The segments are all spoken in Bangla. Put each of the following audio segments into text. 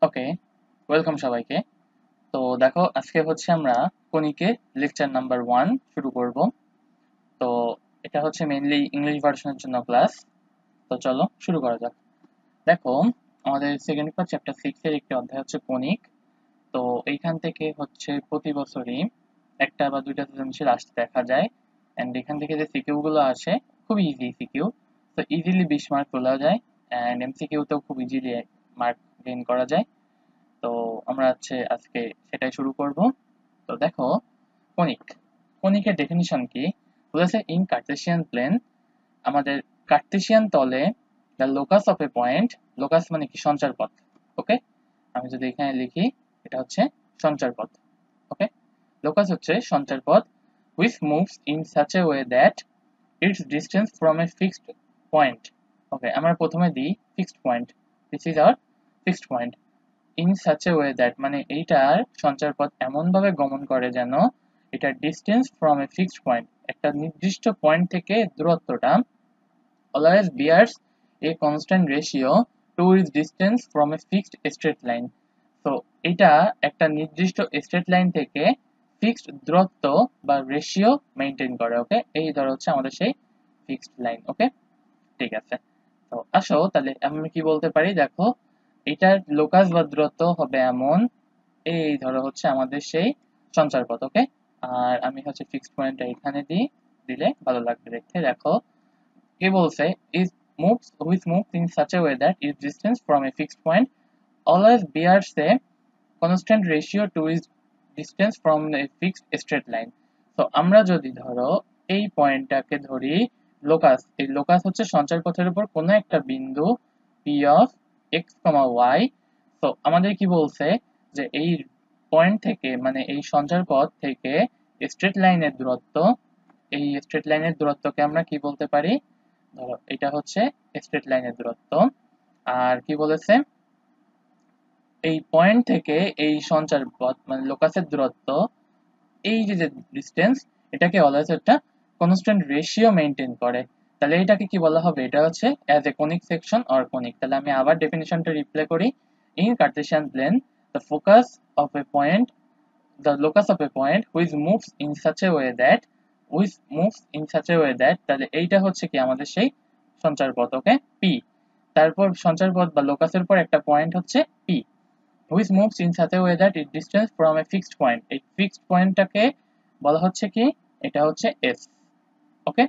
ওকে, ওয়েলকাম সবাইকে। তো দেখো, আজকে হচ্ছে আমরা কণিকে লেকচার নাম্বার 1 শুরু করব। তো এটা হচ্ছে মেইনলি ইংলিশ ভার্সনের জন্য ক্লাস। তো চলো শুরু করা যাক। দেখো, আমাদের সেকেন্ড ক্লাস চ্যাপ্টার 6 এর একটি অধ্যায় হচ্ছে কণিক। তো এইখান থেকে হচ্ছে প্রতি বছরই একটা বা দুইটা সৃজনশীল আসতে দেখা যায়। এন্ড এখান থেকে যে সিকিউ গুলো আসে খুব ইজি সিকিউ। তো ইজিলি 20 মার্ক তোলা যায়, এন্ড এমসিকিউ তেও খুব ইজিলি মার্ক গেইন করা যায়। তো আমরা হচ্ছে আজকে সেটাই শুরু করব। তো দেখো, কনিক কনিকের ডেফিনিশন কি বলেছে? ইন কার্টেসিয়ান প্লেন, আমাদের কার্টেসিয়ান তলে the locus of a point, locus মানে কি? সঞ্চারপথ। ওকে, আমি যদি এখানে লিখি, এটা হচ্ছে সঞ্চারপথ। ওকে, লোকাস হচ্ছে সঞ্চারপথ, which moves in such a way that its distance from a fixed point. ওকে, আমরা প্রথমে দিই fixed point, this is our fixed point. In such a way that মানে এইটার সঞ্চারপথ এমন ভাবে গমন করে যেন এটার distance from a fixed point, একটা নির্দিষ্ট পয়েন্ট থেকে দূরত্বটা always bears a constant ratio to its distance from a fixed straight line. তো এটা একটা নির্দিষ্ট স্ট্রেট লাইন থেকে ফিক্সড দূরত্ব বা রেশিও মেনটেন করে। ওকে, এই ধরো হচ্ছে আমাদের সেই ফিক্সড লাইন। ওকে, ঠিক আছে। তো আসো তাহলে আমি কি বলতে পারি, দেখো এটার লোকাস বা দূরত্ব হবে এমন, এই ধরো হচ্ছে আমাদের সেই সঞ্চারপথ। ওকে, আর আমি হচ্ছে ফিক্সড পয়েন্টটা এখানে দিই, দিলে ভালো লাগবে দেখতে। দেখো কি বলছে, is moves which moves in such a way that its distance from a fixed point always bears a constant ratio to its distance from a fixed straight line. তো আমরা যদি ধরো এই পয়েন্টটাকে ধরি লোকাস, এই লোকাস হচ্ছে সঞ্চারপথের উপর কোনো একটা বিন্দু p of x, y। তো আমাদের কি বলছে যে এই পয়েন্ট থেকে মানে এই সঞ্চারপথ থেকে স্ট্রেট লাইনের দূরত্ব, এই স্ট্রেট লাইনের দূরত্বকে আমরা কি বলতে পারি? ধরো এটা হচ্ছে স্ট্রেট লাইনের দূরত্ব। আর কি বলেছে, এই পয়েন্ট থেকে এই সঞ্চারপথ মানে লোকাসের দূরত্ব, এই যে যে ডিস্টেন্স, এটাকে অলওয়েজ একটা কনস্ট্যান্ট রেশিও মেইনটেইন করে। তাহলে এটাকে কি বলা হবে? এটা হচ্ছে as a conic section or conic. তাহলে আমি আবার ডেফিনিশনটা রিপ্লাই করি। In Cartesian plane, the focus of a point, the locus of a point which moves in such a way that, তাহলে এইটা হচ্ছে কি আমাদের সেই সঞ্চারপথ। ওকে, পি। তারপর সঞ্চারপথ বা লোকাসের পর একটা পয়েন্ট হচ্ছে P, which moves in such a way that it distance from a fixed point, এই ফিক্সড পয়েন্টটাকে বলা হচ্ছে কি? এটা হচ্ছে এস। ওকে,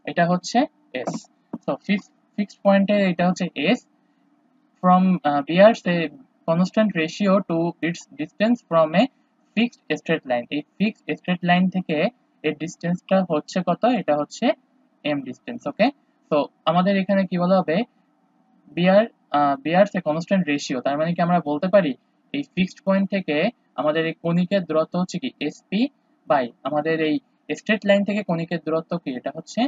এটা হচ্ছে এস। সো ফিক্সড পয়েন্টে এটা হচ্ছে S, from bears a constant ratio to its distance from a fixed straight line. এই ফিক্সড স্ট্রেট লাইন থেকে এর ডিসটেন্সটা হচ্ছে কত? এটা হচ্ছে m ডিসটেন্স। ওকে, তো আমাদের এখানে কি বলা হবে? বিয়ার বিয়ার্স এ কনস্ট্যান্ট রেশিও, তার মানে কি আমরা বলতে পারি এই ফিক্সড পয়েন্ট থেকে আমাদের এই কণিকের দূরত্ব হচ্ছে কি এসপি বাই আমাদের এই স্ট্রেট লাইন থেকে কণিকের দূরত্ব কি? এটা হচ্ছে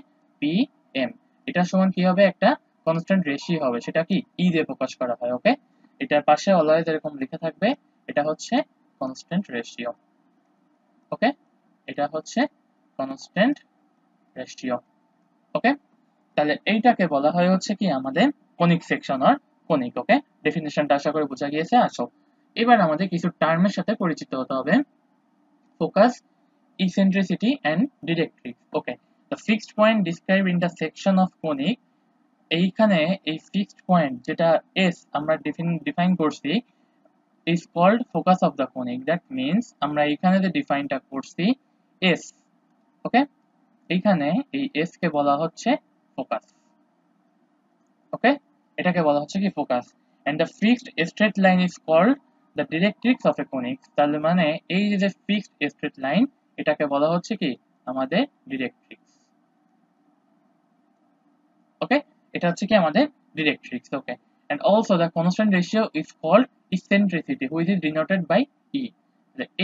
পি এম। এটা সমান কি হবে? একটা কনস্ট্যান্ট রেশিও হবে, সেটা কি ই দিয়ে প্রকাশ করা হয়। ওকে, এটার পাশে অলওয়েজ এরকম লেখা থাকবে, এটা হচ্ছে কনস্ট্যান্ট রেশিও। ওকে, এটা হচ্ছে কনস্ট্যান্ট রেশিও। ওকে, তাহলে এইটাকে বলা হয় হচ্ছে কি আমাদের কনিক সেকশন অর কনিক। ওকে, ডেফিনিশনটা আশা করি বোঝা গিয়েছে। আসো এবার আমাদের কিছু টার্মের সাথে পরিচিত হতে হবে। Focus, eccentricity and directrix. Okay, the fixed point describe in the section of conic. এইখানে এই ফিক্সড পয়েন্ট যেটা এস আমরা ডিফাইন করছি is called focus of the conic. That means আমরা এখানে যে ডিফাইনটা করছি এস, ওকে, এইখানে এই এস কে বলা হচ্ছে ফোকাস। ওকে, এটাকে বলা হচ্ছে কি focus. And the fixed straight line is called the directrix of a conic. তাহলে মানে এই যে ফিক্সড স্ট্রেট লাইন, এটাকে বলা হচ্ছে কি আমাদের ডিরেক্ট্রিক্স। ওকে, এটা হচ্ছে কি আমাদের directrix. Okay, and also the constant ratio is called eccentricity which is denoted by e.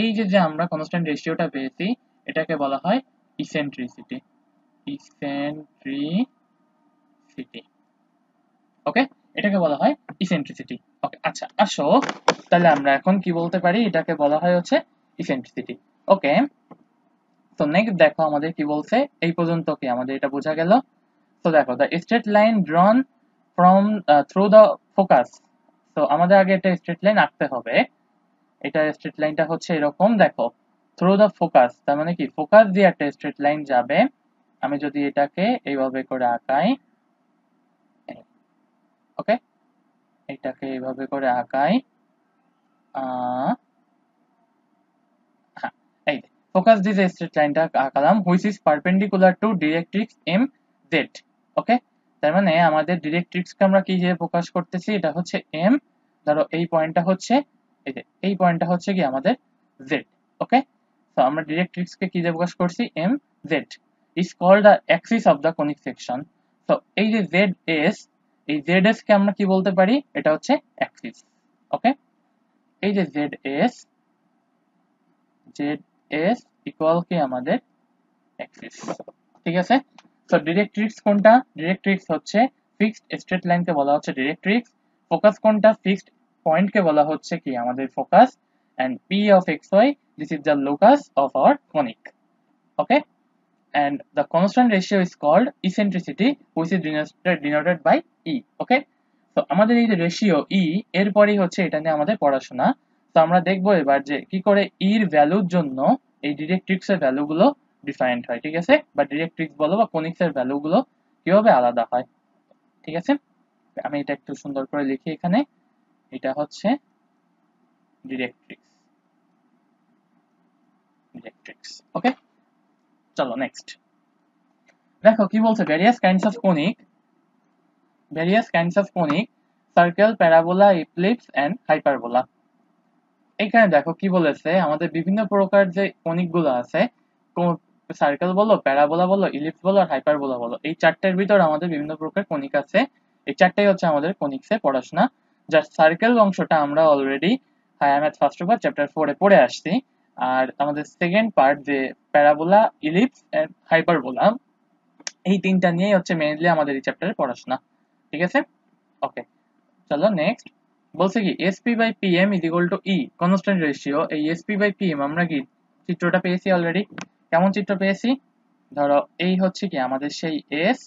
এই যে যে আমরা কনস্ট্যান্ট রেশিওটা পেয়েছি, এটাকে বলা হয় ইসেন্ট্রিসিটি। ইসেন্ট্রিসিটি। ওকে, এটাকে বলা হয় ইসেন্ট্রিসিটি। ওকে, আচ্ছা আসো তাহলে আমরা এখন কি বলতে পারি? এটাকে বলা হয় হচ্ছে ইসেন্ট্রিসিটি। ওকে, তো নেক্সট দেখো আমাদের কি বলছে, এই পর্যন্ত কি আমাদের এটা বোঝা গেল? তো দেখো, the straight line ড্রন from through the focus তো আমাদের আগে একটা স্ট্রেট লাইন আঁকতে হবে। এটা স্ট্রেট লাইনটা হচ্ছে এরকম, দেখো থ্রু দ্য ফোকাস, তার মানে কি ফোকাস দিয়ে একটা স্ট্রেট লাইন যাবে। আমি যদি এটাকে এইভাবে করে আঁকাই, ওকে, এটাকে এইভাবে করে আঁকাই, হ্যাঁ, এই ফোকাস দিয়ে যে স্ট্রেট লাইনটা আঁকালাম, which is perpendicular to directrix M Z. Okay, তার মানে আমাদের ডিরেক্ট্রিক্সকে আমরা কি দিয়ে ফোকাস করতেছি, এটা হচ্ছে এম, ধরো এই পয়েন্টটা হচ্ছে, এই যে এই পয়েন্টটা হচ্ছে কি আমাদের জেড। ওকে, তো আমরা ডিরেক্ট্রিক্সকে কি দিয়ে ফোকাস করছি, M Z is called the axis of the conic section. তো এই যে জেড এস, এই জেড এস কে আমরা কি বলতে পারি, এটা হচ্ছে অ্যাক্সিস। ওকে, এই যে Z S, Z S equal কি আমাদের অ্যাক্সিস। ঠিক আছে, তো ডিরেক্ট্রিক্স কোনটা, ডিরেক্ট্রিক্স হচ্ছে ফিক্সড স্ট্রেট লাইনকে বলা হচ্ছে ডিরেক্ট্রিক্স, ফোকাস কোনটা, ফিক্সড পয়েন্টকে বলা হচ্ছে কি আমাদের focus, and p of xy, this is the locus of our conic. Okay, and the constant ratio is called eccentricity, which is denoted by e. Okay, তো আমাদের এই যে রেশিও e, এরপরই হচ্ছে এটা নিয়ে আমাদের পড়াশোনা। তো আমরা দেখবো এবার যে কি করে এর ভ্যালুর জন্য এই ডিরেক্ট্রিক্স এর ভ্যালুগুলো ডিফারেন্ট হয়। ঠিক আছে, বা ডিরেক্ট্রিক্স বলো বা কোনিক্স এর ভ্যালুগুলো কিভাবে আলাদা হয়। ঠিক আছে, আমি এটা একটু সুন্দর করে লিখি এখানে, এটা হচ্ছে ডিরেক্ট্রিক্স, ডিরেক্ট্রিক্স। ওকে, চলো নেক্সট দেখো কি বলছে, various kinds of conic, circle, parabola, ellipse and hyperbola. এখানে দেখো কি বলেছে, আমাদের বিভিন্ন প্রকার যে কনিক গুলো আছে, সার্কেল বলো, প্যারাবোলা বলো, ইলিপস বলো আর হাইপারবোলা বলো, এই চারটার ভিতর আমাদের বিভিন্ন প্রকার কনিক আছে। এই চারটাই হচ্ছে আমাদের কনিক্সের পড়াশোনা। যার সার্কেল অংশটা আমরা already higher math first paper chapter 4 এ পড়ে আসছি। আর আমাদের সেকেন্ড পার্ট যে প্যারাবোলা, ইলিপস এন্ড হাইপারবোলা, এই তিনটা নিয়েই হচ্ছে মেইনলি আমাদের এই চ্যাপ্টারের পড়াশোনা। ঠিক আছে, ওকে, চলো নেক্সট। বলছে কি SP by PM is equal to e constant ratio. এই এসপি বাই পিএম আমরা কি চিত্রটা পেয়েছি অলরেডি। কেমন চিত্র পেয়েছি, ধরো এই হচ্ছে কি আমাদের সেই এস,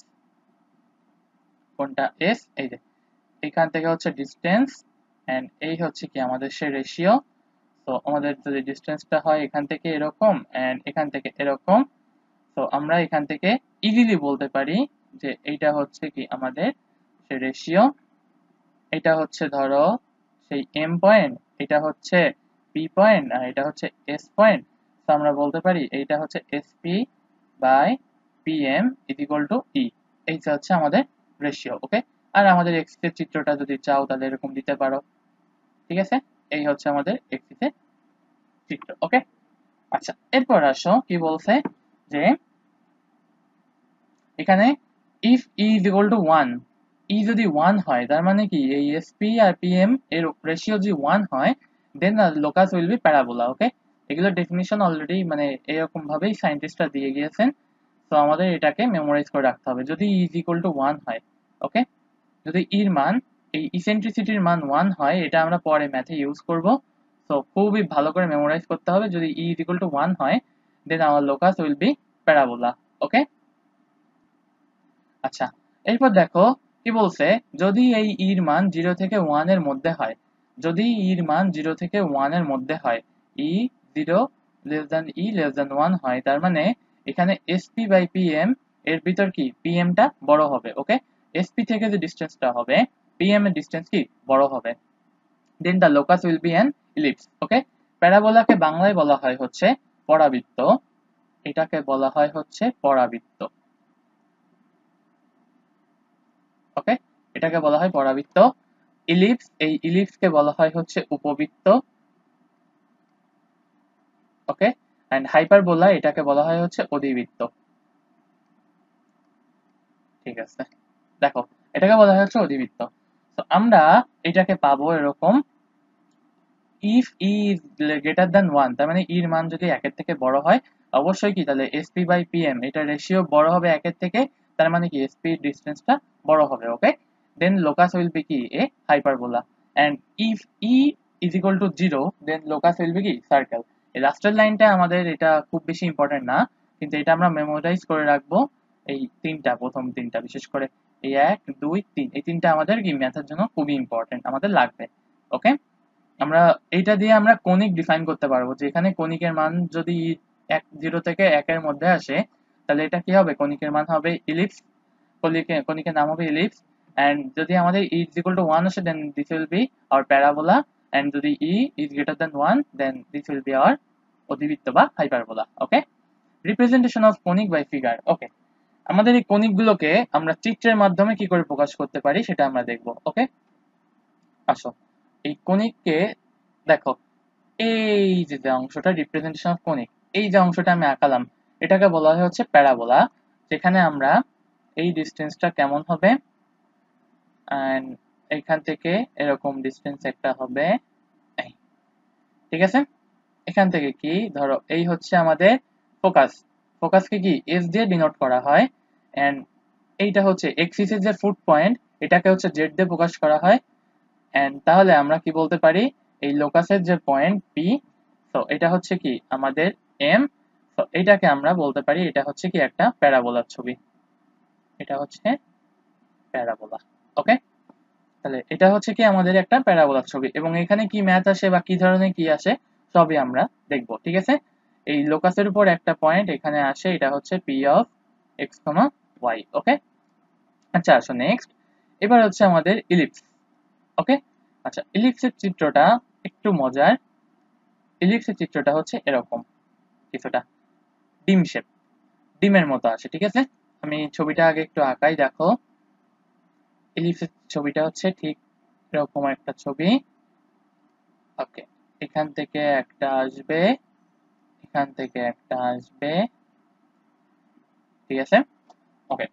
কোনটা এস, এই যে এখান থেকে হচ্ছে ডিসটেন্স, এন্ড এই হচ্ছে কি আমাদের সেই রেশিও। তো আমাদের যদি ডিসটেন্সটা হয় এখান থেকে এরকম এন্ড এখান থেকে এরকম, তো আমরা এখান থেকে ইজিলি বলতে পারি যে এইটা হচ্ছে কি আমাদের সেই রেশিও, এটা হচ্ছে ধরো সেই এম পয়েন্ট, এটা হচ্ছে পি পয়েন্ট আর এটা হচ্ছে এস পয়েন্ট। তো আমরা বলতে পারি এইটা হচ্ছে SP by PM is equal to e, এইটা হচ্ছে আমাদের রেশিও। ওকে, আর আমাদের এক্সিস এর চিত্রটা যদি চাও তাহলে এরকম দিতে পারো। ঠিক আছে, এই হচ্ছে আমাদের এক্সিস এর চিত্র। ওকে, আচ্ছা এরপর আসো কি বলছে যে এখানে if e is equal to 1, ই যদি 1 হয় তার মানে কি এই এসপি আর পিএম এর রেশিও যদি 1 হয়, দেন লোকাস উইল বি প্যারাবোলা। ওকে, এগুলোর ডেফিনিশন অলরেডি মানে এরকম ভাবেই সায়েন্টিস্টরা দিয়ে গিয়েছেন। তো আমাদের এটাকে মেমোরাইজ করে রাখতে হবে যদি ই ইজ ইকুয়াল টু 1 হয়। ওকে, যদি ইর মান, এই ইসেন্ট্রিসিটির মান 1 হয়, এটা আমরা পরে ম্যাথে ইউজ করব। তো খুবই ভালো করে মেমোরাইজ করতে হবে, যদি ই ইজ ইকুয়াল টু 1 হয় then our locus will be parabola. Okay, আচ্ছা এরপর দেখো কি বলছে, যদি এই ইর মান 0 থেকে 1 এর মধ্যে হয়, যদি ইর মান 0 থেকে 1 এর মধ্যে হয়, ই 0 লেস দ্যান ই লেস দ্যান 1 হয়, তার মানে এখানে এসপি বাই পিএম এর ভিতর কি পিএম টা বড় হবে। ওকে, এসপি থেকে যে ডিসটেন্সটা হবে, পিএম এর ডিসটেন্স কি বড় হবে, then the locus will be an ellipse. Okay, প্যারাবোলাকে বাংলায় বলা হয় হচ্ছে পরাবৃত্ত, এটাকে বলা হয় হচ্ছে পরাবৃত্ত। ওকে, এটাকে বলা হয় পরাবৃত্ত। ইলিপস, এই ইলিপস কে বলা হয় হচ্ছে উপবৃত্ত। ওকে, এন্ড হাইপারবোলা এটাকে বলা হয় হচ্ছে অধিবৃত্ত। ঠিক আছে, দেখো এটাকে বলা হয় হচ্ছে অধিবৃত্ত। তো আমরা এটাকে পাবো এরকম, if e is greater than 1, তার মানে এর মান যদি 1 এর থেকে বড় হয়, অবশ্যই কি তাহলে এসপি বাই পিএম এটা রেশিও বড় হবে 1 এর থেকে, তার মানে কি এসপি ডিসটেন্সটা বড় হবে। Okay, then locus will be কি a hyperbola, and if e is equal to 0 then locus will be কি সার্কেল। এই লাস্টের লাইনটা আমাদের এটা খুব বেশি ইম্পর্টেন্ট না, কিন্তু এটা আমরা মেমোরাইজ করে রাখবো। এই তিনটা, প্রথম তিনটা বিশেষ করে এই 1 2 3, এই তিনটা আমাদের কি ম্যাথের জন্য খুবই ইম্পর্টেন্ট, আমাদের লাগবে। ওকে, আমরা এইটা দিয়ে আমরা কনিক ডিফাইন করতে পারবো, যে এখানে কনিকের মান যদি 0 থেকে 1 এর মধ্যে আসে, তাহলে এটা কি হবে, কনিকের মান হবে ইলিপস, কনিকের নাম হবে ইলিপস। এন্ড যদি আমাদের e is equal to 1 আসে, then this will be our parabola. And যদি e is greater than 1, then this will be our অধিবৃত্ত বা hyperbola. Okay, representation of conic by figure. Okay, আমাদের এই কনিক গুলোকে আমরা চিত্রের মাধ্যমে কি করে প্রকাশ করতে পারি সেটা আমরা দেখব। ওকে, আসো এই কনিককে দেখো, এই যে অংশটা রিপ্রেজেন্টেশন অফ কনিক, এই যে অংশটা আমি আঁকালাম, এটাকে বলা হয় হচ্ছে প্যারাবোলা। যেখানে আমরা এই ডিসটেন্সটা কেমন হবে, এন্ড এখান থেকে এরকম ডিসটেন্স একটা হবে, ঠিক আছে। এখান থেকে কি ধরো, এই হচ্ছে আমাদের ফোকাস, ফোকাসকে কি এস দিয়ে ডিনোট করা হয়। এন্ড এইটা হচ্ছে এক্সিসের যে ফুট পয়েন্ট, এটাকে হচ্ছে জেড দিয়ে প্রকাশ করা হয়। এন্ড তাহলে আমরা কি বলতে পারি, এই লোকাসের যে পয়েন্ট পি, তো এটা হচ্ছে কি আমাদের এম, তো এটাকে আমরা বলতে পারি এটা হচ্ছে কি একটা প্যারাবোলার ছবি, এটা হচ্ছে প্যারাবোলা। ওকে, তাহলে এটা হচ্ছে কি আমাদের একটা প্যারাবোলার ছবি, এবং এখানে কি ম্যাথ আসে বা কি ধরনের কি আসে সবই আমরা দেখব, ঠিক আছে। এই লোকাসের উপর একটা পয়েন্ট এখানে আসে, এটা হচ্ছে পি অফ এক্স, ওয়াই। ওকে, আচ্ছা আসো নেক্সট, এবার হচ্ছে আমাদের ইলিপস। ওকে, আচ্ছা ইলিপসের চিত্রটা একটু মজার। ইলিপসের চিত্রটা হচ্ছে এরকম কিছুটা ডিম শেপ, ডিমের মতো আসে, ঠিক আছে। আমি ছবিটা আগে একটু আঁকাই, দেখো ইলিপসের ছবিটা হচ্ছে ঠিক এরকম একটা ছবি। ওকে, এখান থেকে একটা আসবে, এখান থেকে একটা আসবে, ঠিক আছে। ওকে,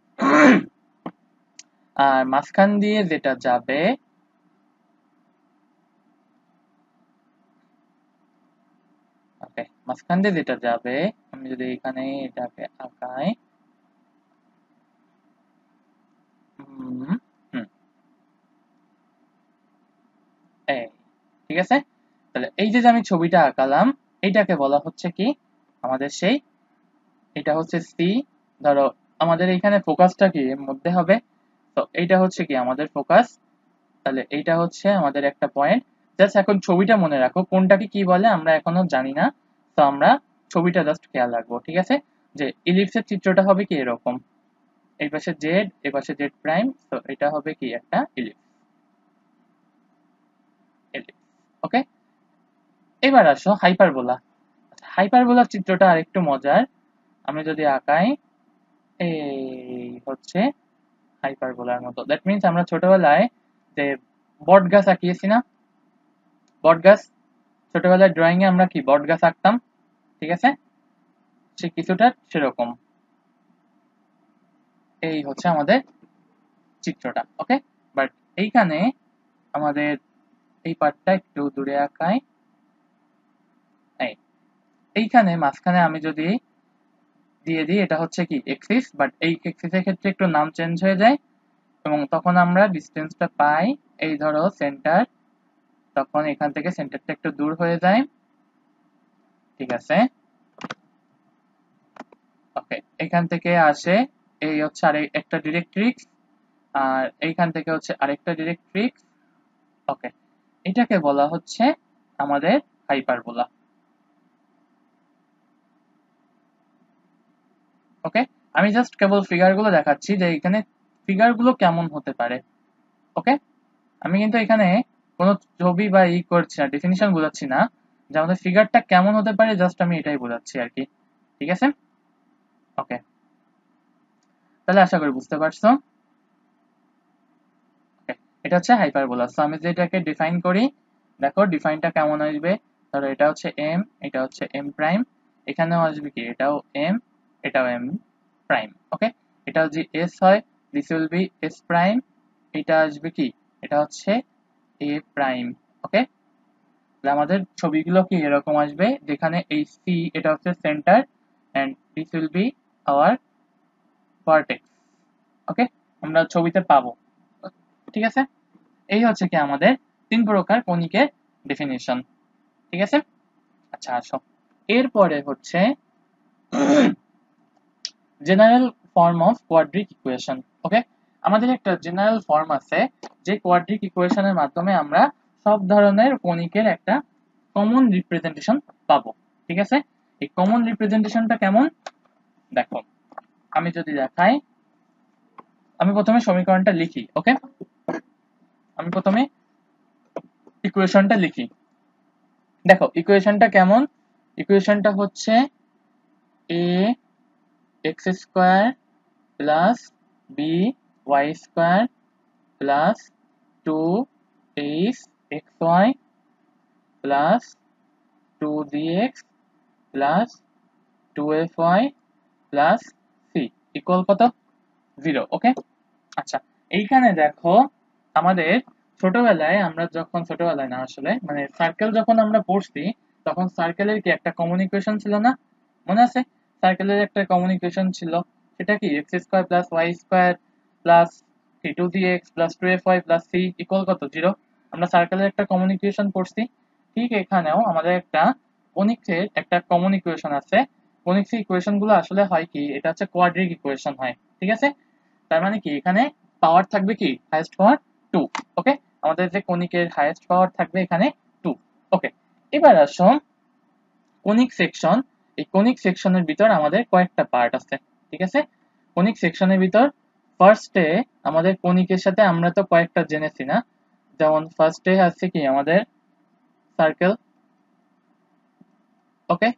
আর মাঝখান দিয়ে যেটা যাবে, ওকে মাঝখান দিয়ে যেটা যাবে, আমি যদি এখানে এটাকে আঁকাই, হুম হুম, এই, ঠিক আছে। তাহলে এই যে আমি ছবিটা আঁকালাম, এইটাকে বলা হচ্ছে কি আমাদের সেই, এটা হচ্ছে সি। ধরো আমাদের এখানে ফোকাসটা কি এর মধ্যে হবে, তো এইটা হচ্ছে কি আমাদের ফোকাস। তাহলে এইটা হচ্ছে আমাদের একটা পয়েন্ট। জাস্ট এখন ছবিটা মনে রাখো, কোনটাকে কি বলে আমরা এখনো জানি না, তো আমরা ছবিটা জাস্ট খেয়াল রাখবো, ঠিক আছে। যে ইলিপসের চিত্রটা হবে কি এরকম, এই পাশে জেড, এই পাশে জেড প্রাইম, তো এটা হবে কি একটা ইলিপস, ইলিপস। ওকে, এবার আসো হাইপারবোলা। হাইপারবোলার চিত্রটা আরেকটু মজার, আমি যদি আঁকাই, এই হচ্ছে হাইপারবোলার মতো। দ্যাট মিন্স আমরা ছোটবেলায় যে বট গাছ আঁকিয়েছি না, বট গাছ, ছোটবেলায় ড্রয়িং এ আমরা কি বট গাছ আঁকতাম, ঠিক আছে, সে কিছুটা সেরকম। এই হচ্ছে আমাদের চিত্রটা। ওকে, বাট এইখানে আমাদের এই পার্টটা একটু দূরে আঁকাই, এই এইখানে মাঝখানে আমি যদি দিয়ে দিই, এটা হচ্ছে কি এক্সিস, বাট এই এক্সিসের ক্ষেত্রে একটু নাম চেঞ্জ হয়ে যায়, এবং তখন আমরা ডিসটেন্সটা পাই, এই ধরো সেন্টার, তখন এখান থেকে সেন্টারটা একটু দূর হয়ে যায়, ঠিক আছে। ওকে, এখান থেকে আসে, এই হচ্ছে আর একটা ডিরেক্ট্রিক্স, আর এইখান থেকে হচ্ছে আরেকটা ডিরেক্ট্রিক্স। ওকে, এটাকে বলা হচ্ছে আমাদের হাইপারবোলা। ওকে, আমি জাস্ট কেবল ফিগার গুলো দেখাচ্ছি যে এখানে ফিগার গুলো কেমন হতে পারে। ওকে, আমি কিন্তু এখানে কোনো ছবি বা ই করছি না, ডেফিনিশন বোঝাচ্ছি না, যে আমাদের ফিগারটা কেমন হতে পারে, জাস্ট আমি এটাই বোঝাচ্ছি আর কি, ঠিক আছে। ওকে, তাহলে আশা করি বুঝতে পারছো। ওকে, এটা হচ্ছে হাইপারবোলা। সো আমি যদি এটাকে ডিফাইন করি, দেখো ডিফাইনটা কেমন আসবে, ধরো এটা হচ্ছে এম, এটা হচ্ছে এম প্রাইম, এখানেও আসবে কি এটাও এম, এটাও এম প্রাইম। ওকে, এটা যদি এস হয়, this will B S prime, এটা আসবে কি, এটা হচ্ছে এ প্রাইম। ওকে, তাহলে আমাদের ছবিগুলো কি এরকম আসবে, যেখানে এই সি এটা হচ্ছে centre, and this will be our vertex. Okay, আমরা ছবিতে পাবো, ঠিক আছে। এই হচ্ছে কি আমাদের 3 প্রকার কনিকের ডেফিনিশন, ঠিক আছে। আচ্ছা আসো, এরপরে হচ্ছে general form of quadric equation. Okay, আমাদের একটা জেনারেল ফর্ম আছে, যে কোয়াড্রিক ইকুয়েশনের মাধ্যমে আমরা সব ধরনের কণিকের একটা কমন রিপ্রেজেন্টেশন পাবো। ঠিক আছে, এই কমন রিপ্রেজেন্টেশনটা কেমন দেখো, আমি যদি দেখাই, আমি প্রথমে সমীকরণটা লিখি। ওকে, আমি প্রথমে ইকুয়েশনটা লিখি। দেখো ইকুয়েশনটা কেমন, ইকুয়েশনটা হচ্ছে a x square plus b y square plus 2 xy plus 2dx plus 2fy plus c equal কত, 0। ওকে, আচ্ছা এইখানে দেখো আমাদের ছোটবেলায়, আমরা যখন ছোটবেলায় না আসলে মানে সার্কেল যখন আমরা পড়ছি, তখন সার্কেলের কি একটা কমন ইকুয়েশন ছিল না, মনে আছে? সার্কেলের একটা কমন ইকুয়েশন ছিল, সেটা কি x square plus y square plus 2dx plus 2fy plus c equal কত, 0। আমরা সার্কেলের একটা কমন ইকুয়েশন পড়ছি। ঠিক এখানেও আমাদের একটা কনিকের একটা কমন ইকুয়েশন আছে। কনিক্স ইকুয়েশন গুলো আসলে হয় কি, এটা হচ্ছে কোয়াড্রিক ইকুয়েশন হয়। ঠিক আছে, তার মানে কি এখানে পাওয়ার থাকবে কি হাইয়েস্ট পাওয়ার 2। ওকে, আমাদের যে কনিকের হাইয়েস্ট পাওয়ার থাকবে এখানে 2। ওকে, এবার আসো কনিক সেকশন। এই কনিক সেকশনের ভিতর আমাদের কয়েকটা পার্ট আছে। ঠিক আছে, কনিক সেকশনের ভিতর ফার্স্টে আমাদের কনিকের সাথে আমরা তো কয়েকটা জেনেছি না, যেমন ফার্স্টে আছে কি আমাদের সার্কেল। ওকে,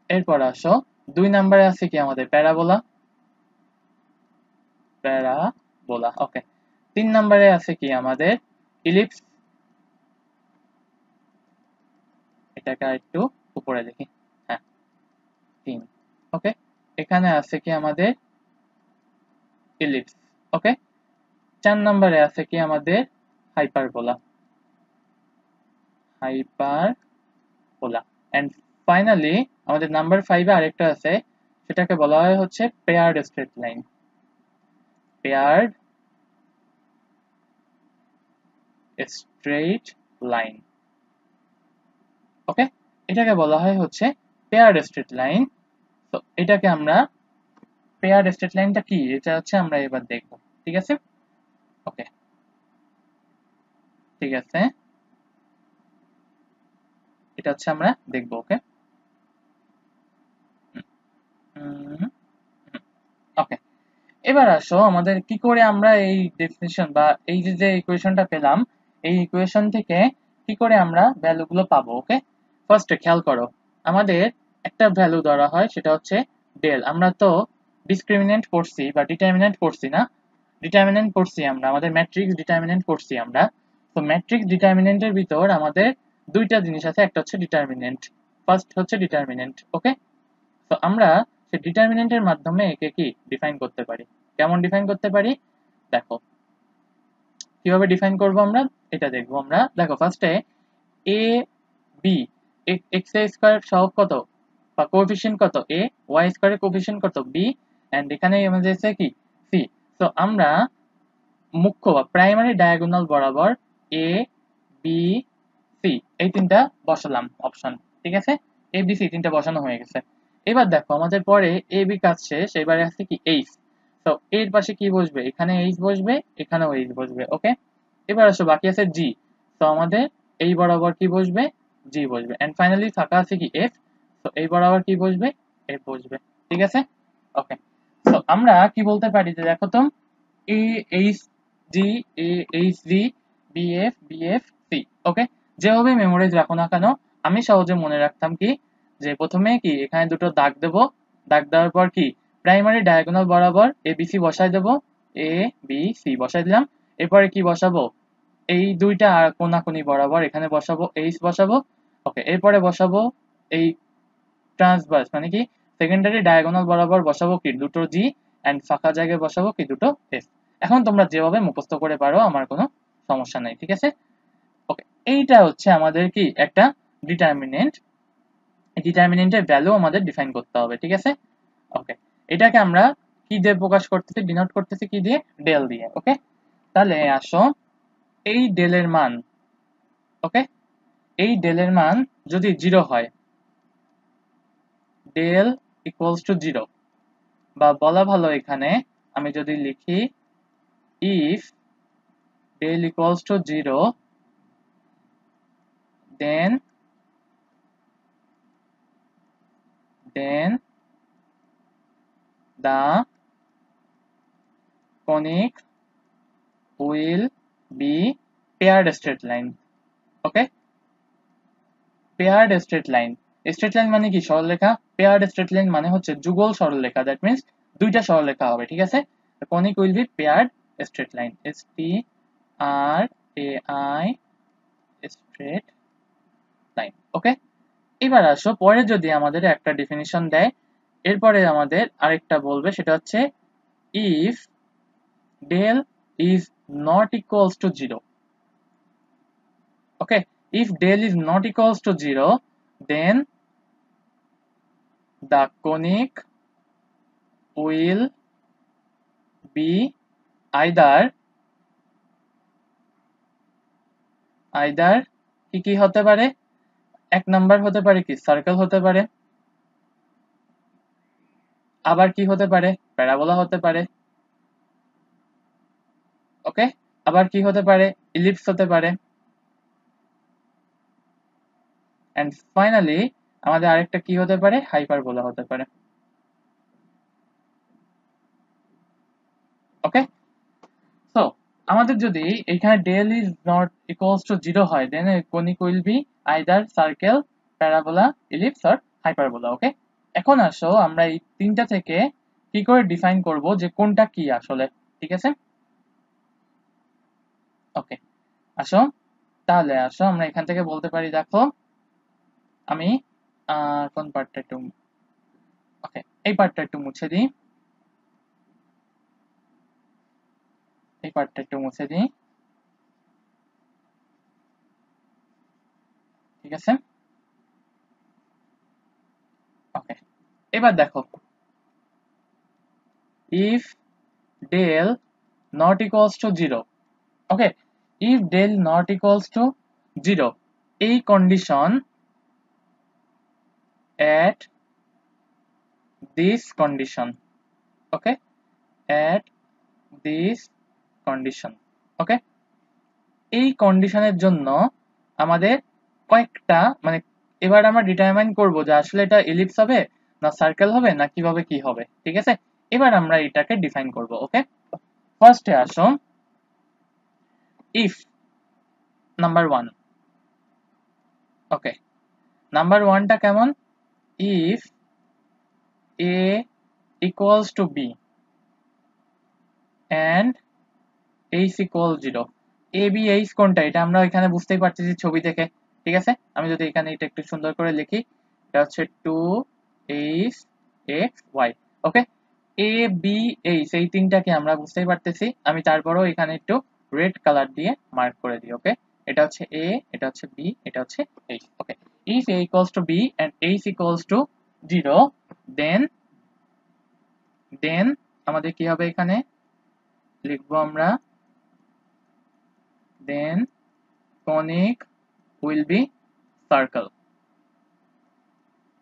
এরপর আসো 2 নম্বরে আছে কি আমাদের প্যারাবোলা, প্যারাবোলা। ওকে, 3 নম্বরে আছে কি আমাদের ইলিপস, এটাকে একটু উপরে দেখি, হ্যাঁ 3। ওকে, এখানে আছে কি আমাদের ইলিপস। ওকে, 4 নম্বরে আছে কি আমাদের হাইপারবোলা, হাইপারবোলা। এন্ড ফাইনালি আমাদের নাম্বার 5 এ আরেকটা আছে, সেটাকে বলা হয় হচ্ছে paired straight line, paired straight line. Okay, এটাকে বলা হয় হচ্ছে পেয়ার্ড স্ট্রেট লাইন। তো এটাকে আমরা পেয়ার্ড স্ট্রেট লাইনটা কি, এটা হচ্ছে আমরা এবার দেখব। ঠিক আছে, ওকে ঠিক আছে, এটা হচ্ছে আমরা দেখব। ওকে, ওকে, এবার আসো আমাদের কি করে আমরা এই ডেফিনিশন বা এই যে যে ইকুয়েশনটা পেলাম, এই ইকুয়েশন থেকে কি করে আমরা ভ্যালুগুলো পাবো। ওকে, ফার্স্টে খেয়াল করো, আমাদের একটা ভ্যালু ধরা হয়, সেটা হচ্ছে ডেল। আমরা তো ডিসক্রিমিনেন্ট পড়ছি বা ডিটারমিনেন্ট পড়ছি না, ডিটারমিনেন্ট পড়ছি আমরা, আমাদের ম্যাট্রিক্স ডিটারমিনেন্ট পড়ছি আমরা। তো ম্যাট্রিক্স ডিটারমিনেন্টের ভিতর আমাদের দুইটা জিনিস আছে, একটা হচ্ছে ডিটারমিনেন্ট, ফার্স্ট হচ্ছে ডিটারমিনেন্ট। ওকে, তো আমরা সেই ডিটারমিনেন্টের মাধ্যমে একে কি ডিফাইন করতে পারি। কেমন ডিফাইন করতে পারি দেখো, কিভাবে ডিফাইন করব আমরা এটা দেখবো আমরা। দেখো ফার্স্টে এ বি, এক্স স্কয়ার সহগ কত বা কোএফিসিয়েন্ট কত এ, ওয়াই স্কয়ারের কোএফিসিয়েন্ট কত বি, এন্ড এখানে আমাদের আছে কি সি। তো আমরা মুখ্য বা প্রাইমারি ডায়াগোনাল বরাবর এ বি সি এই তিনটা বসালাম অপশন। ঠিক আছে, এ বি সি তিনটা বসানো হয়ে গেছে। এবার দেখো আমাদের পরে এ বি কাজ শেষ, এবারে আছে কি এইচ। তো এর পাশে কি বসবে, এখানে এইচ বসবে, এখানেও এইচ বসবে। ওকে, এবার আসো বাকি আছে জি। তো আমাদের এই বরাবর কি বসবে, জি বসবে। এন্ড ফাইনালি ফাঁকা আছে কি এফ। তো এই বরাবর কি বসবে, এফ বসবে। ঠিক আছে, ওকে। তো আমরা কি বলতে পারি যে দেখো তো A H G, A H G, B F, B F C. Okay, যেভাবে মেমোরাইজ রাখো না কেন, আমি সহজে মনে রাখতাম কি, যে প্রথমে কি এখানে দুটো দাগ দেব, দাগ দেওয়ার পর কি প্রাইমারি ডায়াগোনাল বরাবর এ বি সি বসাই দেব, এ বি সি বসাই দিলাম। এরপরে কি বসাবো, এই দুইটা কোনাকুনি বরাবর এখানে বসাবো এইচ বসাবো। ওকে, এরপরে বসাবো এই ট্রান্সভার্স মানে কি সেকেন্ডারি ডায়াগোনাল বরাবর বসাবো কি দুটো জি, এন্ড ফাঁকা জায়গায় বসাবো কি দুটো এস। এখন তোমরা যেভাবে মুখস্থ করে পারো, আমার কোনো সমস্যা নাই। ঠিক আছে, ওকে, এইটা হচ্ছে আমাদের কি একটা ডিটারমিনেন্ট। এই ডিটারমিনেন্টের ভ্যালু আমাদের ডিফাইন করতে হবে। ঠিক আছে, ওকে, এটাকে আমরা কি দিয়ে প্রকাশ করতেছি, ডিনোট করতেছি কি দিয়ে, ডেল দিয়ে। ওকে, তাহলে আসো এই ডেলের মান, ওকে, এই ডেলের মান যদি 0 হয়, ডেল ইকুয়ালস টু 0, বা বলা ভালো এখানে আমি যদি লিখি if del equals to 0 then the conic will be paired straight line. Okay, paired straight line. Straight line মানে কি? সরলরেখা। পেয়ার্ড স্ট্রেট লাইন মানে হচ্ছে যুগল সরলরেখা, দ্যাট মিন্স দুইটা সরলরেখা হবে, ঠিক আছে? Conic will be paired straight line, S T R A I, straight line. Okay, এবার আসো পরে যদি আমাদের একটা ডেফিনিশন দেয়, এরপরে আমাদের আরেকটা বলবে, সেটা হচ্ছে if del is not equals to 0। Okay, if del is not equals to 0, then the conic will be either কি কি হতে পারে? এক নাম্বার হতে পারে কি সার্কেল হতে পারে, আবার কি হতে পারে? প্যারাবোলা হতে পারে। ওকে, আবার কি হতে পারে? ইলিপস হতে পারে। এন্ড ফাইনালি আমাদের আরেকটা কি হতে পারে? হাইপারবোলা হতে পারে। ওকে, সো আমাদের যদি এখানে del is not equals to 0 হয়, then conic will be either circle, parabola, ellipse or hyperbola. Okay, এখন আসো আমরা এই তিনটা থেকে কি করে ডিফাইন করব যে কোনটা কি আসলে, ঠিক আছে? ওকে, আসো তাহলে আসো আমরা এখান থেকে বলতে পারি, দেখো আমি কোন পার্টটা একটু, ওকে এই পার্টটা একটু মুছে দিই, এই পার্টটা একটু মুছে দিই, ঠিক আছে? ওকে, এবার দেখো if del not equals to 0, okay, if del not equals to 0, এই condition at this condition, okay, at this condition, okay, এই কন্ডিশনের জন্য আমাদের কয়েকটা মানে এবার আমরা ডিটারমাইন করব যে আসলে এটা ইলিপস হবে না সার্কেল হবে না কিভাবে কি হবে, ঠিক আছে? এবার আমরা এটাকে ডিফাইন করব। ওকে, ফার্স্টে আসো ইফ নাম্বার 1। ওকে, নাম্বার 1টা কেমন? If a equals to b and h equals 0, a b h কোনটা এটা আমরা এখানে বুঝতেই পারতেছি ছবি থেকে, ঠিক আছে? আমি যদি এখানে এটা একটু সুন্দর করে লিখি, এটা হচ্ছে 2h x y। Okay, a b h এই তিনটাকে আমরা বুঝতেই পারতেছি, আমি তারপরেও এখানে একটু রেড কালার দিয়ে মার্ক করে দিই। ওকে, এটা হচ্ছে a, এটা হচ্ছে b, এটা হচ্ছে h। Okay, if a equals to b and h equals to 0, then আমাদের কি হবে? এখানে লিখবো আমরা then conic will be circle।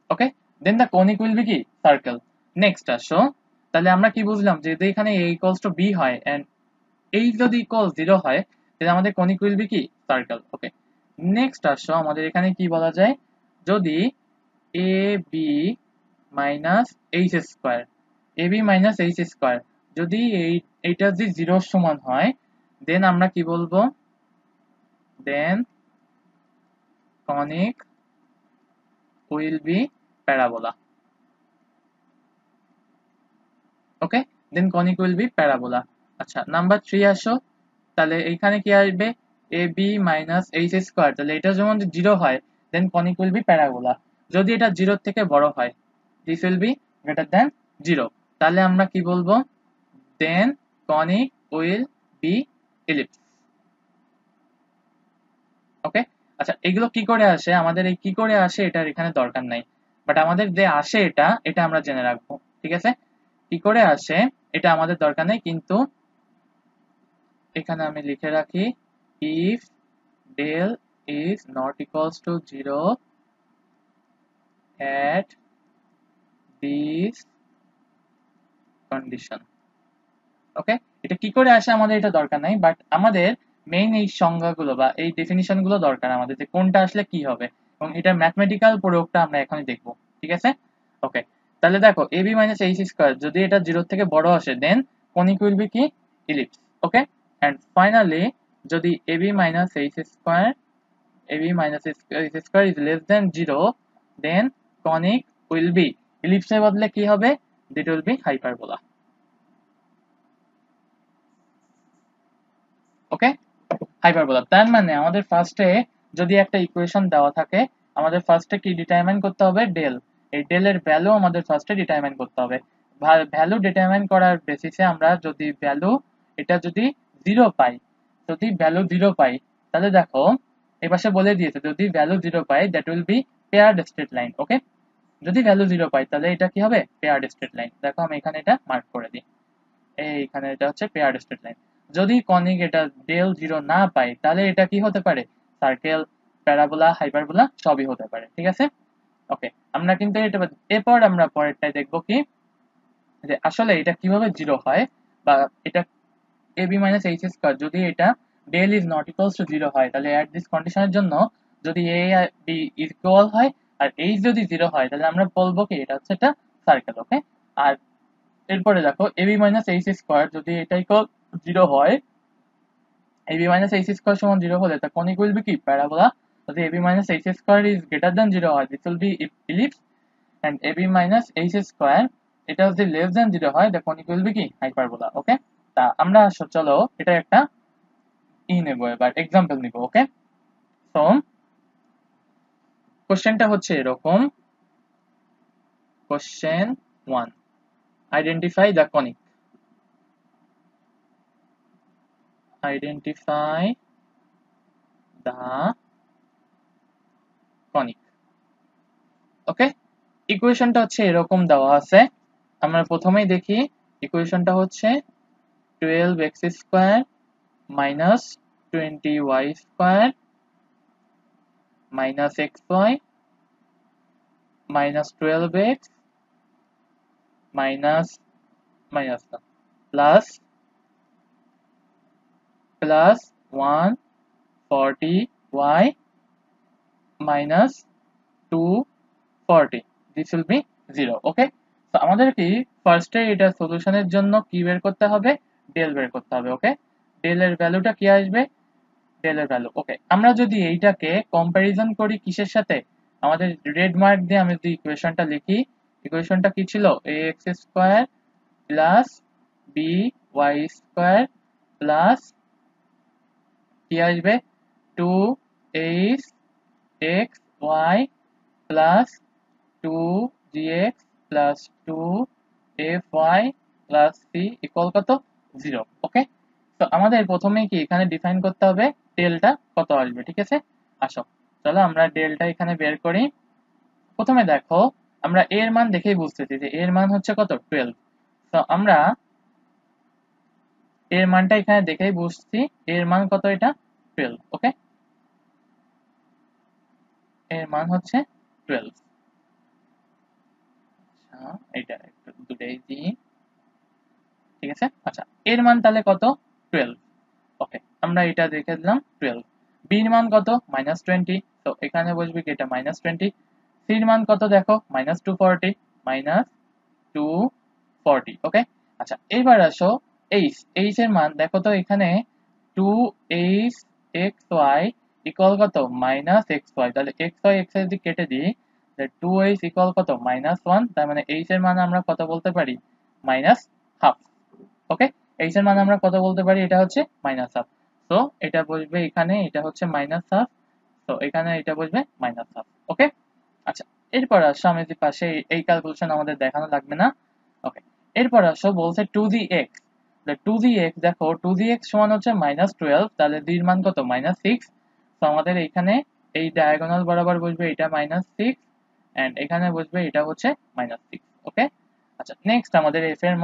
Okay, then the conic will be কি সার্কেল। নেক্সট আসো, তাহলে আমরা কি বুঝলাম যে যদি এখানে a equals to b হয় and h যদি equals 0 হয়, তাহলে আমাদের conic will be কি সার্কেল। ওকে, নেক্সট আসো আমাদের এখানে কি বলা যায়, যদি ab minus h square, ab minus h square যদি এইটা যদি 0 এর সমান হয়, দেন আমরা কি বলবো? Then conic will be parabola। Okay, then conic will be parabola। আচ্ছা, নাম্বার 3 আসো, তাহলে এইখানে কি আসবে? ab minus h স্কয়ার, তাহলে এটা যখন 0 হয়, দেন conic will be parabola। যদি এটা 0 এর থেকে বড় হয়, this will be greater than 0, তাহলে আমরা কি বলবো? Then conic will be ellipse। ওকে, আচ্ছা এগুলো কি করে আসে? আমাদের এই কি করে আসে এটার এখানে দরকার নাই, বাট আমাদের যে আসে এটা এটা আমরা জেনে রাখবো, ঠিক আছে? কি করে আসে এটা আমাদের দরকার নেই, কিন্তু এখানে আমি লিখে রাখি if del is not equals to 0 at this condition। ওকে, এটা কি করে আসে আমাদের এটা দরকার নাই, বাট আমাদের মেইন এই সংজ্ঞাগুলো বা এই ডেফিনিশন গুলো দরকার আমাদের, যে কোনটা আসলে কি হবে, এবং এটার ম্যাথমেটিক্যাল প্রয়োগটা আমরা এখনই দেখবো। ঠিক আছে, ওকে। তাহলে দেখো ab মাইনাস এইচ স্কোয়ার যদি এটা জিরোর থেকে বড় আসে দেন কনিক উইল বি কি, ইলিপস। ওকে, এন্ড ফাইনালি যদি ab minus H square is less than 0, then conic will be, ellipse এর বদলে কি হবে, that will be hyperbola। Okay, hyperbola. তার মানে আমাদের ফার্স্টে যদি একটা ইকুয়েশন দেওয়া থাকে, আমাদের ফার্স্টে কি ডিটারমাইন করতে হবে, ডেল। এই ডেল এর ভ্যালু আমাদের ফার্স্টে ডিটারমাইন করতে হবে। ভ্যালু ডিটারমাইন করার বেসিসে আমরা যদি ভ্যালু এটা যদি 0 পাই, যদি ভ্যালু 0 পাই, তাহলে দেখো এপাশে বলে দিয়েছে যদি ভ্যালু 0 পাই that will be paired straight line. Okay, যদি ভ্যালু 0 পাই তাহলে এটা কি হবে, পেয়ারড স্ট্রেট লাইন। দেখো আমি এখানে এটা মার্ক করে দিই, এইখানে এটা হচ্ছে পেয়ারড স্ট্রেট লাইন। যদি কনিক এটা ডেল 0 না পাই তাহলে এটা কি হতে পারে, সার্কেল, প্যারাবোলা, হাইপারবোলা সবই হতে পারে। ঠিক আছে, ওকে। আমরা কিন্তু এটা এরপর আমরা পরেরটাই দেখব কি, যে আসলে এটা কিভাবে 0 হয়, বা এটা ab মাইনাস এইচ স্কয়ার যদি এটা del is not equals to 0 হয়, তাহলে এট দিস কন্ডিশনের জন্য যদি a আর b ইকুয়াল হয় আর h যদি 0 হয়, তাহলে আমরা বলবো কি এটা হচ্ছে একটা সার্কেল। ওকে, আর এরপরে দেখো ab মাইনাস এইচ স্কয়ার যদি এটা ইকুয়াল 0 হয়, ab মাইনাস এইচ স্কয়ার সমান 0 হলে তা কোনিক উইল বি কি, প্যারাবোলা। যদি ab minus H square is greater than 0 হয়, this will be ellipse. And ab minus H square এটা যদি লেস দ্যান 0 হয়, দ্য কোনিক উইল বি কি, হাইপারবোলা। ওকে, তা আমরা চলো এটা একটা নেব, এবার এক্সাম্পল নিব। ওকে, সো কোশ্চেনটা হচ্ছে এরকম, question 1, identify the conic, identify the conic. Okay, ইকুয়েশনটা হচ্ছে এরকম দেওয়া আছে। আমরা প্রথমেই দেখি ইকুয়েশনটা হচ্ছে 12x square minus 20y square minus xy minus 12x minus minus না plus plus 140y minus 240, this will be 0। Okay, তো আমাদের কি ফার্স্টে এটা সলিউশনের জন্য কি বের করতে হবে, ডেল বের করতে হবে। ওকে, ডেল এর ভ্যালুটা কি আসবে, ডেল এর ভ্যালু। ওকে, আমরা যদি এইটাকে কম্পারিজন করি কিসের সাথে, আমাদের রেড মার্ক দিয়ে আমি যদি ইকুয়েশনটা লিখি, ইকুয়েশনটা কি ছিল, ax square plus by square plus কি আসবে 2hxy plus 2gx plus 2fy plus c equal কত, 0। ওকে, তো আমাদের প্রথমে কি এখানে ডিফাইন করতে হবে ডেলটা কত আসবে। ঠিক আছে, আসো চলো আমরা ডেলটা এখানে বের করি। প্রথমে দেখো আমরা এর মান দেখেই বুঝতেছি যে এর মান হচ্ছে কত, 12। তো আমরা এর মানটা এখানে দেখেই বুঝছি এর মান কত, এটা 12। ওকে, এর মান হচ্ছে 12। আচ্ছা এটা একটু দূরে দিই। ঠিক আছে, আচ্ছা এর মান তাহলে কত, 12। ওকে, আমরা এটা দেখে দিলাম 12। b এর মান কত, -20, তো এখানে বসবে কি এটা -20। c এর মান কত দেখো, -240, -240। ওকে, আচ্ছা এবার আসো h এর মান দেখো তো এখানে 2hxy ইকুয়াল কত, -xy, তাহলে xy x এর দিক কেটে দিই, তাহলে 2h ইকুয়াল কত, -1, তার মানে h এর মান আমরা কত বলতে পারি, -half। ওকে, h এর মান আমরা কত বলতে পারি, এটা হচ্ছে -half। তো এটা বসবে এখানে, এটা হচ্ছে -half, তো এখানে এটা বসবে -half। ওকে, আচ্ছা এরপর আসো আমি যে পাশে এই ক্যালকুলেশন আমাদের দেখানো লাগবে না। ওকে, এরপর আসো বলছে 2gx, the 2gx দেখো 2gx সমান হচ্ছে -12, তাহলে d এর মান কত, -6। তো আমাদের এখানে এই ডায়াগোনাল বরাবর বসবে এটা -6 এন্ড এখানে বসবে এটা হচ্ছে -6। ওকে, আচ্ছা নেক্সট আমাদের f এর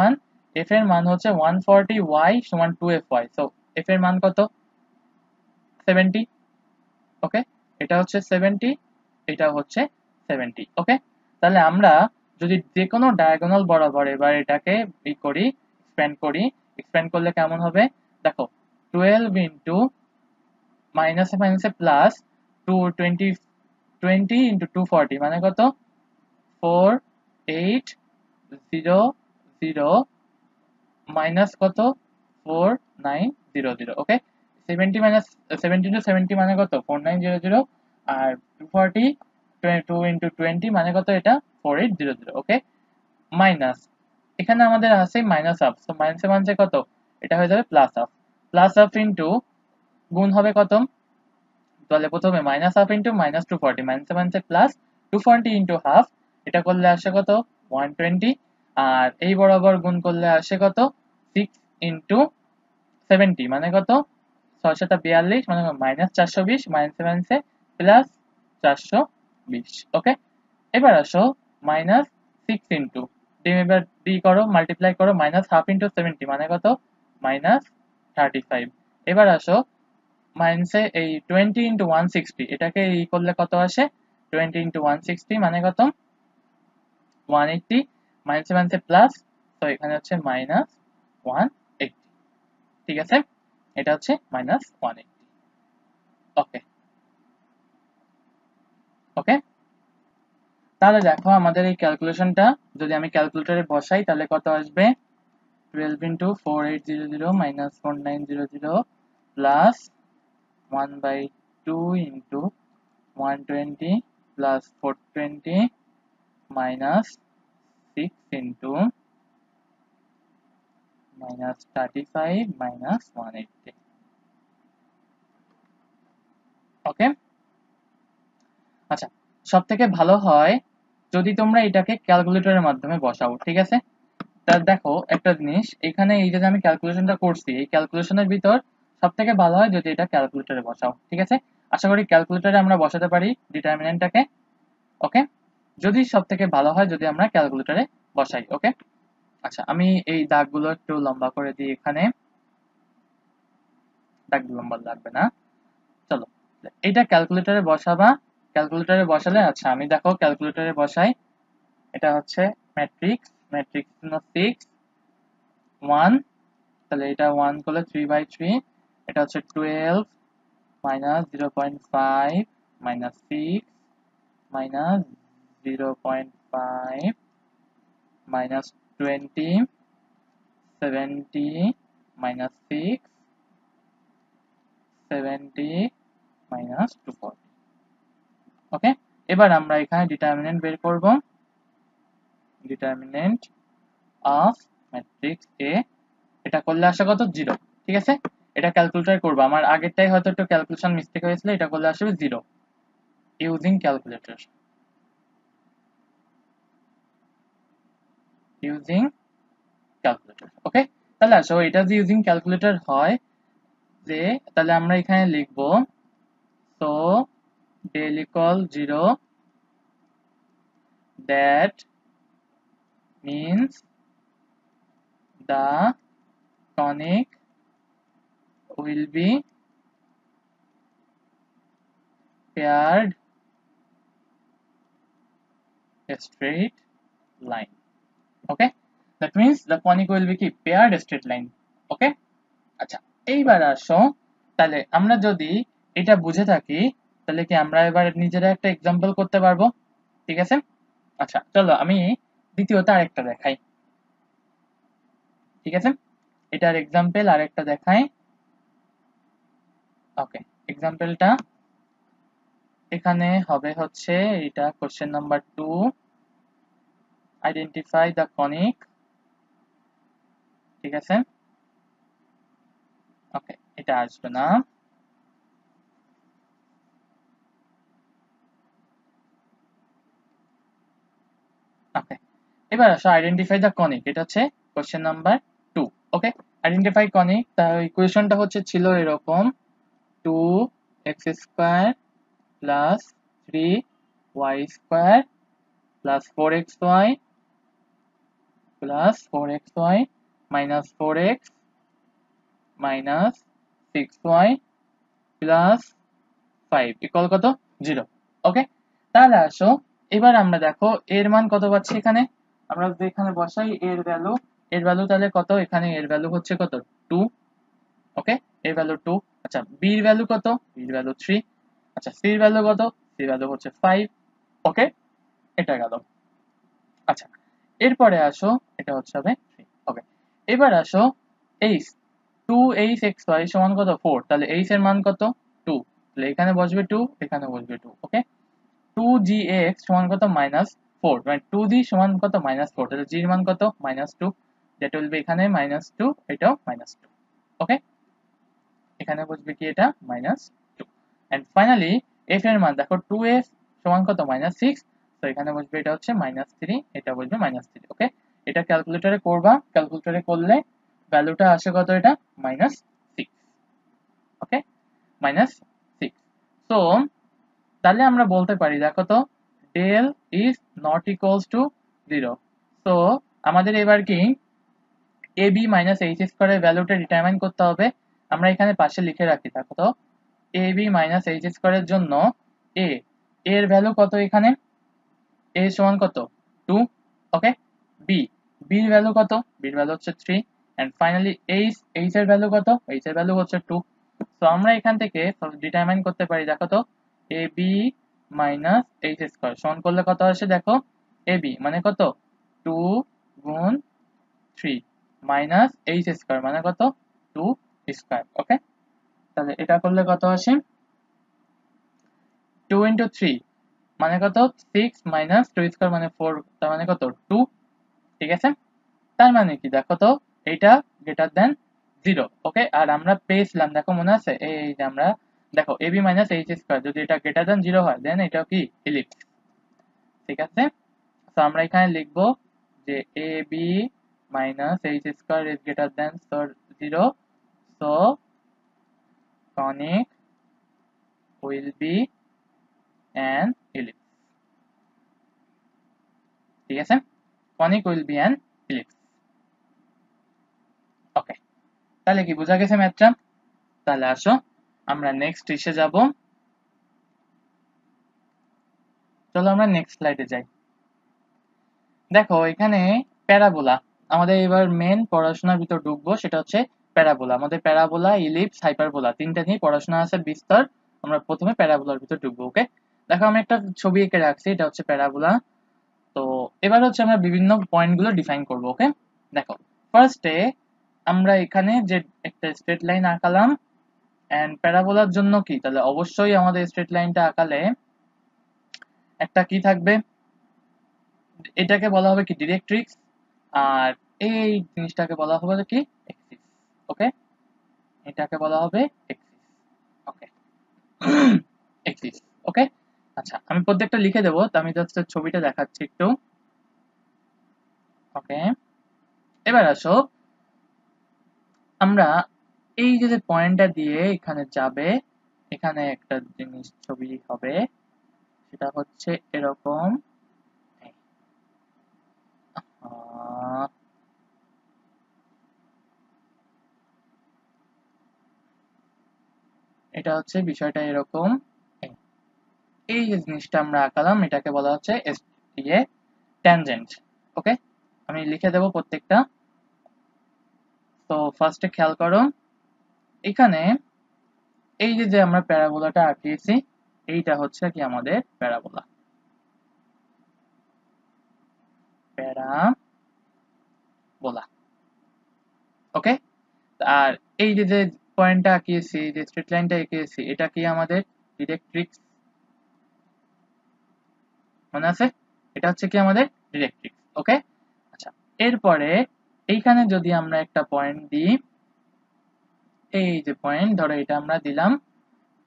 মান হচ্ছে 140y সমান 2fy, সো f এর মান কত, 70। ওকে, এটা হচ্ছে 70, এটা হচ্ছে 70। ওকে, তাহলে আমরা যদি যে কোনো ডায়াগোনাল বরাবর এবার এটাকে করি, এক্সপ্যান্ড করি, এক্সপ্যান্ড করলে কেমন হবে দেখো, 12 ইনটু মাইনাসে মাইনাসে প্লাস 220 20 ইন্টু 240 মানে কত 4800 মাইনাস কত 4900 ওকে 70 মাইনাস 70 টু 70 মানে কত 4900 আর 240 2 ইন্টু 20 মানে কত এটা 4800 ওকে মাইনাস এখানে আমাদের আছে মাইনাস আপ সো মাইনাসে মাইনাসে কত এটা হয়ে যাবে প্লাস আপ ইন্টু গুণ হবে কত তাহলে প্রথমে মাইনাস হাফ ইন্টু মাইনাস 240 মাইনাসে মাইনাসে প্লাস 240 ইন্টু হাফ এটা করলে আসে কত 120 আর এই বরাবর গুণ করলে আসে কত 6 ইন্টু 70 মানে কত 6 7 42 মানে মাইনাস 420 মাইনাসে মাইনাসে প্লাস 420 ওকে এবার আসো মাইনাস 6 ইন্টু এবার ডি করো মাল্টিপ্লাই করো মাইনাস হাফ ইন্টু 70 মানে কত মাইনাস 35 এবার আসো মাইনাসে এই 20 ইন্টু 160 এটাকে ই করলে কত আসে 20 ইন্টু 160 মানে কত 180 মাইনাসে মাইনাসে প্লাস তো এখানে হচ্ছে মাইনাস 180 ঠিক আছে এটা হচ্ছে মাইনাস 180 ওকে ওকে তাহলে দেখো আমাদের এই ক্যালকুলেশনটা যদি আমি ক্যালকুলেটরে বসাই তাহলে কত আসবে 12 into 4800 minus 4900 plus 1 by 2 into 120 plus 420 minus 6 into minus 35 minus 180 ওকে আচ্ছা সব থেকে ভালো হয় যদি তোমরা এটাকে ক্যালকুলেটরের মাধ্যমে বসাও ঠিক আছে তার দেখো একটা জিনিস এখানে এই যে আমি ক্যালকুলেশনটা করছি এই ক্যালকুলেশনের ভিতর সবথেকে ভালো হয় যদি এটা ক্যালকুলেটরে বসাও ঠিক আছে আশা করি ক্যালকুলেটরে আমরা বসাতে পারি ডিটারমিনেন্টটাকে ওকে যদি সবথেকে ভালো হয় যদি আমরা ক্যালকুলেটরে বসাই ওকে আচ্ছা আমি এই দাগগুলো একটু লম্বা করে দিই এখানে দাগ লম্বা লাগবে না চলো এটা ক্যালকুলেটরে বসাবা ক্যালকুলেটরে বসালে আচ্ছা আমি দেখো ক্যালকুলেটরে বসাই এটা হচ্ছে ম্যাট্রিক্স ম্যাট্রিক্স 6 1 তাহলে এটা 1 করলে 3/3 এটা হচ্ছে 12 minus 0.5 minus 6 minus 0.5 minus 20 70 minus 6 70 minus 240 ওকে এবার আমরা এখানে ডিটারমিনেন্ট বের করব ডিটারমিনেন্ট অফ ম্যাট্রিক্স এ এটা করলে আসে কত 0 ঠিক আছে এটা ক্যালকুলেটর করব আমার আগেরটাই হয়তো একটু ক্যালকুলেশন মিস্টেক হয়েছিল এটা করলে আসবে 0 ইউজিং ক্যালকুলেটর ইউজিং ক্যালকুলেটর ওকে তাহলে আসো এটা যে ইউজিং ক্যালকুলেটর হয় যে তাহলে আমরা এখানে লিখব so del equal 0 that means the conic will be paired straight line okay that means the conic will be কি paired straight line okay আচ্ছা এইবার আসো তাহলে আমরা যদি এটা বুঝে থাকি তাহলে কি আমরা এবার নিজেরা একটা एग्जांपल করতে পারবো ঠিক আছে আচ্ছা চলো আমি দ্বিতীয়টা আরেকটা দেখাই ঠিক আছে এটার एग्जांपल আরেকটা দেখাই ওকে एग्जांपलটা এখানে হবে হচ্ছে এটা question number 2 identify the conic ঠিক আছে ওকে এটা আসবে না ওকে এবার আসো আইডেন্টিফাই দ্য কনিক এটা হচ্ছে কোশ্চেন নাম্বার 2 ওকে আইডেন্টিফাই কনিক তার ইকুয়েশনটা হচ্ছে ছিল এরকম 2x square plus 3y square plus 4xy plus 4xy minus 4x minus 6y plus 5 equal কত 0 ওকে তাহলে আসো এবার আমরা দেখো এর মান কত পাচ্ছি এখানে আমরা যদি এখানে বসাই এর ভ্যালু তাহলে কত এখানে এর ভ্যালু হচ্ছে কত 2 ওকে এর ভ্যালু 2 আচ্ছা বির ভ্যালু কত? বির ভ্যালু 3। আচ্ছা সির ভ্যালু কত? সির ভ্যালু হচ্ছে 5। ওকে, এটা গেল। আচ্ছা এরপরে আসো, এটা হচ্ছে হবে 3। ওকে, এবার আসো এইচ 2hxy সমান কত? 4। তাহলে এইচ এর মান কত? 2। তাহলে এখানে বসবে 2, এখানে বসবে 2। ওকে, 2gx সমান কত? -4, মানে 2g সমান কত? -4। তাহলে g এর মান কত? -2। দ্যাট উইল বি এখানে -2, এটাও -2। ওকে, এখানে বসবে কি? এটা -2। এন্ড ফাইনালি f এর মান দেখো, 2f সমান কত? -6। তো এখানে বসবে এটা হচ্ছে -3, এটা বসবে -3। ওকে, এটা ক্যালকুলেটরে করবা, ক্যালকুলেটরে করলে ভ্যালুটা আসে কত? এটা -6। ওকে, -6। সো তাহলে আমরা বলতে পারি, দেখো তো, del is not equals to 0। So আমাদের এবার কি ab মাইনাস এইচ স্কোয়ারের ভ্যালুটা ডিটারমাইন করতে হবে। আমরা এখানে পাশে লিখে রাখি, দেখো তো, ab মাইনাস এইচ স্কোয়ারের জন্য a এর ভ্যালু কত? এখানে a সমান কত? 2। ওকে, b এর ভ্যালু কত? b এর ভ্যালু হচ্ছে 3। এন্ড ফাইনালি h এর ভ্যালু কত? h এর ভ্যালু হচ্ছে 2। সো আমরা এখান থেকে ডিটারমাইন করতে পারি, দেখো তো, ab মাইনাস এইচ স্কোয়ার সমান করলে কত আসে? দেখো, ab মানে কত? 2 গুণ 3 মাইনাস এইচ স্কোয়ার মানে কত? 2 স্কোয়ার। ওকে, তাহলে এটা করলে কত আসে? 2 ইন্টু 3 মানে কত? 6 মাইনাস 2 স্কোয়ার মানে 4, তার মানে কত? 2। ঠিক আছে, তার মানে কি দেখো তো, এটা গ্রেটার দেন 0। ওকে, আর আমরা পেয়েছিলাম, দেখো মনে আছে, এই যে আমরা দেখো ab মাইনাস এইচ স্কোয়ার যদি এটা গ্রেটার দেন 0 হয়, দেন এটাও কি ইলিপস। ঠিক আছে, তো আমরা এখানে লিখবো যে ab minus h square is greater than 0, so conic will be an ellipse। ঠিক আছে, conic will be an ellipse। ওকে, তাহলে কি বোঝা গেছে ম্যাথটা? তাহলে আসো আমরা নেক্সট ইসে যাব। চলো আমরা নেক্সট স্লাইডে যাই। দেখো এখানে প্যারাবোলা, আমাদের এবার মেন পড়াশোনার ভিতর ঢুকবো, সেটা হচ্ছে প্যারাবোলা। আমাদের প্যারাবোলা, ইলিপস, হাইপারবোলা তিনটা নিয়ে পড়াশোনা আছে বিস্তর। আমরা প্রথমে প্যারাবোলার ভিতর ঢুকবো। ওকে, দেখো আমি একটা ছবি এঁকে রাখছি, এটা হচ্ছে প্যারাবোলা। তো এবার হচ্ছে আমরা বিভিন্ন পয়েন্ট গুলো ডিফাইন করবো। ওকে, দেখো ফার্স্টে আমরা এখানে যে একটা স্ট্রেট লাইন আঁকালাম, এন্ড প্যারাবোলার জন্য কি, তাহলে অবশ্যই আমাদের স্ট্রেট লাইনটা আঁকালে একটা কি থাকবে, এটাকে বলা হবে কি ডিরেক্ট্রিক্স, আর এই জিনিসটাকে বলা হবে কি এক্সিস। ওকে, এটাকে বলা হবে এক্সিস। ওকে, এক্সিস। ওকে, আচ্ছা আমি প্রত্যেকটা লিখে দেবো, তো আমি জাস্ট ছবিটা দেখাচ্ছি একটু। ওকে, এবার আসো আমরা এই যে পয়েন্টটা দিয়ে এখানে যাবে, এখানে একটা জিনিস ছবি হবে, সেটা হচ্ছে এরকম। আহ, এটা হচ্ছে বিষয়টা এরকম। এই যে জিনিসটা আমরা আঁকালাম, এটাকে বলা হচ্ছে ইয়ে ট্যানজেন্ট। ওকে, আমি লিখে দেবো প্রত্যেকটা। তো ফার্স্টে খেয়াল করো, এখানে এই যে আমরা প্যারাবোলাটা আঁকিয়েছি, এইটা হচ্ছে কি আমাদের প্যারাবোলা। প্যারাবোলা। ওকে, আর এই যে পয়েন্টটা আঁকিয়েছি, যে স্ট্রেট লাইনটা এঁকেছি, এটা কি আমাদের ডিরেক্ট্রিক্স, মনে আছে? এটা হচ্ছে কি আমাদের ডিরেক্ট্রিক্স। ওকে, আচ্ছা এরপরে এইখানে যদি আমরা একটা পয়েন্ট দিই, এই যে পয়েন্ট ধরো এটা আমরা দিলাম,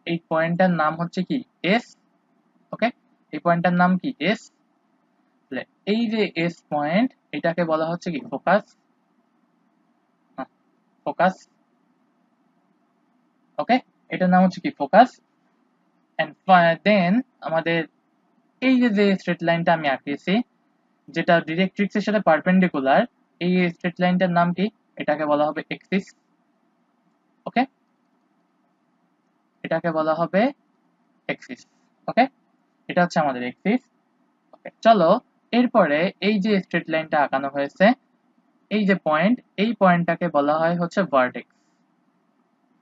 এই পয়েন্টটার নাম হচ্ছে কি এস। ওকে, এই পয়েন্টটার নাম কি এস। এই যে এস পয়েন্ট, এটাকে বলা হচ্ছে কি ফোকাস। ফোকাস। ওকে, এটার নাম হচ্ছে কি ফোকাস। এন্ড দেন আমাদের এই যে স্ট্রেট লাইনটা আমি আঁকিয়েছি, যেটা ডিরেক্ট্রিক্স এর সাথে পারপেন্ডিকুলার, এই স্ট্রেট লাইনটার নাম কি, এটাকে বলা হবে এক্সিস। ওকে, এটাকে বলা হবে এক্সিস। ওকে, এটা হচ্ছে আমাদের এক্সিস। ওকে, চলো এরপরে এই যে স্ট্রেট লাইনটা আঁকানো হয়েছে, এই যে পয়েন্ট, এই পয়েন্টটাকে বলা হয় হচ্ছে ভার্টেক্স।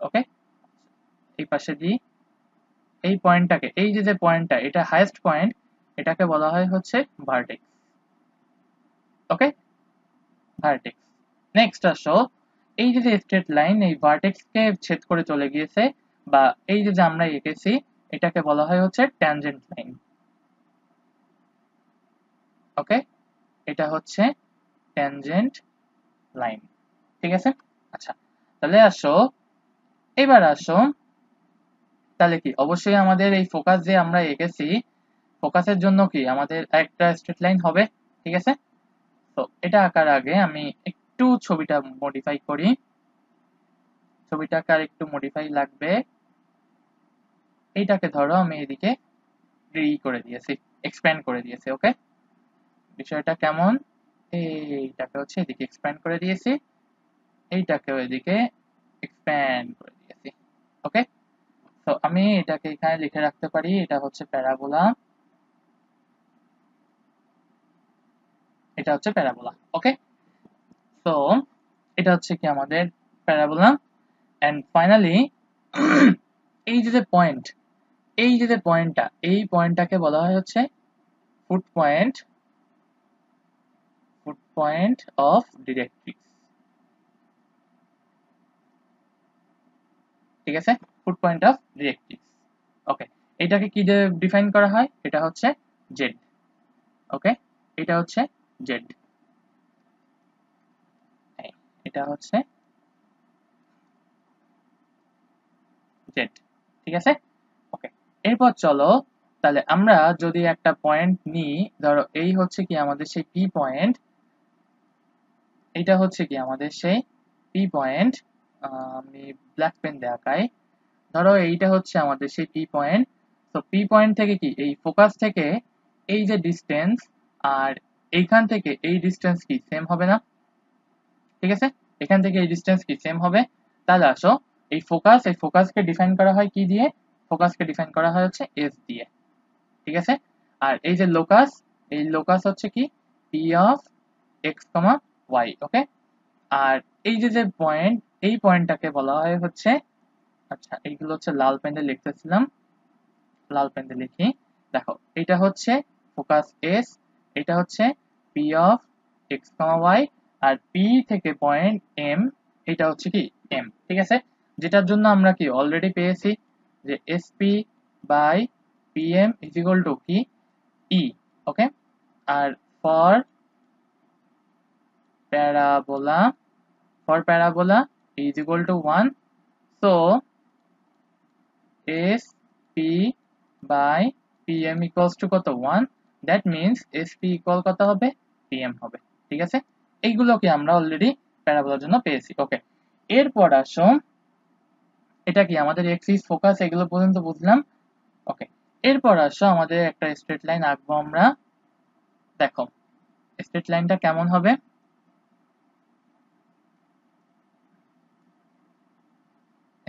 ওকে, এই পাশে দিই, এই পয়েন্টটাকে, এই যে পয়েন্টটা, এটা হাইয়েস্ট পয়েন্ট, এটাকে বলা হয় হচ্ছে ভার্টেক্স। ওকে, ভার্টেক্স। নেক্সট আসো, এই যে স্ট্রেট লাইন এই ভার্টেক্স কে ছেদ করে চলে গিয়েছে, বা এই যে আমরা এঁকেছি, এটাকে বলা হয় হচ্ছে ট্যানজেন্ট লাইন। ওকে, এটা হচ্ছে ট্যানজেন্ট লাইন। ঠিক আছে, আচ্ছা, তাহলে আসো, এবার আসো, তাহলে কি অবশ্যই আমাদের এই ফোকাস যে আমরা এঁকেছি, ফোকাসের জন্য কি আমাদের একটা স্ট্রেট লাইন হবে। ঠিক আছে, তো এটা আঁকার আগে আমি একটু ছবিটা মডিফাই করি, ছবিটাকে আর একটু মডিফাই লাগবে। এইটাকে ধরো আমি এদিকে করে দিয়েছি, এক্সপ্যান্ড করে দিয়েছি। ওকে, বিষয়টা কেমন, এইটাকে হচ্ছে এদিকে এক্সপ্যান্ড করে দিয়েছি, এইটাকেও এদিকে এক্সপ্যান্ড করে দিয়েছি। ওকে, তো আমি এটাকে এখানে লিখে রাখতে পারি, এটা হচ্ছে প্যারাবোলা, এটা হচ্ছে প্যারাবোলা। ওকে, তো এটা হচ্ছে কি আমাদের প্যারাবোলা। এন্ড ফাইনালি এই যে পয়েন্ট, এই যে পয়েন্টটা, এই পয়েন্টটাকে বলা হয় হচ্ছে foot point, foot point of directrix. ঠিক আছে, foot point of directrix. Okay, এটাকে কি দিয়ে ডিফাইন করা হয়, এটা হচ্ছে জেড। ওকে, এটা হচ্ছে জেড, এটা হচ্ছে জেড। ঠিক আছে, ওকে, এরপর চলো, তাহলে আমরা যদি একটা পয়েন্ট নিই, ধরো এই হচ্ছে কি আমাদের সেই পি পয়েন্ট, এটা হচ্ছে কি আমাদের সেই পি পয়েন্ট, আমি ব্ল্যাক পেন দিয়ে আঁকাই, ধরো এইটা হচ্ছে আমাদের সেই পি পয়েন্ট। তো পি পয়েন্ট থেকে কি এই ফোকাস থেকে এই যে ডিস্টেন্স, আর এইখান থেকে এই ডিস্টেন্স কি সেম হবে না? ঠিক আছে, এখান থেকে এই ডিস্টেন্স কি সেম হবে? তাহলে আসো, এই ফোকাস, এই ফোকাসকে ডিফাইন করা হয় কি দিয়ে? ফোকাসকে ডিফাইন করা হয় হচ্ছে এস দিয়ে। ঠিক আছে, আর এই যে লোকাস, এই লোকাস হচ্ছে কি P of x comma y. Okay, আর এই যে পয়েন্ট, এই পয়েন্টটাকে বলা হয় হচ্ছে, আচ্ছা এইগুলো হচ্ছে লাল পেনে লিখতেছিলাম, লাল পেন দিয়ে লিখি, দেখো এটা হচ্ছে ফোকাস এস, এটা হচ্ছে P of x comma y, আর পি থেকে পয়েন্ট এম, এটা হচ্ছে কি এম। ঠিক আছে, যেটার জন্য আমরা কি অলরেডি পেয়েছি যে SP by PM is equal to কি ই। ওকে, আর for parabola, for parabola is equal to 1, so S P by PM equals to কত 1, দ্যাট মিন্স এসপি ইকুয়াল কত হবে, পিএম হবে। ঠিক আছে, এইগুলোকে আমরা অলরেডি প্যারাবোলার জন্য পেয়েছি। ওকে, এরপর আসো, এটা কি আমাদের এক্সিস ফোকাস এগুলো পর্যন্ত বুঝলাম। ওকে, এরপর আসো আমাদের একটা স্ট্রেট লাইন আঁকবো আমরা। দেখো স্ট্রেট লাইনটা কেমন হবে,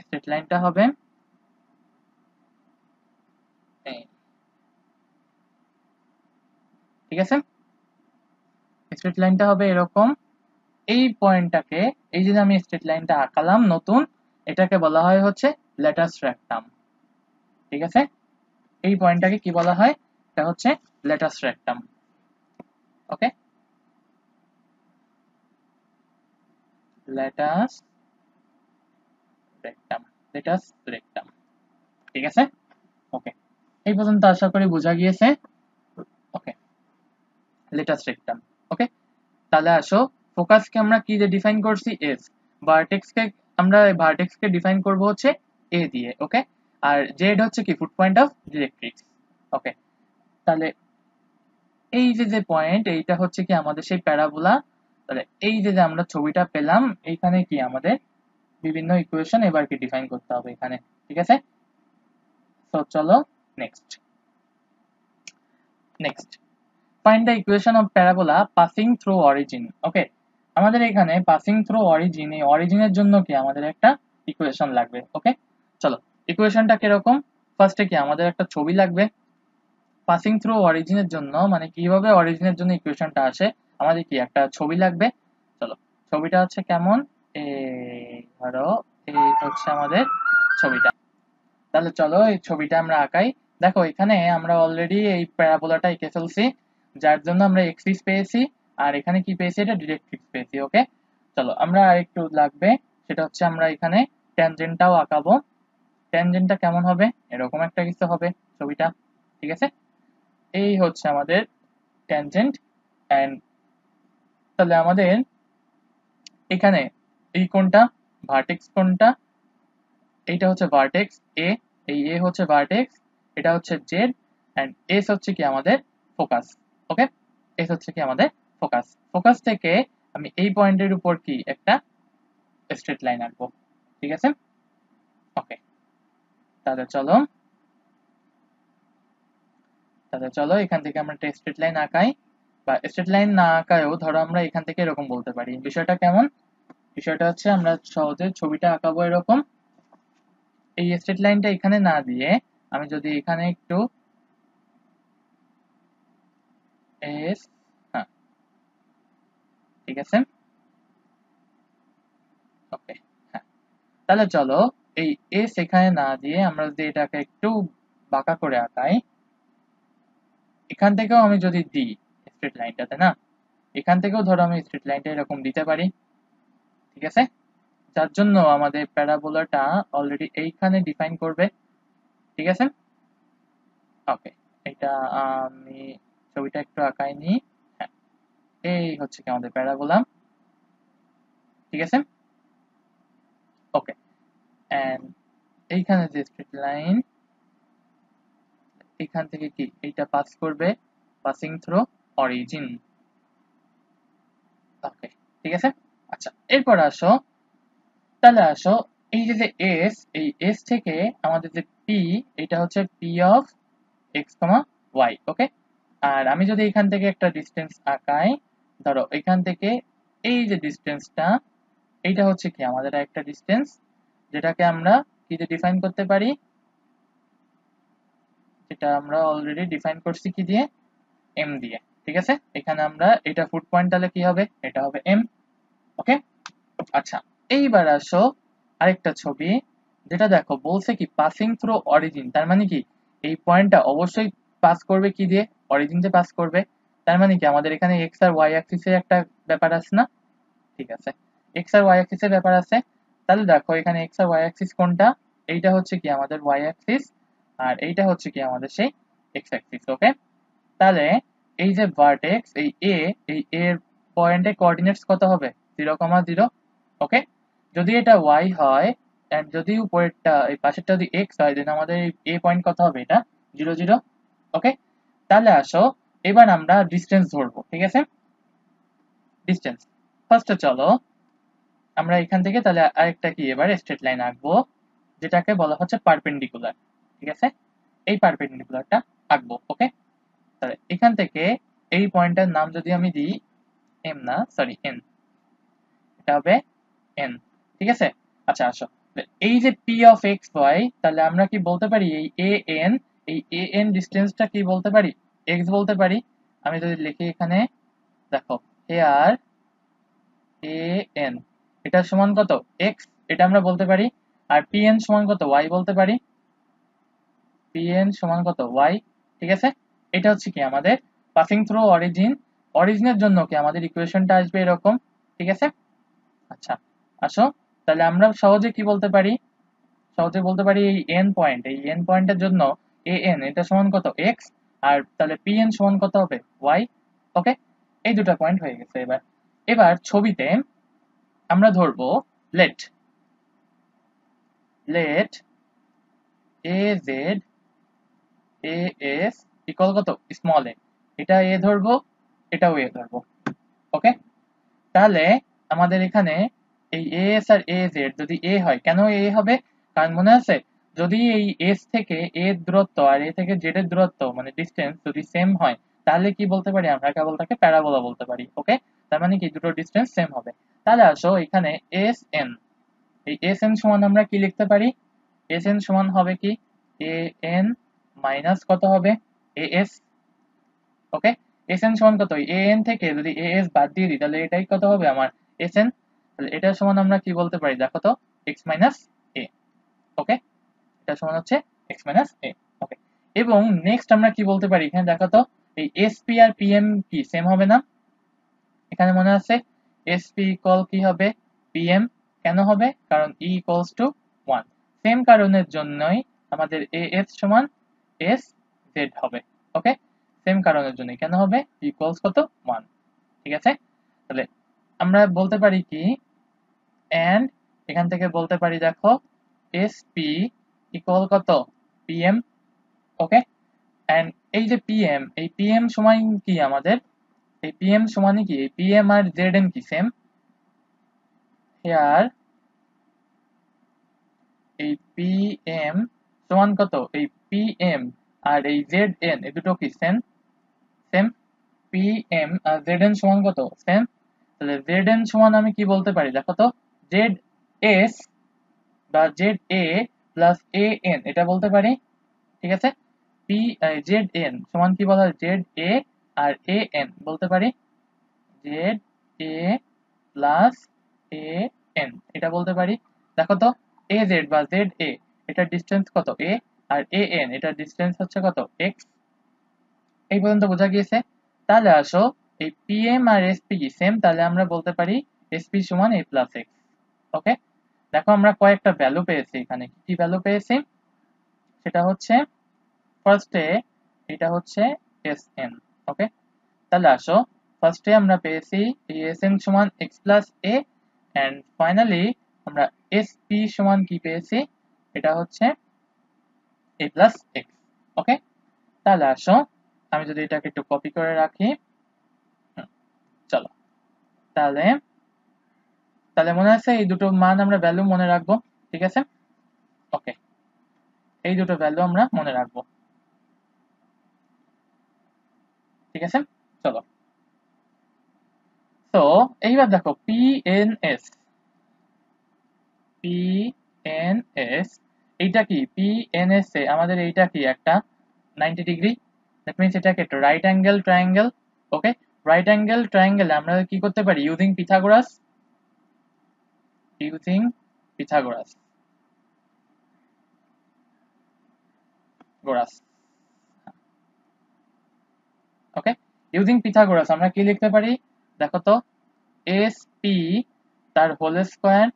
স্ট্রেট লাইনটা হবে এই, ঠিক আছে, স্ট্রেট লাইনটা হবে এরকম। এই পয়েন্টটাকে, এই যে আমি স্ট্রেট লাইনটা আঁকালাম নতুন, এটাকে বলা হয় হচ্ছে লেটাস রেক্টাম। ঠিক আছে, এই পয়েন্টটাকে কি বলা হয়, এটা হচ্ছে লেটাস রেক্টাম। ওকে, লেটাস রেক্টাম, লেটাস রেক্টাম। ঠিক আছে, ওকে, এই পর্যন্ত আশা করি বোঝা গিয়েছে। ওকে, লেটাস রেক্টাম। ওকে, তাহলে আসো, ফোকাসকে আমরা কি দিয়ে ডিফাইন করছি, এস, ভার্টেক্সকে আমরা ভার্টেক্সকে ডিফাইন করব হচ্ছে এ দিয়ে। ওকে, আর জেড হচ্ছে কি ফুট পয়েন্ট অফ ডিরেক্ট্রিক্স। ওকে, তাহলে এই যে পয়েন্ট, এইটা হচ্ছে কি আমাদের সেই প্যারাবোলা। তাহলে এই যে আমরা ছবিটা পেলাম, এইখানে কি আমাদের বিভিন্ন ইকুয়েশন এবার কি ডিফাইন করতে হবে এখানে। ঠিক আছে, তো চলো next, next find the equation of parabola passing through origin. Okay, আমাদের এখানে পাসিং থ্রু অরিজিন, এই অরিজিনের জন্য কি আমাদের একটা ইকুয়েশন লাগবে। ওকে, চলো ইকুয়েশনটা কিরকম, ফার্স্টে কি আমাদের একটা ছবি লাগবে পাসিং থ্রু অরিজিনের জন্য, মানে কিভাবে অরিজিনের জন্য ইকুয়েশনটা আসে, আমাদের কি একটা ছবি লাগবে। চলো, ছবিটা হচ্ছে কেমন, এই ধরো এই হচ্ছে আমাদের ছবিটা। তাহলে চলো এই ছবিটা আমরা আঁকাই। দেখো এখানে আমরা অলরেডি এই প্যারাবোলাটা এঁকে ফেলছি, যার জন্য আমরা এক্সিস পেয়েছি, আর এখানে কি পেয়েছি, এটা ডিরেক্ট্রিক্স পেয়েছি। ওকে, চলো আমরা আরেকটু লাগবে, সেটা হচ্ছে আমরা এখানে ট্যানজেন্টটাও আঁকাবো। ট্যানজেন্টটা কেমন হবে, এরকম একটা কিছু হবে ছবিটা। ঠিক আছে, এই হচ্ছে আমাদের ট্যানজেন্ট। এন্ড তাহলে আমাদের এখানে এই কোনটা, ভার্টেক্স কোনটা, এইটা হচ্ছে ভার্টেক্স এ, এই এ হচ্ছে ভার্টেক্স, এটা হচ্ছে জেড, এন্ড এস হচ্ছে কি আমাদের ফোকাস। ওকে, এস হচ্ছে কি আমাদের ফোকাস। ফোকাস থেকে আমি এই পয়েন্টের উপর কি একটা স্ট্রেট লাইন আঁকবো। ঠিক আছে, ওকে, তাহলে চলো এখান থেকে আমরা একটা স্ট্রেট লাইন আঁকাই, বা স্ট্রেট লাইন না আঁকায়ও ধরো আমরা এখান থেকে এরকম বলতে পারি। বিষয়টা কেমন, বিষয়টা হচ্ছে আমরা সহজে ছবিটা আঁকাবো এরকম। এই স্ট্রেট লাইনটা এখানে না দিয়ে আমি যদি এখানে একটু এস, হ্যাঁ ঠিক আছে, ওকে, হ্যাঁ, তাহলে চলো এই এস এখানে না দিয়ে আমরা যদি এটাকে একটু বাঁকা করে আঁকাই, এখান থেকেও আমি যদি দিই স্ট্রেট লাইনটাতে না, এখান থেকেও ধরো আমি স্ট্রেট লাইনটা এরকম দিতে পারি। ঠিক আছে, যার জন্য আমাদের প্যারাবোলাটা অলরেডি এইখানে ডিফাইন করবে। ঠিক আছে, ওকে, এটা আমি ছবিটা একটু আঁকাই নি। হ্যাঁ, এই হচ্ছে কি আমাদের প্যারাবোলা। ঠিক আছে, ওকে, এন্ড এইখানে যে স্ট্রেট লাইন, এখান থেকে কি এইটা পাস করবে, পাসিং থ্রু অরিজিন। ওকে, ঠিক আছে, আচ্ছা এরপর আসো, তাহলে আসো এই যে যে এস, এই এস থেকে আমাদের যে পি, এটা হচ্ছে P of x comma y. Okay, আর আমি যদি এখান থেকে একটা ডিস্টেন্স আঁকাই, ধরো এখান থেকে এই যে ডিস্টেন্সটা, এইটা হচ্ছে কি আমাদের একটা ডিস্টেন্স, যেটাকে আমরা কি দিয়ে ডিফাইন করতে পারি, যেটা আমরা অলরেডি ডিফাইন করছি কি দিয়ে, এম দিয়ে। ঠিক আছে, এখানে আমরা এটা ফুট পয়েন্ট, তাহলে কি হবে, এটা হবে এম। ওকে, আচ্ছা এইবার আসো আরেকটা ছবি, যেটা দেখো বলছে কি পাসিং থ্রু অরিজিন, তার মানে কি এই পয়েন্টটা অবশ্যই পাস করবে কি দিয়ে, অরিজিন দিয়ে পাস করবে। তার মানে কি আমাদের এখানে এক্স আর ওয়াই অ্যাক্সিসের একটা ব্যাপার আছে না। ঠিক আছে, এক্স আর ওয়াই অ্যাক্সিসের ব্যাপার আছে। তাহলে দেখো এখানে এক্স আর ওয়াই অ্যাক্সিস কোনটা, এইটা হচ্ছে কি আমাদের ওয়াই অ্যাক্সিস, আর এইটা হচ্ছে কি আমাদের সেই এক্স অ্যাক্সিস। ওকে, তাহলে এই যে ভার্টেক্স এই এ, এই এর পয়েন্টের কোঅর্ডিনেটস কত হবে, 0,0। ওকে, যদি এটা y হয় এন্ড যদি উপরেরটা এই পাশেরটা যদি x হয়, দেন আমাদের এই a পয়েন্ট কত হবে, এটা 0 0। ওকে, তাহলে আসো এবার আমরা ডিসটেন্স ধরবো। ঠিক আছে, ডিসটেন্স ফার্স্টে চলো আমরা এখান থেকে তাহলে আরেকটা কি এবার স্ট্রেট লাইন আঁকবো, যেটাকে বলা হচ্ছে পারপেন্ডিকুলার। ঠিক আছে, এই পারপেন্ডিকুলারটা আঁকবো। ওকে, তাহলে এখান থেকে এই পয়েন্টের নাম যদি আমি দিই এম, না সরি এন, এটা হবে এন। ঠিক আছে, আচ্ছা আসো, এই যে পি অফ এক্স ওয়াই, তাহলে আমরা কি বলতে পারি এই এ এন, এই এ এন ডিস্টেন্সটা কি বলতে পারি, এক্স বলতে পারি। আমি যদি লিখি এখানে, দেখো এ আর এ এন, এটা সমান কত, এক্স, এটা আমরা বলতে পারি। আর পি এন সমান কত, ওয়াই বলতে পারি, পি এন সমান কত, ওয়াই। ঠিক আছে, এটা হচ্ছে কি আমাদের পাসিং থ্রু অরিজিন। অরিজিনের জন্য কি আমাদের ইকুয়েশনটা আসবে এরকম। ঠিক আছে, আচ্ছা আসো, তাহলে আমরা সহজে কি বলতে পারি, সহজে বলতে পারি এই এন পয়েন্ট, এই এন পয়েন্টের জন্য এ এন এটা সমান কত, এক্স, আর তাহলে পি এন সমান কত হবে, ওয়াই। ওকে, এই দুটো পয়েন্ট হয়ে গেছে। এবার এবার ছবিতে আমরা ধরবো let, let A Z A S equal কত, স্মল এ, এটা এ ধরবো, এটাও এ ধরবো। ওকে, তাহলে আমাদের এখানে এই A S R A Z যদি এ হয়, কেন এ হবে, কারণ মনে আছে যদি এই এস থেকে এ এর দূরত্ব আর এ থেকে জেড এর দূরত্ব মানে ডিস্টেন্স যদি সেম হয়, তাহলে কি বলতে পারি আমরা, কেবল তাকে প্যারাবোলা বলতে পারি। ওকে, তার মানে কি দুটো ডিস্টেন্স সেম হবে। তাহলে আসো এখানে এস এন, এই এস এন সমান আমরা কি লিখতে পারি, এস এন সমান হবে কি এ এন মাইনাস কত হবে, A S. Okay, S N সমান কত, এ এন থেকে যদি এ এস বাদ দিয়ে দিই, তাহলে এটাই কত হবে আমার এস এন। তাহলে এটার সমান আমরা কি বলতে পারি, দেখো তো এক্স মাইনাস এ। ওকে, এটা সমান হচ্ছে x মাইনাস a। ওকে, এবং নেক্সট আমরা কি বলতে পারি, এখানে দেখো তো এই sp আর pm কি সেম হবে না? এখানে মনে আছে sp ইকুয়াল কি হবে pm, কেন হবে? কারণ e ইকুয়ালস টু 1। সেম কারণের জন্যই আমাদের as সমান s z হবে। ওকে, সেম কারণের জন্য কেন হবে, ইকুয়ালস কত 1। ঠিক আছে, তাহলে আমরা বলতে পারি কি, এন্ড এখান থেকে বলতে পারি দেখো sp ইকুয়াল কত pm। ওকে, এন্ড এই যে pm, এই pm সমান কি আমাদের, এই pm সমানই কি, এই pm আর zn কি সেম? হিয়ার এই pm সমান কত, এই pm আর এই zn এই দুটো কি সেম? সেম। pm আর zn সমান কত, সেম। তাহলে zn সমান আমি কি বলতে পারি দেখো তো, zs বা za প্লাস an এটা বলতে পারি। ঠিক আছে, p zn সমান কি বলা হয়, za আর an বলতে পারি, za প্লাস an এটা বলতে পারি। দেখো তো az বা za এটার ডিসটেন্স কত a, আর an এটার ডিসটেন্স হচ্ছে কত x। এই পর্যন্ত বোঝা গিয়েছে? তাহলে আসো এই pm আর sp কি সেম, তাহলে আমরা বলতে পারি sp সমান a প্লাস x। ওকে, দেখো আমরা কয়েকটা ভ্যালু পেয়েছি এখানে, কি কি ভ্যালু পেয়েছি, সেটা হচ্ছে ফার্স্টে এটা হচ্ছে sn। ওকে, তাহলে আসো ফার্স্টে আমরা পেয়েছি এই sn সমান x plus a, and finally আমরা sp সমান কি পেয়েছি, এটা হচ্ছে a প্লাস x। ওকে, তাহলে আসো আমি যদি এটাকে একটু কপি করে রাখি, চলো তাহলে তাহলে মনে আছে এই দুটো মান আমরা ভ্যালু মনে রাখবো। ঠিক আছে, ওকে, এই দুটো ভ্যালু আমরা মনে রাখবো। ঠিক আছে, চলো। তো এইবার দেখো পিএনএস, পিএনএস এইটা কি, পিএনএস এ আমাদের এইটা কি একটা 90 ডিগ্রি, দ্যাট মিন্স এটা কি একটা right angle triangle. Okay, right angle ট্রায়াঙ্গেলে আমরা কি করতে পারি, ইউজিং পিথাগোরাস, ইউজিং পিথাগোরাস গোরাস। ওকে, ইউজিং পিথাগোরাস আমরা কি লিখতে পারি দেখো তো, এস পি তার হোল স্কয়ার,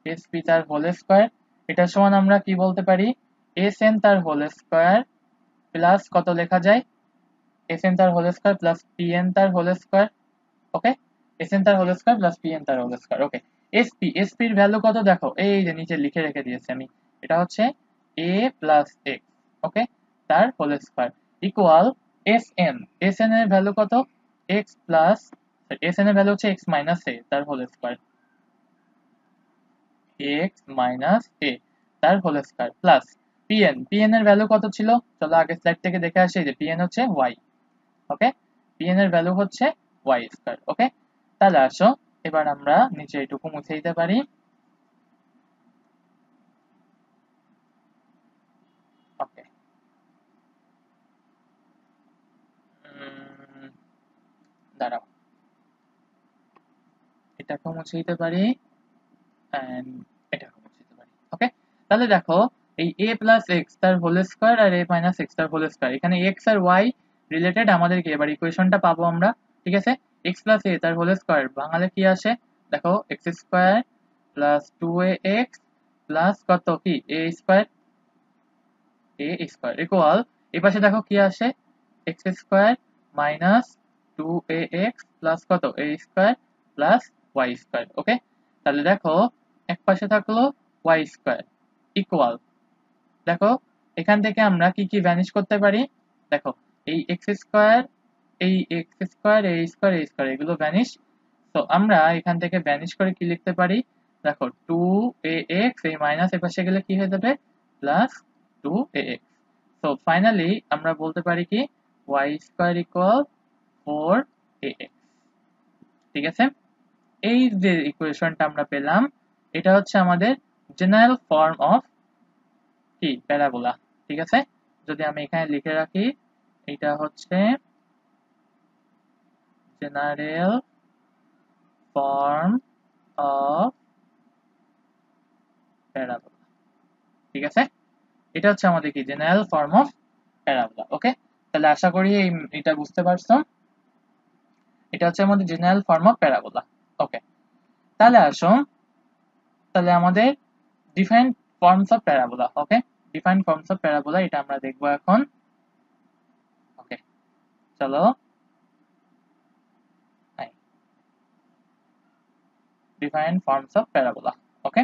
এস পি তার হোল স্কয়ার এটা সমান আমরা কি বলতে পারি, এস এন তার হোল স্কয়ার প্লাস কত লেখা যায়, এস এন তার whole square plus P N তার whole square. Okay, S N তার whole square plus P N তার হোল স্কয়ার। ওকে, এসপি, এসপি এর ভ্যালু কত দেখো, এই যে নিচে লিখে রেখে দিয়েছি আমি, এটা হচ্ছে এ প্লাস এক্স। ওকে, তার whole square equal S N, S N এর ভ্যালু কত, এক্স প্লাস, এস এন এর ভ্যালু হচ্ছে এক্স মাইনাস এ তার whole square, x minus a তার whole square plus PN, PN এর ভ্যালু কত ছিল, চলো আগে স্লাইড থেকে দেখে আসি, যে পিএন হচ্ছে ওয়াই। ওকে, পিএন এর ভ্যালু হচ্ছে ওয়াই স্কয়ার। ওকে, তাহলে আসো এবার আমরা নিচে এটুকু মুছে দিতে পারি। ওকে, দাঁড়াও, এটাকে মুছে দিতে পারি এন্ড এটাকে মুছে দিতে পারি। ওকে, তাহলে দেখো এই a প্লাস এক্স তার হোল স্কয়ার আর a মাইনাস এক্স তার হোল স্কয়ার, এখানে এক্স আর ওয়াই রিলেটেড, আমাদেরকে এবার ইকুয়েশনটা পাবো আমরা। ঠিক আছে, এক্স প্লাস এ তার হোল স্কয়ার বাংলায় কি আসে দেখো, এক্স স্কয়ার প্লাস টু এ এক্স প্লাস কত কি এ স্কয়ার, এ স্কয়ার ইকুয়াল, এই পাশে দেখো কি আসে, এক্স স্কয়ার মাইনাস টু এ এক্স প্লাস কত এ স্কয়ার প্লাস ওয়াই স্কয়ার। ওকে, তাহলে দেখো এক পাশে থাকলো ওয়াই স্কয়ার ইকুয়াল, দেখো এখান থেকে আমরা কি কি ভ্যানিশ করতে পারি, দেখো এই এক্স স্কয়ার, এই এক্স স্কয়ার, এই স্কয়ার, এই স্কয়ার এগুলো ভ্যানিশ। তো আমরা এখান থেকে ভ্যানিশ করে কি লিখতে পারি দেখো, টু এ এক্স এই মাইনাস এ পাশে গেলে কি হয়ে যাবে, প্লাস টু এ এক্স। সো ফাইনালি আমরা বলতে পারি কি, ওয়াই স্কয়ার ইকুয়াল ফোর এ এক্স। ঠিক আছে, এই যে ইকুয়েশনটা আমরা পেলাম, এটা হচ্ছে আমাদের জেনারেল ফর্ম অফ কি প্যারাবোলা। ঠিক আছে, যদি আমি এখানে লিখে রাখি, এটা হচ্ছে জেনারেল ফর্ম অফ প্যারাবোলা। ঠিক আছে, এটা হচ্ছে আমাদের কি জেনারেল ফর্ম অফ প্যারাবোলা। ওকে, তাহলে আশা করি এটা বুঝতে পারছো। এটা হচ্ছে আমাদের জেনারেল ফর্ম অফ প্যারাবোলা। ওকে, তাহলে আসো, তাহলে আমাদের different forms of parabola. Okay, different forms of parabola এটা আমরা দেখবো এখন। ওকে, চলো, ডিফারেন্ট ফর্মস অফ প্যারাবোলা। ওকে,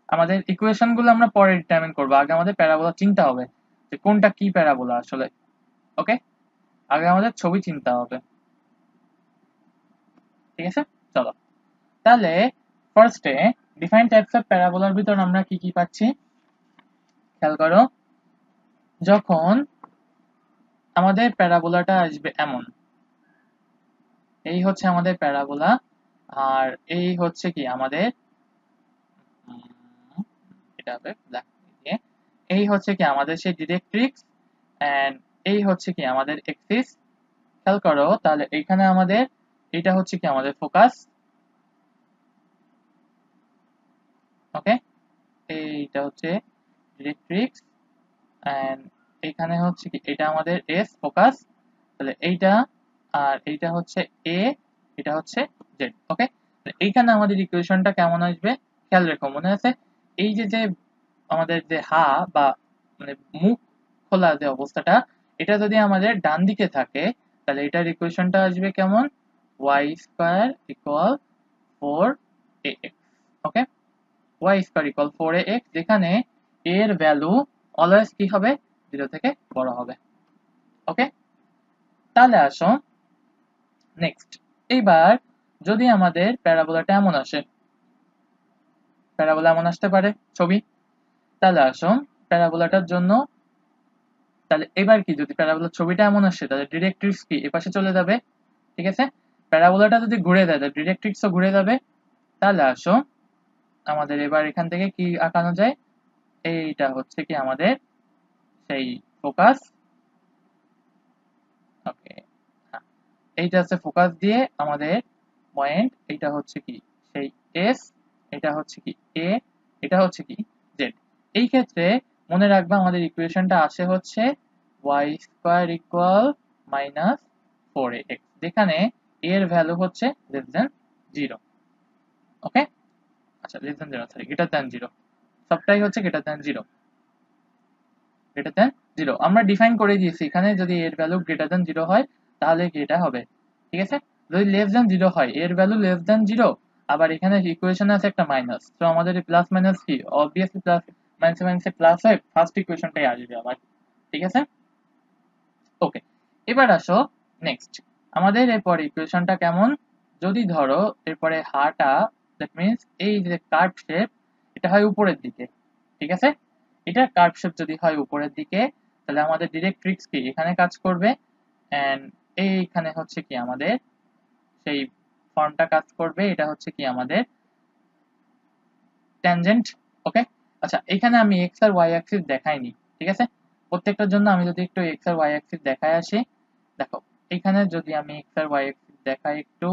আমাদের ইকুয়েশন গুলো আমরা পরে ডিটারমিন করবো, আগে আমাদের প্যারাবোলা চিন্তা হবে যে কোনটা কি প্যারাবোলা আসলে। ওকে, আগে আমাদের ছবি চিন্তা হবে। ঠিক আছে, চলো তাহলে ফার্স্টে ডিফাইন টাইপস অফ প্যারাবোলার ভিতর আমরা কি কি পাচ্ছি খেয়াল করো। যখন আমাদের প্যারাবোলাটা আসবে এমন, এই হচ্ছে আমাদের প্যারাবোলা, আর এই হচ্ছে কি আমাদের এটা হবে ব্ল্যাক দিয়ে, এই হচ্ছে কি আমাদের সেই ডিরেক্ট্রিক্স, এন্ড এই হচ্ছে কি আমাদের এক্সিস। খেয়াল করো তাহলে এইখানে আমাদের এটা হচ্ছে কি আমাদের ফোকাস। ওকে, এইটা হচ্ছে ডিরেক্ট্রিক্স, এন্ড এইখানে হচ্ছে কি এটা আমাদের এস ফোকাস, তাহলে এইটা, আর এইটা হচ্ছে এ, এটা হচ্ছে জেড। ওকে, এইখানে আমাদের ইকুয়েশনটা কেমন আসবে খেয়াল রেখো, মনে আছে এই যে যে আমাদের যে হা বা মানে মুখ খোলা যে অবস্থাটা, এটা যদি আমাদের ডান দিকে থাকে তাহলে এটার ইকুয়েশনটা আসবে কেমন, ওয়াই স্কয়ার ইকুয়াল 4ax। ওকে, ওয়াই স্কয়ার ইকুয়াল 4ax, যেখানে a এর ভ্যালু অলওয়েজ কি হবে, 0 থেকে বড় হবে। ওকে, তাহলে আসো নেক্সট, এইবার যদি আমাদের প্যারাবোলাটা এমন আসে, প্যারাবোলা এমন আসতে পারে ছবি, তাহলে আসো প্যারাবোলাটার জন্য, তাহলে এবার কি যদি প্যারাবোলার ছবিটা এমন আসে তাহলে ডিরেক্ট্রিক্স কি এপাশে চলে যাবে। ঠিক আছে, প্যারাবোলাটা যদি ঘুরে যায় তাহলে ডিরেক্ট্রিক্সও ঘুরে যাবে। তাহলে আসো আমাদের এবার এখান থেকে কি আঁকানো যায়, এইটা হচ্ছে কি আমাদের সেই ফোকাস। ওকে, এইটা হচ্ছে ফোকাস দিয়ে আমাদের পয়েন্ট, এইটা হচ্ছে কি সেই এস, এটা হচ্ছে কি এ, এটা হচ্ছে কি জেড। এই ক্ষেত্রে মনে রাখবা আমাদের ইকুয়েশনটা আসে হচ্ছে Y square equal minus 4ax, যেখানে a এর ভ্যালু হচ্ছে লেস দেন 0। ওকে, আচ্ছা less than 0 sorry greater than 0, সবটাই হচ্ছে গ্রেটার দেন 0, গ্রেটার দেন 0 আমরা ডিফাইন করে দিয়েছি এখানে, যদি এর ভ্যালু গ্রেটার দেন 0 হয় তাহলে কি এটা হবে। ঠিক আছে, যদি লেস দেন 0 হয়, এর ভ্যালু লেস দেন 0, আবার এখানে ইকুয়েশনে আছে একটা মাইনাস, তো আমাদের এই প্লাস মাইনাস কি অবভিয়াসলি প্লাস, মাইনাসে মাইনাসে প্লাস হয়, ফার্স্ট ইকুয়েশনটাই আসবে আবার। ঠিক আছে, ওকে, এবার আসো নেক্সট, আমাদের এরপরে ইকুয়েশনটা কেমন, যদি ধরো এরপরে হাটা, দ্যাট মিন্স এই যে কার্ভ শেপ, এটা হয় উপরের দিকে। ঠিক আছে, এটা কার্ভ শেপ যদি হয় উপরের দিকে, তাহলে আমাদের ডিরেক্ট্রিক্স কি এখানে কাজ করবে, এন্ড এইখানে হচ্ছে কি আমাদের সেই ফর্মটা কাজ করবে, এটা হচ্ছে কি আমাদের ট্যানজেন্ট। ওকে, আচ্ছা এখানে আমি এক্স আর ওয়াই অ্যাক্সিস দেখাইনি। ঠিক আছে, প্রত্যেকটার জন্য আমি যদি একটু এক্স আর ওয়াই অ্যাক্সিস দেখায় আসি, দেখো এখানে যদি আমি এক্স আর ওয়াই অ্যাক্সিস দেখাই একটু,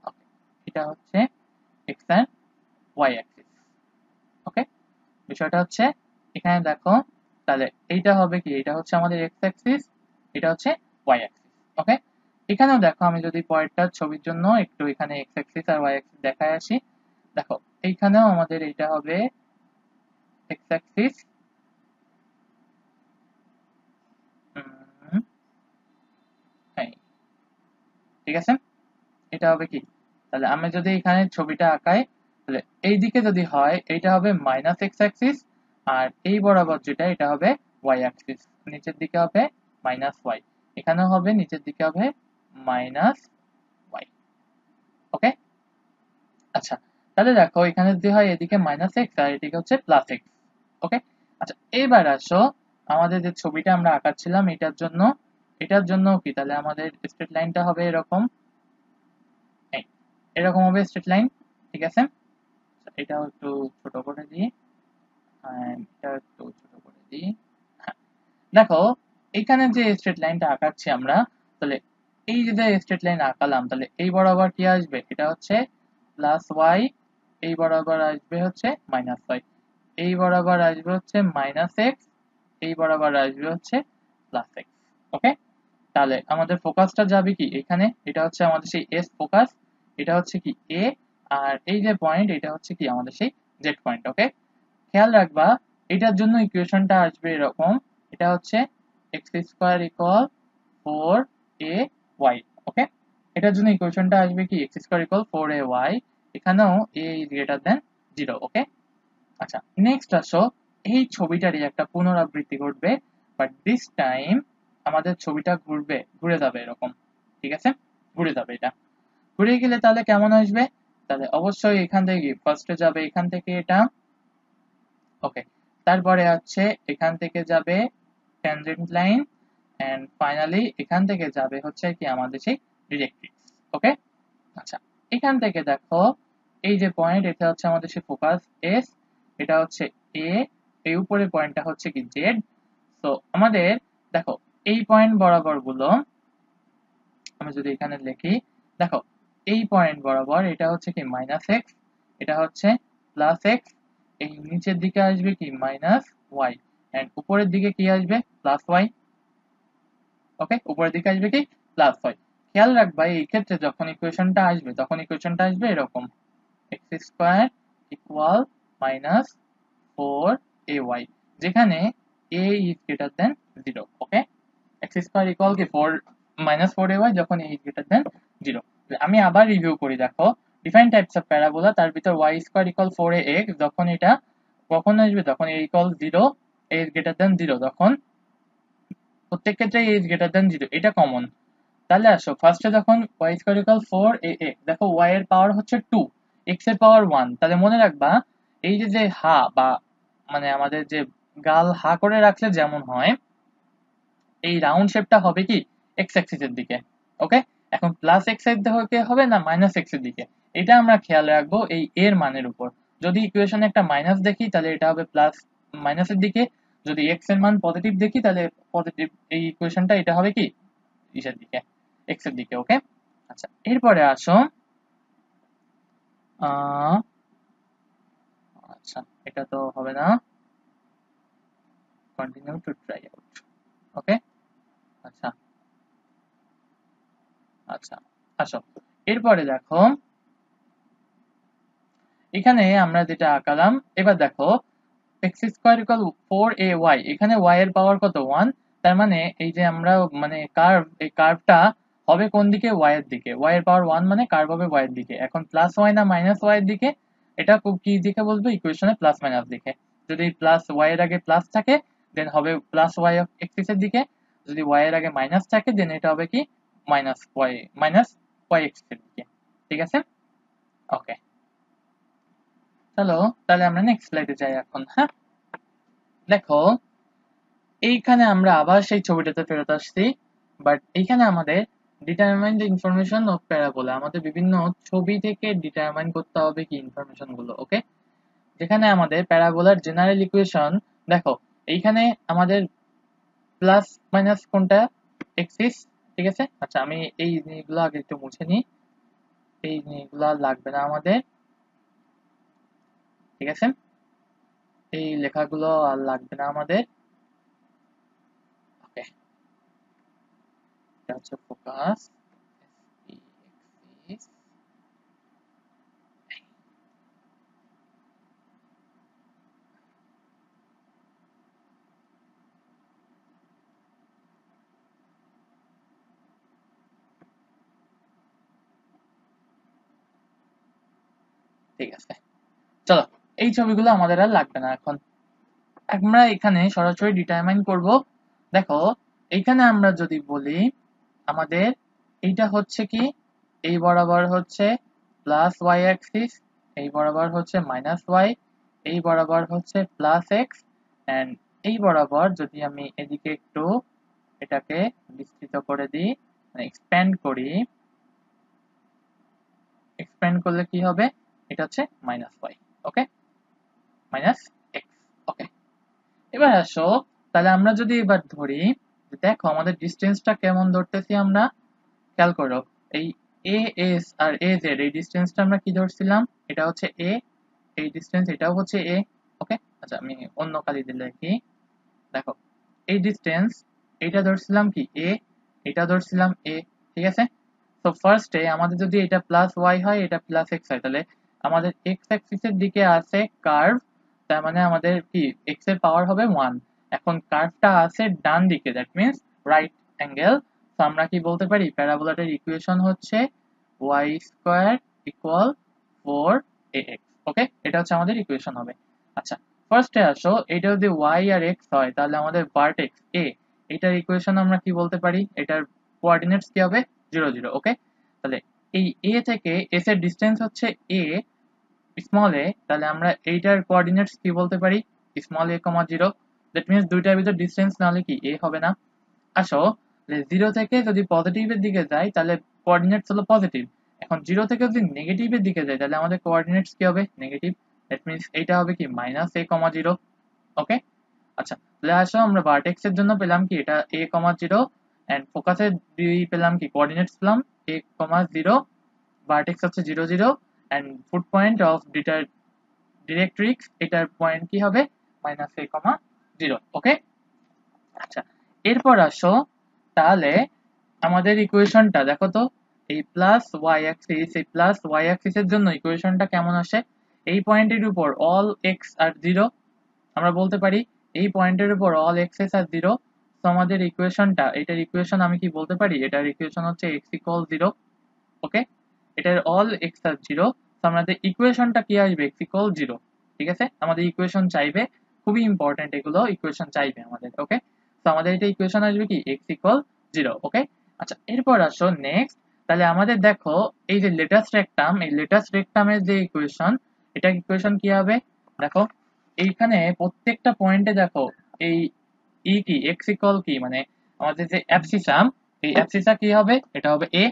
okay, এটা হচ্ছে এক্স আর ওয়াই অ্যাক্সিস। ওকে, বিষয়টা হচ্ছে এখানে দেখো, তাহলে এইটা হবে কি, এটা হচ্ছে আমাদের এক্স অ্যাক্সিস, এটা হচ্ছে ওয়াই অ্যাক্সিস। ওকে, এখানেও দেখো আমি যদি পরেরটার ছবির জন্য একটু এখানে এক্স অ্যাক্সিস আর ওয়াই অ্যাক্সিস দেখায় আসি, দেখো এইখানেও আমাদের এইটা হবে এক্স অ্যাক্সিস, ঠিক আছে, এটা হবে কি, তাহলে আমি যদি এখানে ছবিটা আঁকাই তাহলে এই দিকে যদি হয় এইটা হবে মাইনাস এক্স অ্যাক্সিস, আর এই বরাবর যেটা এটা হবে ওয়াই অ্যাক্সিস, নিচের দিকে হবে মাইনাস ওয়াই, এখানেও হবে নিচের দিকে হবে মাইনাস ওয়াই। ওকে, আচ্ছা তাহলে দেখো এখানে যদি হয় এদিকে মাইনাস এক্স আর এদিকে হচ্ছে প্লাস এক্স। ওকে, আচ্ছা এবার আসো আমাদের যে ছবিটা আমরা আঁকাচ্ছিলাম এটার জন্য, এটার জন্য কি তাহলে আমাদের স্ট্রেট লাইনটা হবে এরকম, এই এরকম হবে স্ট্রেট লাইন। ঠিক আছে, এটাও একটু ছোট করে দিই, এটা একটু ছোট করে দিই। হ্যাঁ, দেখো এখানে যে স্ট্রেট লাইনটা আঁকাচ্ছি আমরা, তাহলে এই যে স্ট্রেট লাইন আঁকালাম তাহলে এই বরাবর কি আসবে, এটা হচ্ছে প্লাস ওয়াই, এই বরাবর আসবে হচ্ছে -y, এই বরাবর আসবে হচ্ছে -x, এই বরাবর আসবে হচ্ছে +x। ওকে, তাহলে আমাদের ফোকাসটা যাবে কি এখানে, এটা হচ্ছে আমাদের সেই এস ফোকাস, এটা হচ্ছে কি এ, আর এই যে পয়েন্ট এটা হচ্ছে কি আমাদের সেই জেড পয়েন্ট। ওকে, খেয়াল রাখবা এটার জন্য ইকুয়েশনটা আসবে এরকম, এটা হচ্ছে x² ইকুয়াল 4ay। ওকে, এটার জন্য ইকুয়েশনটা আসবে কি x² ইকুয়াল 4ay, এখানেও a ইজ গ্রেটার দ্যান 0। ওকে, আচ্ছা নেক্সট আসো, এই ছবিটারই একটা পুনরাবৃত্তি ঘটবে, বাট দিস টাইম আমাদের ছবিটা ঘুরে যাবে এরকম। ঠিক আছে, ঘুরে যাবে, এটা ঘুরে গেলে তাহলে কেমন আসবে, তাহলে অবশ্যই এখান থেকে ফার্স্টে যাবে এখান থেকে এটা। ওকে, তারপরে আছে এখান থেকে যাবে ট্যানজেন্ট লাইন, এন্ড ফাইনালি এখান থেকে যাবে হচ্ছে কি আমাদের সেই ডিরেক্ট্রিক্স। ওকে, আচ্ছা এখান থেকে দেখো এই যে পয়েন্ট, এটা হচ্ছে আমাদের সেই ফোকাস এস, এটা হচ্ছে এ, এই উপরের পয়েন্টটা হচ্ছে কি জেড। তো আমাদের দেখো এই পয়েন্ট বরাবর গুলো আমি যদি এখানে লিখি, দেখো এই পয়েন্ট বরাবর এটা হচ্ছে কি -x, এটা হচ্ছে +x, এই নিচের দিকে আসবে কি -y, এন্ড উপরের দিকে কি আসবে +y। ওকে, উপরের দিকে আসবে কি +y। খেয়াল রাখবা এই ক্ষেত্রে যখন ইকুয়েশনটা আসবে তখন ইকুয়েশনটা আসবে এরকম, x² ইকুয়াল -4ay, যেখানে a is greater than 0। Okay, x² equal কি 4 -4ay যখন a ইজ গ্রেটার দ্যান 0। আমি আবার রিভিউ করি, দেখো ডিফাইন টাইপস অফ প্যারাবোলা, তার ভিতর y² ইকুয়াল 4ax যখন এটা কখন আসবে, তখন a equal 0, a is greater than 0, তখন প্রত্যেক ক্ষেত্রে a ইজ গ্রেটার দ্যান 0, এটা কমন। তাহলে আসো ফার্স্টে যখন y² ইকুয়াল 4ax, দেখো y এর পাওয়ার হচ্ছে 2, x এর পাওয়ার 1, তাহলে মনে রাখবা এই যে যে হা বা মানে আমাদের যে গাল হা করে রাখলে যেমন হয়, এই রাউন্ড শেপটা হবে কি x অ্যাক্সিস এর দিকে। ওকে, এখন প্লাস x এর দিকে হবে না মাইনাস x এর দিকে, এটা আমরা খেয়াল রাখবো এই এর মানের উপর। যদি ইকুয়েশনে একটা মাইনাস দেখি তাহলে এটা হবে প্লাস মাইনাসের দিকে, যদি x এর মান পজিটিভ দেখি তাহলে পজিটিভ, এই ইকুয়েশনটা এটা হবে কি ইসের দিকে, x এর দিকে। ওকে, আচ্ছা এরপরে আসো আচ্ছা এটা তো হবে না, কন্টিনিউ টু ট্রাই আউট। ওকে, আচ্ছা আচ্ছা আসো এরপরে দেখো এখানে আমরা যেটা আঁকালাম, এবার দেখো x² ইকুয়াল 4ay, এখানে y এর পাওয়ার কত 1, তার মানে এই যে আমরা মানে কার্ভ, এই কার্ভটা হবে কোন দিকে, y এর দিকে, y এর পাওয়ার 1 মানে কার্ভ হবে y এর দিকে। এখন প্লাস y না মাইনাস y এর দিকে, এটা কি দিকে বলবো, ইকুয়েশনে প্লাস মাইনাস দিকে। যদি প্লাস y এর আগে প্লাস থাকে দেন হবে প্লাস y এক্সিস এর দিকে, যদি y এর আগে মাইনাস থাকে দেন এটা হবে কি মাইনাস y এক্সিস এর দিকে। ঠিক আছে, ওকে চলো তাহলে আমরা নেক্সট স্লাইডে যাই এখন। হ্যাঁ, দেখো এইখানে আমরা আবার সেই ছবিটাতে ফেরত আসছি, বাট এইখানে আমাদের determine the information of parabola, আমাদের বিভিন্ন ছবি থেকে ডিটারমাইন করতে হবে কি ইনফরমেশন গুলো। ওকে, যেখানে আমাদের প্যারাবোলার জেনারেল ইকুয়েশন, দেখো এইখানে আমাদের প্লাস মাইনাস কোনটা এক্সিস। ঠিক আছে, আচ্ছা আমি এই জিনিসগুলো আগে একটু মুছে নিই, এই জিনিসগুলো আর লাগবে না আমাদের। ঠিক আছে, এই লেখাগুলো আর লাগবে না আমাদের। ওকে, এটা হচ্ছে ফোকাস, ঠিক আছে চলো এই ছবিগুলো আমাদের আর লাগবে না এখন, আমরা এখানে সরাসরি ডিটারমাইন করব। দেখো এইখানে আমরা যদি বলি আমাদের এইটা হচ্ছে কি, এই বরাবর হচ্ছে প্লাস ওয়াই অ্যাক্সিস, এই বরাবর হচ্ছে মাইনাস ওয়াই, এই বরাবর হচ্ছে প্লাস এক্স, এন্ড এই বরাবর যদি আমি এদিকে একটু এটাকে বিস্তৃত করে দিই, মানে এক্সপ্যান্ড করি, এক্সপ্যান্ড করলে কি হবে, এটা হচ্ছে মাইনাস ওয়াই। ওকে, মাইনাস এক্স। ওকে, এবার আসো তাহলে আমরা যদি এবার ধরি, দেখো আমাদের ডিসটেন্সটা কেমন ধরতেছি আমরা, খেয়াল করো এই A S R A Z এই ডিসটেন্সটা আমরা কি ধরছিলাম, এটা হচ্ছে এ, এই ডিস্টেন্স এটাও হচ্ছে এ। ওকে, আচ্ছা আমি অন্য কালি দিলে কি, দেখো এই ডিস্টেন্স এটা ধরছিলাম কি এ, এটা ধরছিলাম এ, ঠিক আছে। তো ফার্স্টে আমাদের যদি এটা প্লাস ওয়াই হয়, এটা প্লাস এক্স হয়, তাহলে আমাদের এক্স অ্যাক্সিসের দিকে আছে কার্ভ, তার মানে আমাদের কি এক্স এর পাওয়ার হবে 1। এখন কার্ভটা আছে ডান দিকে, দ্যাট মিন্স রাইট অ্যাঙ্গেল। তো আমরা কি বলতে পারি প্যারাবোলাটার ইকুয়েশন হচ্ছে ওয়াই স্কোয়ার ইকুয়াল 4ax। ওকে, এটা হচ্ছে আমাদের ইকুয়েশন হবে। আচ্ছা ফার্স্টে আসো, এটা যদি y আর x হয় তাহলে আমাদের ভার্টেক্স a, এটার ইকুয়েশন আমরা কি বলতে পারি, এটার কোঅর্ডিনেটস কি হবে 0 0। ওকে, তাহলে এই a থেকে s এর ডিসটেন্স হচ্ছে a স্মল a, তাহলে আমরা এইটার কোঅর্ডিনেটস কি বলতে পারি স্মল a, 0। দ্যাট মিন্স দুইটার ভিতর ডিসটেন্স না হলে কি a হবে না। আসো 0 থেকে যদি পজিটিভের দিকে যায় তাহলে কোঅর্ডিনেটস হলো পজিটিভ। এখন 0 থেকে যদি নেগেটিভের দিকে যায় তাহলে আমাদের কোঅর্ডিনেটস কি হবে নেগেটিভ। দ্যাট মিন্স এইটা হবে কি মাইনাস a, 0। ওকে, আচ্ছা তাহলে আসো আমরা ভার্টেক্স এর জন্য পেলাম কি এটা a, 0 এন্ড ফোকাসের পেলাম কি কোঅর্ডিনেটস পেলাম a, 0, ভার্টেক্স হচ্ছে 0 0 এন্ড ফুট পয়েন্ট অফ ডিরেক্ট্রিক্স এটার পয়েন্ট কি হবে মাইনাস a, 0। ওকে, আচ্ছা এরপর আসো তাহলে আমাদের ইকুয়েশনটা দেখো তো, এই প্লাস ওয়াই অ্যাক্সিস, এই প্লাস ওয়াই অ্যাক্সিসের জন্য ইকুয়েশনটা কেমন আসে, এই পয়েন্টের উপর অল এক্স আর 0, আমরা বলতে পারি এই পয়েন্টের উপর অল এক্সেস আর 0। তো আমাদের ইকুয়েশনটা, এটার ইকুয়েশন আমি কি বলতে পারি, এটার ইকুয়েশন হচ্ছে এক্স ইকুয়াল 0। ওকে, এটার অল এক্স আর 0, তো আমাদের ইকুয়েশনটা কি আসবে এক্স ইকুয়াল 0। ঠিক আছে, আমাদের ইকুয়েশন চাইবে, খুবই ইম্পর্টেন্ট এগুলো, ইকুয়েশন চাইবে আমাদের। ওকে, তো আমাদের এটা ইকুয়েশন আসবে কি এক্স ইকুয়াল 0। ওকে, আচ্ছা এরপর আসো নেক্সট, তাহলে আমাদের দেখো এই যে লেটাস্ট রেকটাম, এই লেটাস্ট রেকটামের যে ইকুয়েশন, এটা ইকুয়েশন কি হবে, দেখো এইখানে প্রত্যেকটা পয়েন্টে দেখো এই কি এক্স ইকুয়াল কি, মানে আমাদের যে অ্যাবসিসাম, এই অ্যাবসিসা কি হবে, এটা হবে a।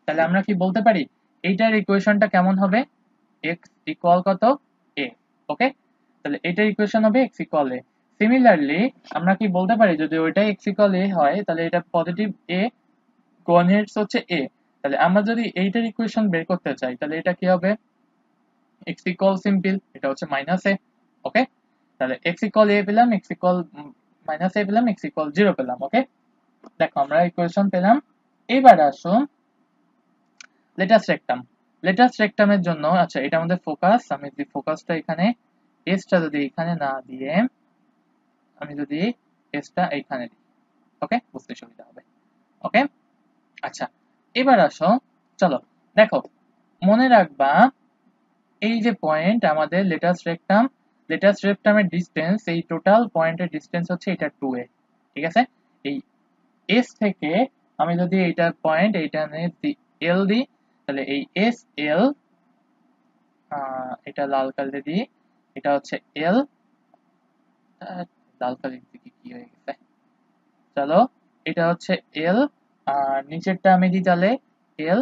তাহলে আমরা কি বলতে পারি এইটার ইকুয়েশনটা কেমন হবে x ইকুয়াল কত a। ওকে, তাহলে এটার ইকুয়েশন হবে x ইকুয়াল a। সিমিলারলি আমরা কি বলতে পারি যদি ওইটাই x ইকুয়াল a হয় তাহলে এটা পজিটিভ a, কোঅর্ডিনেটস হচ্ছে a, তাহলে আমরা যদি এইটার ইকুয়েশন বের করতে চাই তাহলে এটা কি হবে x ইকুয়াল সিম্পল, এটা হচ্ছে মাইনাস a। ওকে, তাহলে x ইকুয়াল a পেলাম, x ইকুয়াল মাইনাস a পেলাম, x ইকুয়াল 0 পেলাম। ওকে, দেখো আমরা ইকুয়েশন পেলাম। এবার আসুন লেটাস্ট রেকটাম, লেটাস্ট রেকটামের জন্য, আচ্ছা এটা আমাদের ফোকাস, আমি যদি ফোকাসটা এখানে এসটা যদি এখানে না দিয়ে আমি যদি এসটা এইখানে দিই, ওকে বুঝতে সুবিধা হবে। ওকে, আচ্ছা এবার আসো, চলো দেখো মনে রাখবা এই যে পয়েন্ট আমাদের লেটাস্ট রেকটামের ডিসটেন্স, এই টোটাল পয়েন্টের ডিসটেন্স হচ্ছে এটা 2a। ঠিক আছে, এই এস থেকে আমি যদি এইটা পয়েন্ট এইটা এল দিই তাহলে এই এস এল, এটা লাল কালি দিই, এটা হচ্ছে এল, লাল কালি দিকে কি হয়ে গেছে, চলো এটা হচ্ছে এল, আর নিচেরটা আমি দিই তাহলে এল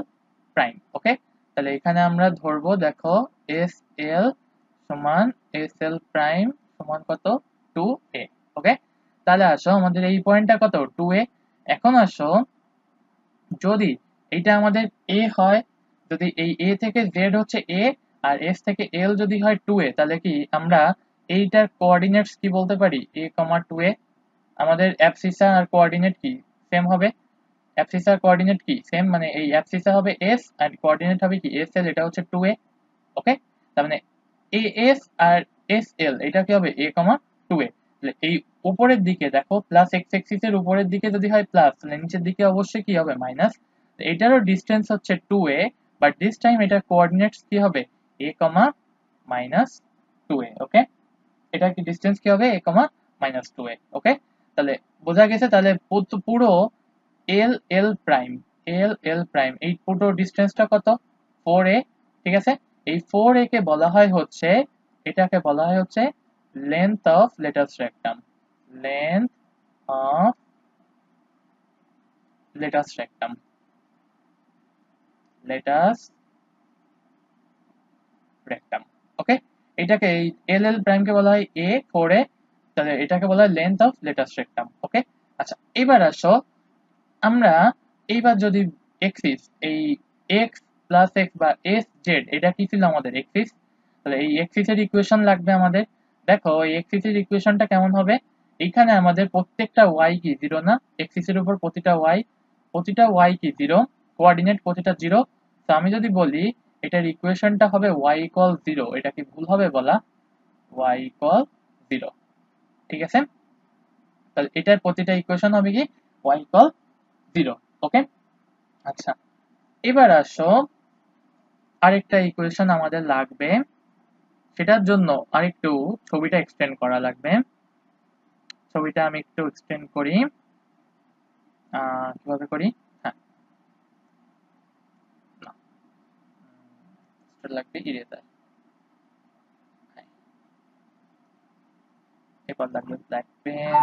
প্রাইম। ওকে, তাহলে এখানে আমরা ধরবো দেখো এস এল সমান এস এল প্রাইম সমান কত 2a। ওকে, তাহলে আসো আমাদের এই পয়েন্টটা কত 2a। এখন আসো যদি এইটা আমাদের a হয়, যদি এই a থেকে z হচ্ছে a আর s থেকে l যদি হয় 2a, তাহলে কি আমরা এইটার কোঅর্ডিনেটস কি বলতে পারি a, 2a। আমাদের অ্যাবসিসা আর কোঅর্ডিনেট কি সেম হবে, অ্যাবসিসার কোঅর্ডিনেট কি সেম, মানে এই অ্যাবসিসা হবে s আর কোঅর্ডিনেট হবে কি sl, এটা হচ্ছে 2a। ওকে, তার মানে as আর sl এটা কি হবে a, 2a। তাহলে এই উপরের দিকে দেখো প্লাস x অ্যাক্সিস এর উপরের দিকে যদি হয় প্লাস, তাহলে নিচের দিকে অবশ্যই কি হবে মাইনাস। এটারও ডিসটেন্স হচ্ছে 2a, বাট দিস টাইম এটার কোঅর্ডিনেটস কি হবে a, -2a। ওকে, এটা কি ডিসটেন্স কি হবে a, -2a। ওকে, তাহলে বোঝা গেছে, তাহলে পুরো এল এল প্রাইম, এল এল প্রাইম এই পুরো ডিসটেন্সটা কত 4a। ঠিক আছে, এই 4a কে বলা হয় হচ্ছে, এটাকে বলা হয় হচ্ছে length of latus rectum, length of latus rectum, latus rectum. Okay, এটাকে এই এল এল প্রাইম কে বলা হয় a 4a, তাহলে এটাকে বলা হয় লেন্থ অফ লেটাস্ট রেকটাম। ওকে, আচ্ছা এবার আসো আমরা এইবার যদি এক্সিস এই x প্লাস এক্স বা এস জেড এটা কি ছিল আমাদের এক্সিস, তাহলে এই এক্সিস এর ইকুয়েশন লাগবে আমাদের। দেখো এই এক্সিস এর ইকুয়েশনটা কেমন হবে, এইখানে আমাদের প্রত্যেকটা ওয়াই কি জিরো না, এক্সিস এর উপর প্রতিটা ওয়াই কি জিরো, কোঅর্ডিনেট প্রতিটা জিরো। তো আমি যদি বলি এটার ইকুয়েশনটা হবে ওয়াই ইকুয়াল জিরো, এটা কি ভুল হবে বলা? ওয়াই ইকুয়াল জিরো, ঠিক আছে? তাহলে এটার প্রতিটা ইকুয়েশন হবে কি ওয়াই ইকুয়াল জিরো। ওকে, আচ্ছা এবার আসো আরেকটা ইকুয়েশন আমাদের লাগবে, সেটার জন্য আরেকটু ছবিটা এক্সটেন্ড করা লাগবে। ছবিটা আমি একটু এক্সটেন্ড করি, কিভাবে করি, হ্যাঁ না লাগবে ইরেজার, এবার লাগবে ব্ল্যাক পেন।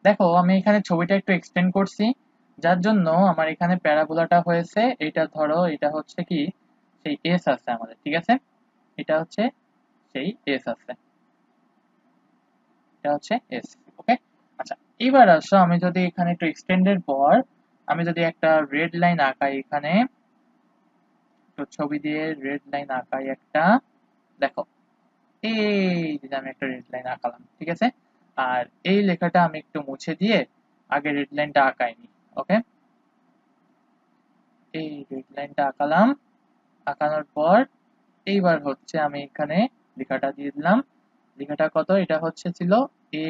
দেখো আমি এখানে ছবিটা একটু এক্সটেন্ড করছি, যার জন্য আমার এখানে প্যারাবোলাটা হয়েছে, এটা ধরো এটা হচ্ছে কি সেই এস আছে আমাদের, ঠিক আছে? এটা হচ্ছে সেই এস আছে, এটা হচ্ছে এস। ওকে, আচ্ছা এবার আসো আমি যদি এখানে একটু এক্সটেন্ডের পর আমি যদি একটা রেড লাইন আঁকাই এখানে, তো ছবি দিয়ে রেড লাইন আঁকাই একটা, দেখো এই যে আমি একটা রেড লাইন আঁকালাম, ঠিক আছে? আর এই লেখাটা আমি একটু মুছে দিয়ে আগে রেড লাইনটা আঁকাইনি। ওকে, এই রেড লাইনটা আঁকালাম, আঁকানোর পর এইবার হচ্ছে আমি এখানে লেখাটা দিয়ে দিলাম। লেখাটা কত, এটা হচ্ছে ছিল এ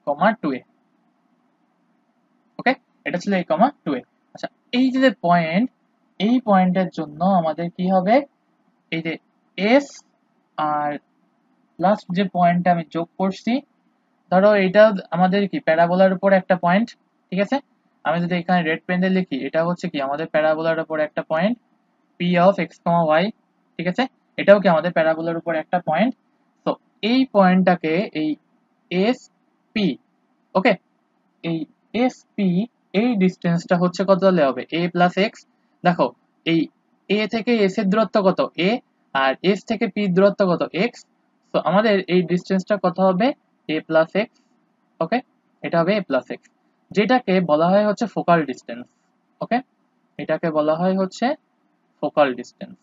কমা টু এ। ওকে, এটা ছিল এ কমা টু এ। আচ্ছা এই যে পয়েন্ট, এই পয়েন্টের জন্য আমাদের কি হবে, এই যে এস আর লাস্ট যে পয়েন্টটা আমি যোগ করছি, ধরো এটা আমাদের কি প্যারাবোলার উপর একটা পয়েন্ট, ঠিক আছে? আমি যদি এখানে রেড পেন দিয়ে লিখি, এটা হচ্ছে কি আমাদের প্যারাবোলার উপর একটা point P of x comma y, ঠিক আছে? এটাও কি আমাদের প্যারাবোলার উপর একটা পয়েন্ট। তো এই পয়েন্টটাকে এই এস পি, ওকে, এই এস পি, এই ডিস্টেন্সটা হচ্ছে কত হলে হবে এ প্লাস এক্স। দেখো এই এ থেকে এস এর দূরত্ব কত এ, আর এস থেকে পি দূরত্ব কত এক্স। তো আমাদের এই ডিস্টেন্সটা কত হবে এ প্লাস এক্স। ওকে, এটা হবে এ প্লাস এক্স, যেটাকে বলা হয় হচ্ছে ফোকাল ডিস্টেন্স। ওকে, এটাকে বলা হয় হচ্ছে ফোকাল ডিস্টেন্স।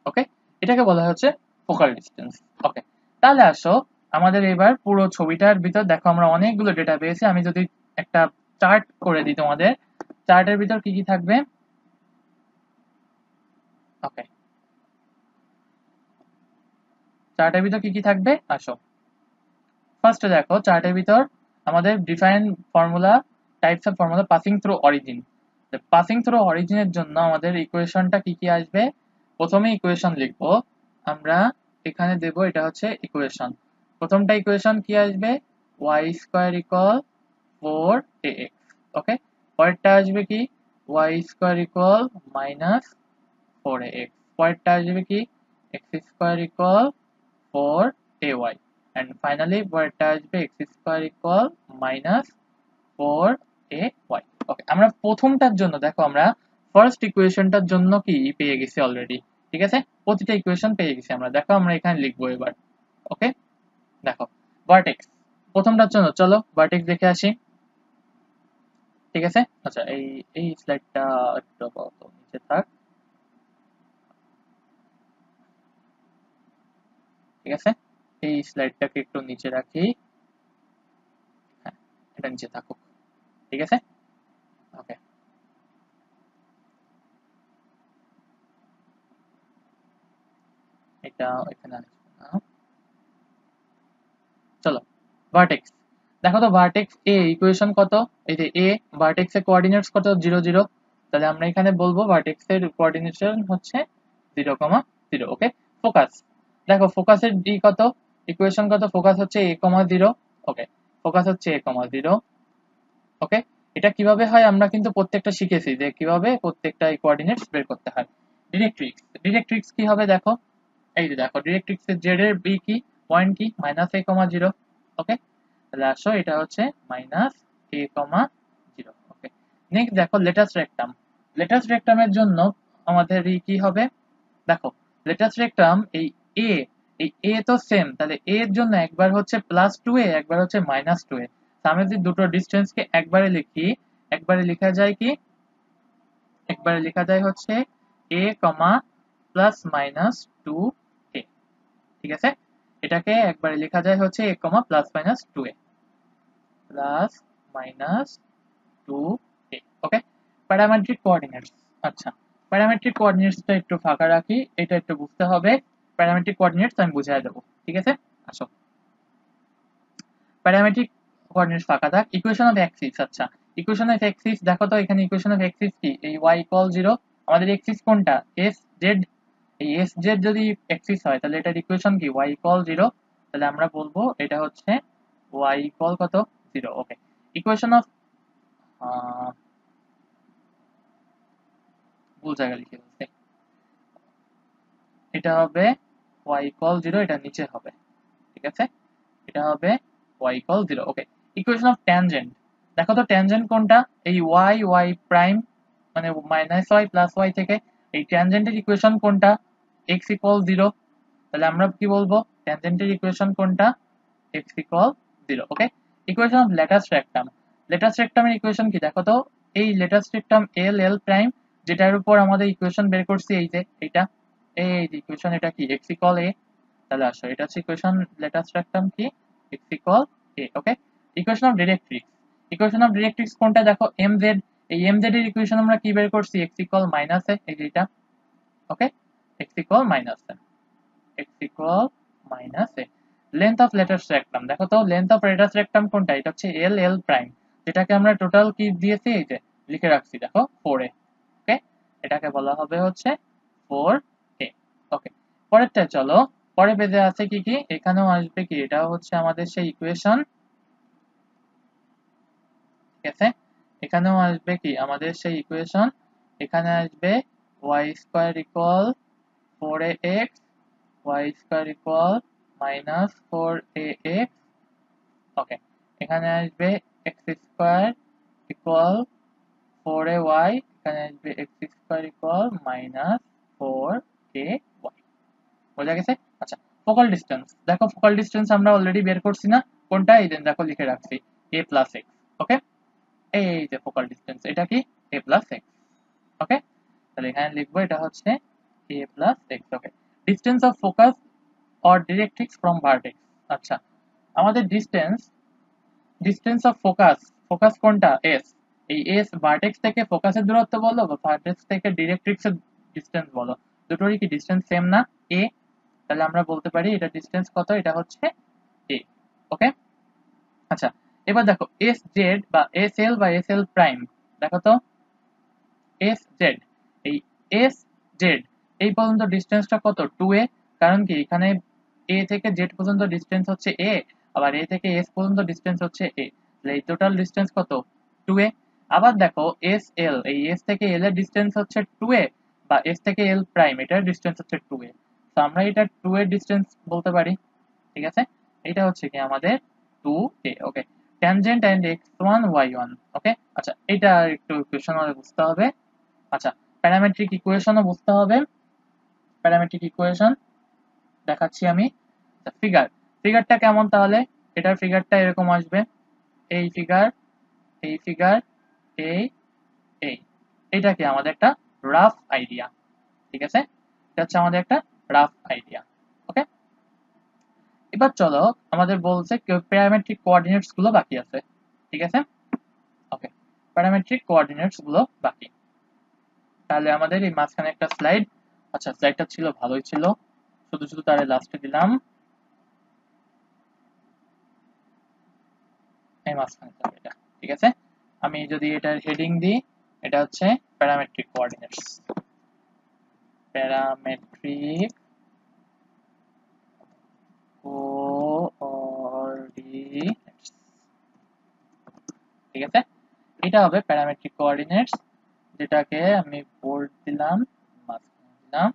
ওকে, এটাকে বলা হচ্ছে ফোকাল ডিস্টেন্স। ওকে, তাহলে আসো আমাদের এবার পুরো ছবিটার ভিতর দেখো আমরা অনেকগুলো ডেটা পেয়েছি। আমি যদি একটা চার্ট করে দিই তোমাদের, চার্টের ভিতর কি কি থাকবে। ওকে, চার্টের ভিতর কি কি থাকবে আসো। ফার্স্টে দেখো চার্টের ভিতর আমাদের define formula, types of formula passing through origin. Passing through অরিজিনের জন্য আমাদের ইকুয়েশনটা কি কি আসবে, প্রথমে ইকুয়েশন লিখবো আমরা, এখানে দেব এটা হচ্ছে ইকুয়েশন। প্রথমটা ইকুয়েশন কি আসবে, ওয়াই স্কোয়ার ইকুয়াল 4ax। ওকে, পরেরটা আসবে কি Y square equal minus 4ax। পরেরটা আসবে কি x square equal 4ay। And finally পরেরটা আসবে x square equal minus 4ay। Okay, আমরা প্রথমটার জন্য দেখো আমরা ফার্স্ট ইকুয়েশনটার জন্য কি পেয়ে গেছি অলরেডি, ঠিক আছে? প্রতিটা ইকুয়েশন পেয়ে গেছি আমরা, দেখো আমরা এখানে লিখবো এবার। ওকে, দেখো ভার্টেক্স প্রথমটার জন্য, চলো ভার্টেক্স দেখে আসি, ঠিক আছে? আচ্ছা এই এই স্লাইডটা একটু আপাতত নিচে থাক, ঠিক আছে? এই স্লাইডটাকে একটু নিচে রাখি, হ্যাঁ এটা নিচে থাকুক, ঠিক আছে? ওকে, এটা এখানে আসবে না। চলো ভার্টেক্স, দেখো তো ভার্টেক্স এ ইকুয়েশন কত, এই যে এ ভার্টেক্স এর কোঅর্ডিনেটস কত 0 0, তাহলে আমরা এখানে বলবো ভার্টেক্স এর কোঅর্ডিনেশন হচ্ছে 0, 0। ওকে, ফোকাস, দেখো ফোকাসের ডি কত, ইকুয়েশন কত, ফোকাস হচ্ছে a, 0। ওকে, ফোকাস হচ্ছে a, 0। ওকে, এটা কিভাবে হয় আমরা কিন্তু প্রত্যেকটা শিখেছি যে কিভাবে প্রত্যেকটা কোঅর্ডিনেটস বের করতে হয়। ডিরেক্ট্রিক্স, ডিরেক্ট্রিক্স কি হবে দেখো, এই যে দেখো ডিরেক্ট্রিক্স এর জেড এর বি কি, পয়েন্ট কি মাইনাস a, 0। ওকে, তাহলে আসো এটা হচ্ছে মাইনাস a, 0। ওকে, নেক্সট দেখো লেটাস রেক্টাম, লেটাস রেক্টামের জন্য আমাদের কি হবে, দেখো লেটাস রেক্টাম এই এ, এই এ তো সেম, তাহলে এ এর জন্য একবার হচ্ছে প্লাস টু এ, একবার হচ্ছে মাইনাস টু এ। আমি যদি দুটো ডিস্টেন্স কে একবারে লিখি, একবারে লেখা যায় কি একবারে লেখা যায় হচ্ছে a comma plus minus 2a, ঠিক আছে? এটাকে একবারে লেখা যায় হচ্ছে a comma plus minus 2a, plus minus 2a। Okay, parametric coordinates. আচ্ছা, প্যারামেট্রিক কোঅর্ডিনেটসটা একটু ফাঁকা রাখি, এটা একটু বুঝতে হবে। প্যারামেট্রিক কোঅর্ডিনেটস আমি বুঝিয়ে দেবো, ঠিক আছে? আসো, প্যারামেট্রিক কোঅর্ডিনেটস ফাঁকা থাক। Equation of Axis. আচ্ছা, ইকুয়েশন অফ অ্যাক্সিস দেখো তো, এখানে ইকুয়েশন অফ অ্যাক্সিস কি? এই y ইকুয়াল 0, আমাদের অ্যাক্সিস কোনটা? s z। এই s z যদি অ্যাক্সিস হয় তাহলে এটার ইকুয়েশন কি? y equal 0। তাহলে আমরা বলবো এটা হচ্ছে y ইকুয়াল কত? 0। ওকে, ইকুয়েশন অফ ভুল জায়গায় লিখে ফেলছি, এটা হবে y ইকুয়াল 0, এটা নিচে হবে, ঠিক আছে? এটা হবে y equal 0। Okay, equation of tangent. দেখো তো ট্যানজেন্ট কোনটা? এই y প্রাইম মানে মাইনাস y প্লাস y থেকে এই ট্যানজেন্টের ইকুয়েশন কোনটা? x equal 0। তাহলে আমরা কি বলবো? ট্যানজেন্টের ইকুয়েশন কোনটা? x equal 0। Okay, equation of latus rectum. Latus রেক্টামের ইকুয়েশন কি দেখো তো? এই ল্যাটাস রেক্টাম l প্রাইম, যেটার উপর আমাদের ইকুয়েশন বের করছি, এই যে এটা, এই যে ইকুয়েশন, এটা কি? x equal a। তাহলে আসো, এটা হচ্ছে ইকুয়েশন লেটাস রাখতাম কি? x equal a। Okay, equation of directrix. Equation of directrix কোনটা দেখো? mz। এই mz এর ইকুয়েশন আমরা কি বের করছি? x ইকুয়াল মাইনাস a, এই যে এটা। Okay, x equal minus a, x equal minus a। Length of latus rectum. দেখো তো লেন্থ অফ লেটাস রেক্টাম কোনটা? এটা হচ্ছে l প্রাইম, যেটাকে আমরা টোটাল কি দিয়েছি? এই যে লিখে রাখছি দেখো, 4a। ওকে, এটাকে বলা হবে হচ্ছে 4a। ওকে, পরেরটা চলো, পরের পেজে আছে কি কি? এখানেও আসবে কি? এটা হচ্ছে আমাদের সেই ইকুয়েশন, ঠিক আছে? এখানেও আসবে কি? আমাদের সেই ইকুয়েশন। এখানে আসবে y square equal 4ax, y square equal minus 4ax। ওকে, এখানে আসবে x স্কয়ার ইকুয়াল 4ay, এখানে আসবে x square equal minus 4ay। বোঝা গেছে? আচ্ছা, ফোকাল ডিসটেন্স। দেখো ফোকাল ডিসটেন্স আমরা অলরেডি বের করছি না? কোনটা? এই যে দেখো লিখে রাখছি, a প্লাস x। ওকে, এই যে ফোকাল ডিসটেন্স, এটা কি? a plus x। ওকে, তাহলে এখানে লিখবো এটা হচ্ছে a plus x। Okay, distance of focus or directrix from vertex. আচ্ছা, আমাদের distance, distance of focus, focus কোনটা? s। এই s ভার্টেক্স থেকে ফোকাসের দূরত্ব বলো বা ভার্টেক্স থেকে ডাইরেক্ট্রিক্সের ডিসটেন্স বলো, দুটোরই কি ডিসটেন্স সেম না? a। তাহলে আমরা বলতে পারি এটা ডিসটেন্স কত? এটা হচ্ছে a। ওকে, আচ্ছা, এবার দেখো এস জেড বা এস এল বা এস এল প্রাইম। দেখো তো এস জেড, এই এস জেড এই পর্যন্ত ডিসটেন্সটা কত? 2a। কারণ কি এখানে এ থেকে জেড পর্যন্ত ডিসটেন্স হচ্ছে a, আবার এ থেকে এস পর্যন্ত ডিসটেন্স হচ্ছে a, তাহলে এই টোটাল ডিসটেন্স কত? 2a। আবার দেখো এস এল, এই এস থেকে এল এর ডিসটেন্স হচ্ছে 2a, বা এস থেকে এল প্রাইম এটার ডিসটেন্স হচ্ছে 2a। তো আমরা এটা 2 এর ডিসটেন্স বলতে পারি, ঠিক আছে? এটা হচ্ছে কি আমাদের 2a। Okay, tangent and x1 y1। ওকে, আচ্ছা, এটা একটু ইকুয়েশন আমাদের বুঝতে হবে। আচ্ছা, প্যারামেট্রিক ইকুয়েশনও বুঝতে হবে। প্যারামেট্রিক ইকুয়েশন দেখাচ্ছি আমি। ফিগার, ফিগারটা কেমন তাহলে? এটার ফিগারটা এরকম আসবে, এই ফিগার, এই ফিগার, এই, এই। এটা কি আমাদের একটা রাফ আইডিয়া, ঠিক আছে? এটা হচ্ছে আমাদের একটা রাফ আইডিয়া। ওকে, এবার চলো, আমাদের বলছে প্যারামেট্রিক কোঅর্ডিনেটস গুলো বাকি আছে, ঠিক আছে? ওকে, প্যারামেট্রিক কোঅর্ডিনেটস গুলো বাকি। তাহলে আমাদের এই মাঝখানে একটা স্লাইড, আচ্ছা স্লাইডটা ছিল ভালোই ছিল, শুধু শুধু তারে লাস্টে দিলাম, এই মাঝখানে যাবে এটা, ঠিক আছে? আমি যদি এটার হেডিং দিই, এটা হচ্ছে প্যারামেট্রিক কোঅর্ডিনেটস, প্যারামেট্রিক কোঅর্ডিনেটস, ঠিক আছে? এটা হবে প্যারামেট্রিক কোঅর্ডিনেটস, যেটাকে আমি বোল্ড দিলাম, মাঝখানে দিলাম,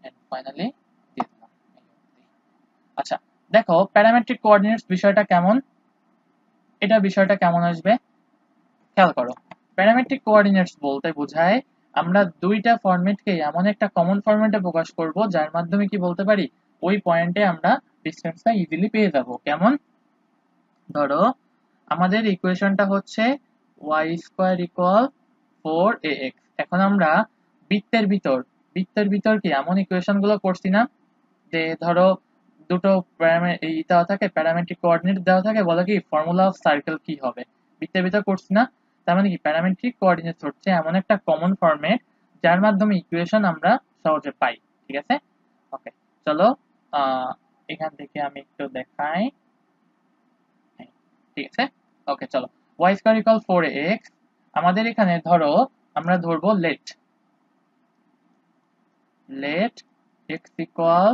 এন্ড ফাইনালি দিয়ে দিলাম। আচ্ছা, দেখো প্যারামেট্রিক কোঅর্ডিনেটস বিষয়টা কেমন, এটা বিষয়টা কেমন আসবে খেয়াল করো। প্যারামেট্রিক কোঅর্ডিনেটস বলতে বোঝায় আমরা দুইটা ফরম্যাটকে এমন একটা কমন ফরম্যাটে প্রকাশ করব যার মাধ্যমে কি বলতে পারি, ওই পয়েন্টে আমরা ডিসটেন্সটা ইজিলি পেয়ে যাব। কেমন? ধরো আমাদের ইকুয়েশনটা হচ্ছে y স্কয়ার ইকুয়াল 4ax। এখন আমরা বৃত্তের ভিতর কি এমন ইকুয়েশন গুলো করছি না, যে ধরো দুটো দেওয়া থাকে, প্যারামেট্রিক কোঅর্ডিনেট দেওয়া থাকে, বলো কি ফর্মুলা অফ সার্কেল কি হবে, বৃত্তের ভিতর করছি না। তার মানে কি প্যারামেট্রিক কোঅর্ডিনেট হচ্ছে এমন একটা কমন ফর্মেট যার মাধ্যমে ইকুয়েশন আমরা সহজে পাই। ঠিক আছে, ওকে, চলো এখান থেকে আমি একটু দেখাই। হ্যাঁ, ঠিক আছে, ওকে, চলো y স্কয়ার ইকুয়াল 4x। আমাদের এখানে ধরো আমরা ধরবো let let x equal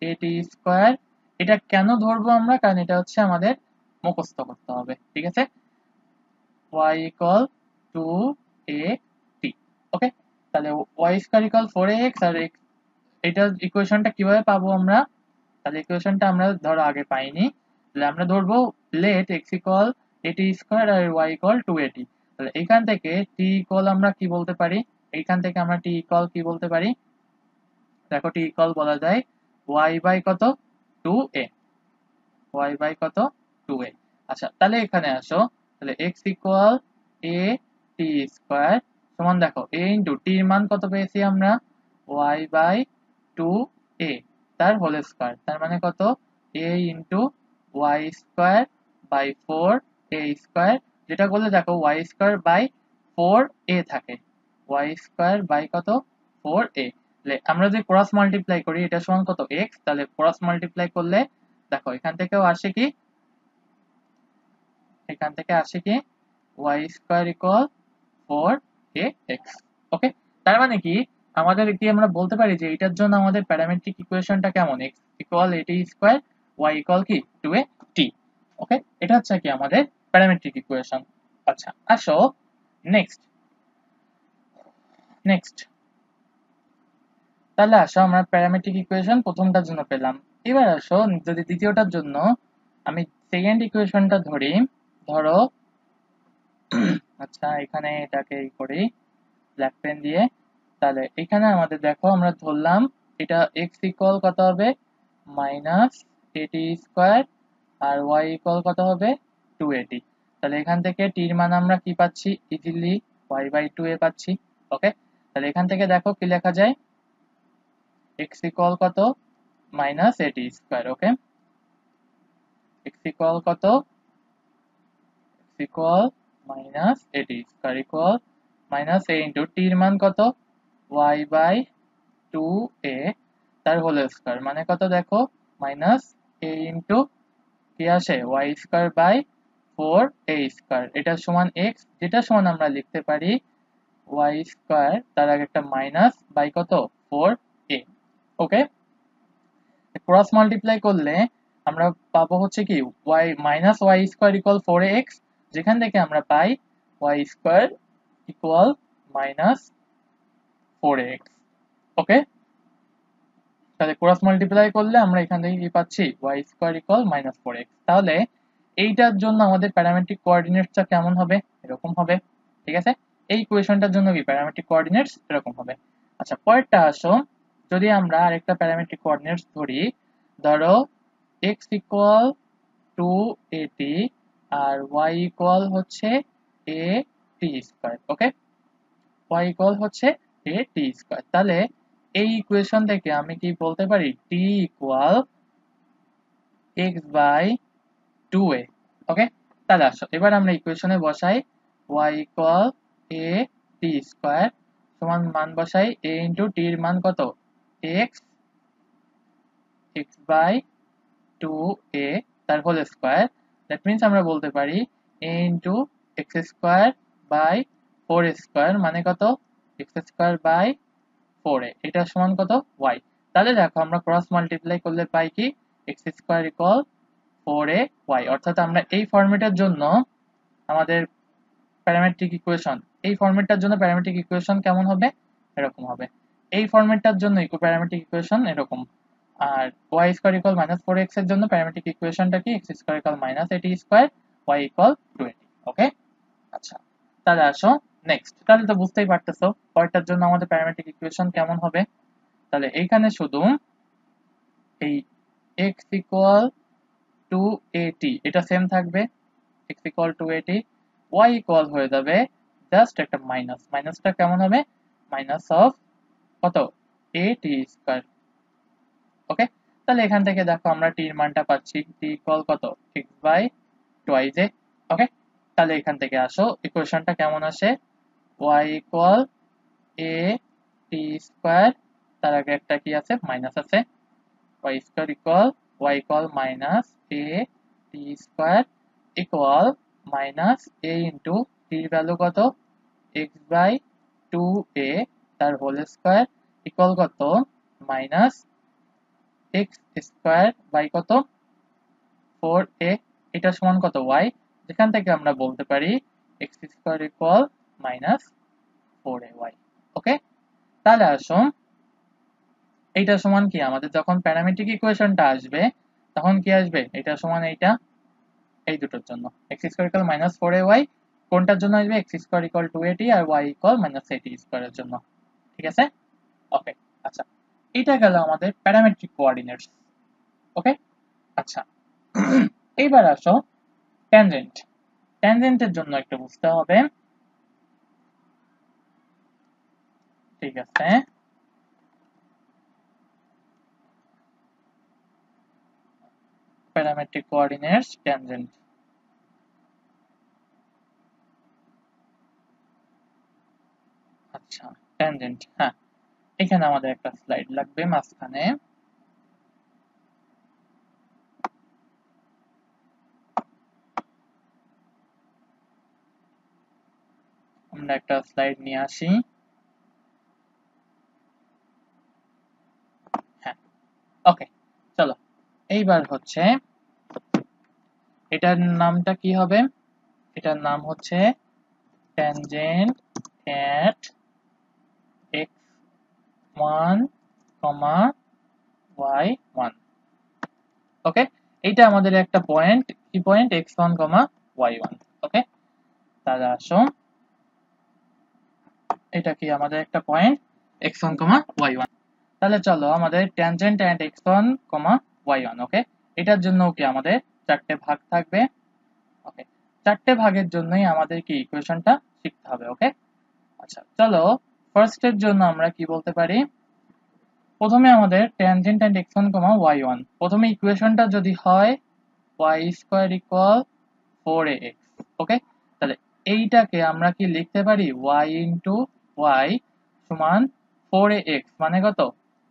at square. এটা কেন ধরবো আমরা, কারণ এটা হচ্ছে আমাদের মুখস্থ করতে হবে। ঠিক আছে, y ইকুয়াল 2at। ওকে, তাহলে y স্কয়ার ইকুয়াল 4ax আর x, এটা ইকুয়েশনটা কিভাবে পাবো আমরা, তাহলে ইকুয়েশনটা আমরা ধরো আগে পাইনি, তাহলে আমরা ধরবো let x equal at square আর y ইকুয়াল 2at। তাহলে এখান থেকে t ইকুয়াল আমরা কি বলতে পারি, এইখান থেকে আমরা t ইকুয়াল কি বলতে পারি, দেখো t ইকুয়াল বলা যায় y বাই কত 2a, y বাই কত 2a। আচ্ছা, তাহলে এখানে আসো, তাহলে x equal a t square সমান, দেখো a ইনটু t এর মান কত পেয়েছি আমরা, y বাই 2a তার হোল স্কয়ার, তার মানে কত a into y square by 4a square, যেটা করলে দেখো y স্কয়ার বাই 4a থাকে, y স্কয়ার বাই কত 4a। আমরা যদি ক্রস মাল্টিপ্লাই করি এটা সমান কত x, তাহলে ক্রস মাল্টিপ্লাই করলে দেখো এখান থেকেও আসে কি, এখান থেকে আসে কি y স্কয়ার ইকুয়াল 4ax। ওকে, তার মানে কি আমাদের কি আমরা বলতে পারি যে এটার জন্য আমাদের প্যারামেট্রিক ইকুয়েশনটা কেমন, x equal at square y equal কি 2at। ওকে, এটা হচ্ছে কি আমাদের প্যারামেট্রিক ইকুয়েশন। আচ্ছা, আসো নেক্সট নেক্সট তাহলে আসো আমরা প্যারামেট্রিক ইকুয়েশন প্রথমটার জন্য পেলাম। এবার আসো যদি দ্বিতীয়টার জন্য আমি সেকেন্ড ইকুয়েশনটা ধরি, ধরো আচ্ছা এখানে এটাকে ই করি ব্ল্যাক পেন দিয়ে। তাহলে এখানে আমাদের দেখো আমরা ধরলাম এটা x ইকুয়াল কত হবে মাইনাস at স্কয়ার আর y ইকুয়াল কত হবে 2at। তাহলে এখান থেকে t এর মান আমরা কি পাচ্ছি, ইজিলি y বাই 2a পাচ্ছি। ওকে, তাহলে এখান থেকে দেখো কি লেখা যায়, x ইকুয়াল কত minus at square. Okay, x equal কত, x equal minus at square equal minus a into t এর মান কত y বাই 2a তার হোল স্কয়ার, মানে কত দেখো মাইনাস a ইনটু কি আসে y square by 4a square, এটা সমান x, যেটা সমান আমরা লিখতে পারি y স্কয়ার তার আগে একটা মাইনাস বাই কত 4a। ওকে, ক্রস মাল্টিপ্লাই করলে আমরা পাবো হচ্ছে কি y minus y square equal 4ax, যেখান থেকে আমরা পাই y square equal minus 4ax। ওকে, তাহলে ক্রস মাল্টিপ্লাই করলে আমরা এখান থেকে কি পাচ্ছি y square equal minus 4x। তাহলে এইটার জন্য আমাদের প্যারামেট্রিক কোঅর্ডিনেটসটা কেমন হবে, এরকম হবে। ঠিক আছে, এই ইকুয়েশনটার জন্য কি প্যারামেট্রিক কোঅর্ডিনেটস এরকম হবে। আচ্ছা, পরেরটা আসো, যদি আমরা আরেকটা প্যারামেট্রিক কোঅর্ডিনেটস ধরি, ধরো x ইকুয়াল 2at আর y ইকুয়াল হচ্ছে at square. Okay, y equal হচ্ছে at স্কয়ার। তাহলে এই ইকুয়েশন থেকে আমি কি বলতে পারি t equal x by 2a। Okay, তাহলে আসো এবার আমরা ইকুয়েশনে বসাই y equal a t square সমান মান বসাই a ইনটু t এর মান কত x, x বাই 2a তার হোল স্কয়ার, দ্যাট মিন্স আমরা বলতে পারি a into x square by 4 square মানে কত x স্কয়ার বাই 4a, এটা সমান কত y। তাহলে দেখো আমরা ক্রস মাল্টিপ্লাই করলে পাই কি x স্কয়ার ইকুয়াল 4ay, অর্থাৎ আমরা এই ফরম্যাটের জন্য আমাদের প্যারামেট্রিক ইকুয়েশন, এই ফরম্যাটটার জন্য প্যারামেট্রিক ইকুয়েশন কেমন হবে, এরকম হবে। এই ফরম্যাটটার জন্য প্যারামেট্রিক ইকুয়েশন এরকম। আর y square equal minus 4x এর জন্য প্যারামেট্রিক ইকুয়েশনটা কি x square equal minus at square y equal 2at। ওকে, আচ্ছা, তাহলে আসো নেক্সট। তাহলে তো বুঝতেই পারতেছো পরেরটার জন্য আমাদের প্যারামেট্রিক ইকুয়েশন কেমন হবে। তাহলে এইখানে শুধু এই x ইকুয়াল 2at এটা সেম থাকবে, x equal 2at, y equal হয়ে যাবে জাস্ট একটা মাইনাস, মাইনাসটা কেমন হবে, মাইনাস অফ কত a t স্কয়ার। ওকে, তাহলে এখান থেকে দেখো আমরা t এর মানটা পাচ্ছি, t ইকুয়াল কত x বাই টুয়াইস a। ওকে, তাহলে এখান থেকে আসো ইকুয়েশনটা কেমন আসে, y equal a t square, তার আগে একটা কি আছে মাইনাস আছে, y square equal y equal minus a t square equal minus a into t এর ভ্যালু কত x বাই 2a তার হোল স্কয়ার ইকুয়াল কত মাইনাস x স্কয়ার বাই কত 4a, এটা সমান কত y, যেখান থেকে আমরা বলতে পারি x square equal minus 4ay। ওকে, তাহলে আসো এইটা সমান কি, আমাদের যখন প্যারামেট্রিক ইকুয়েশনটা আসবে তখন কি আসবে, এটা সমান এইটা, এই দুটোর জন্য x square equal minus 4ay কোনটার জন্য আসবে, x স্কয়ার ইকুয়াল 2at আর y ইকুয়াল মাইনাস at স্কয়ারের জন্য। ঠিক আছে, ওকে। আচ্ছা, এটা গেল আমাদের প্যারামেট্রিক কোঅর্ডিনেটস। ওকে, আচ্ছা এইবার আসো ট্যানজেন্ট। ট্যানজেন্টের জন্য একটু বুঝতে হবে। ঠিক আছে, প্যারামেট্রিক কোঅর্ডিনেটস ট্যানজেন্ট। আচ্ছা, ট্যানজেন্ট, হ্যাঁ এখানে আমাদের একটা স্লাইড লাগবে মাঝখানে। আমরা একটা স্লাইড নিয়ে আসি। হ্যাঁ, ওকে, চলো এইবার হচ্ছে এটার নামটা কি হবে, এটার নাম হচ্ছে tangent at x1, y1। ওকে, এইটা আমাদের একটা পয়েন্ট, কি পয়েন্ট x1, y1। ওকে, তাহলে আসো এটা কি আমাদের একটা পয়েন্ট x1, y1। তাহলে চলো আমাদের tangent at x1, y1। ওকে, এটার জন্য কি আমাদের চারটে ভাগ থাকবে। ওকে, চারটে ভাগের জন্যই আমাদের কি ইকুয়েশনটা শিখতে হবে। ওকে, আচ্ছা চলো ফার্স্ট এর জন্য আমরা কি বলতে পারি, প্রথমে আমাদের tangent at x1, y1, প্রথমে ইকুয়েশনটা যদি হয় y স্কয়ার ইকুয়াল 4ax। ওকে, তাহলে এইটাকে আমরা কি লিখতে পারি y ইনটু y সমান 4ax মানে কত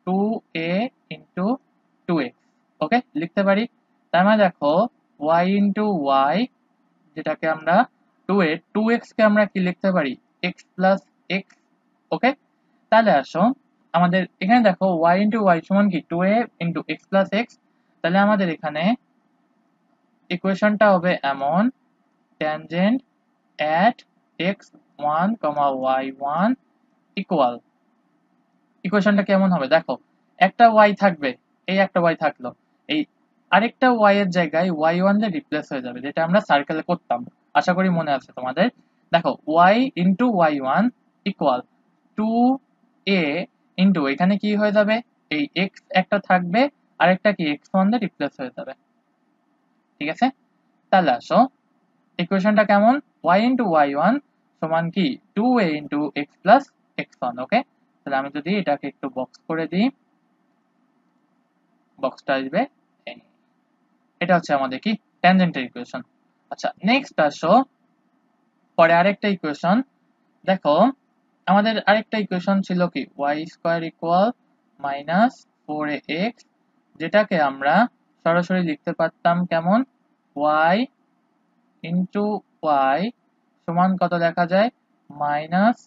2a ইনটু 2x। ওকে, লিখতে পারি। তার মানে দেখো y ইনটু y, যেটাকে আমরা 2x কে আমরা কি লিখতে পারি x প্লাস x। ওকে, তাহলে আসো আমাদের এখানে দেখো y ইনটু y সমান কি 2a into x plus x। তাহলে আমাদের এখানে ইকুয়েশনটা হবে এমন, tangent at x1, y1 equal, ইকুয়েশনটা কেমন হবে দেখো, একটা y থাকবে, এই একটা y থাকলো, এই আরেকটা y এর জায়গায় y1 দিয়ে রিপ্লেস হয়ে যাবে, যেটা আমরা সার্কেলে করতাম, আশা করি মনে আছে তোমাদের। দেখো y into y1 equal 2a into এখানে কি হয়ে যাবে, এই x একটা থাকবে আর একটা কি x1 দিয়ে রিপ্লেস হয়ে যাবে। ঠিক আছে, তাহলে আসো ইকুয়েশনটা কেমন, y ইনটু y1 সমান কি 2a into x plus x1। ওকে, তাহলে আমি যদি এটাকে একটু বক্স করে দিই, বক্সটা আসবে এই। এটা হচ্ছে আমাদের কি ট্যানজেন্টের ইকুয়েশন। আচ্ছা নেক্সট আসো পরে আরেকটা ইকুয়েশন। দেখো আমাদের আরেকটা ইকুয়েশন ছিল কি y square equal minus 4ax, যেটাকে আমরা সরাসরি লিখতে পারতাম কেমন, y ইনটু y সমান কত লেখা যায় minus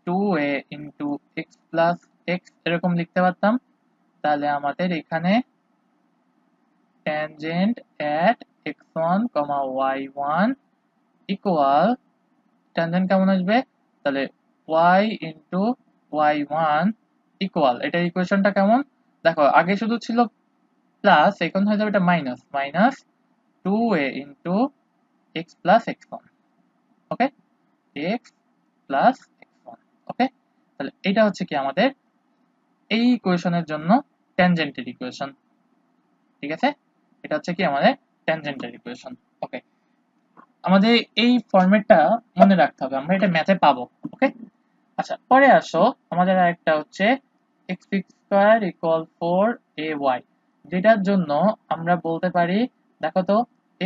2a into x plus x, এরকম লিখতে পারতাম। তাহলে আমাদের এখানে tangent at x1, y1 equal, tangent কেমন আসবে, তাহলে y ইনটু y1 ইকুয়াল, এটা ইকুয়েশনটা কেমন দেখো, আগে শুধু ছিল প্লাস, এখন হয়ে যাবে এটা minus, minus 2a into x plus x1। ওকে, x প্লাস x1। ওকে, তাহলে এটা হচ্ছে কি আমাদের এই ইকুয়েশনের জন্য ট্যানজেন্টের ইকুয়েশন। ঠিক আছে, এটা হচ্ছে কি আমাদের ট্যানজেন্টের ইকুয়েশন। ওকে, আমাদের এই ফরম্যাটটা মনে রাখতে হবে, আমরা এটা ম্যাথে পাবো। ওকে, আচ্ছা পরে আসো, আমাদের আরেকটা হচ্ছে x² = 4ay, যেটার জন্য আমরা বলতে পারি, দেখো তো,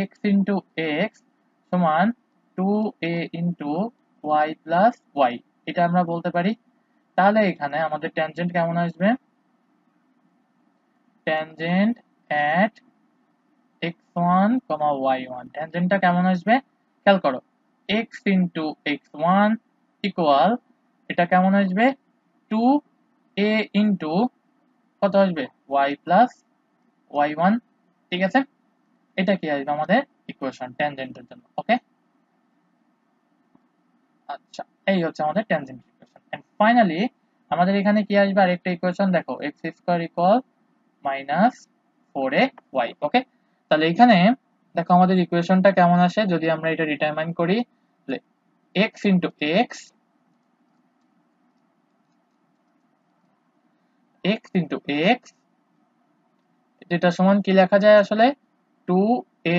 x * x সমান 2a * y + y, এটা আমরা বলতে পারি। তাহলে এখানে আমাদের ট্যানজেন্ট কেমন আসবে? ট্যানজেন্ট at x1, y1, ট্যানজেন্টটা কেমন আসবে খেয়াল করো, x * x1 ইকুয়াল, এটা কেমন আসবে 2a কত আসবে y + y1, ঠিক আছে? এটা কি আসবে আমাদের ইকুয়েশন ট্যানজেন্টের জন্য। ওকে, আচ্ছা এই হচ্ছে আমাদের ট্যানজেন্ট ইকুয়েশন। এন্ড ফাইনালি আমাদের এখানে কি আসবে আরেকটা ইকুয়েশন, দেখো x² = -4ay। ওকে, তাহলে এখানে দেখো আমাদের ইকুয়েশনটা কেমন আসে, যদি আমরা এটা ডিটারমাইন করি, তাহলে x * x যেটা সমান কি লেখা যায় আসলে 2a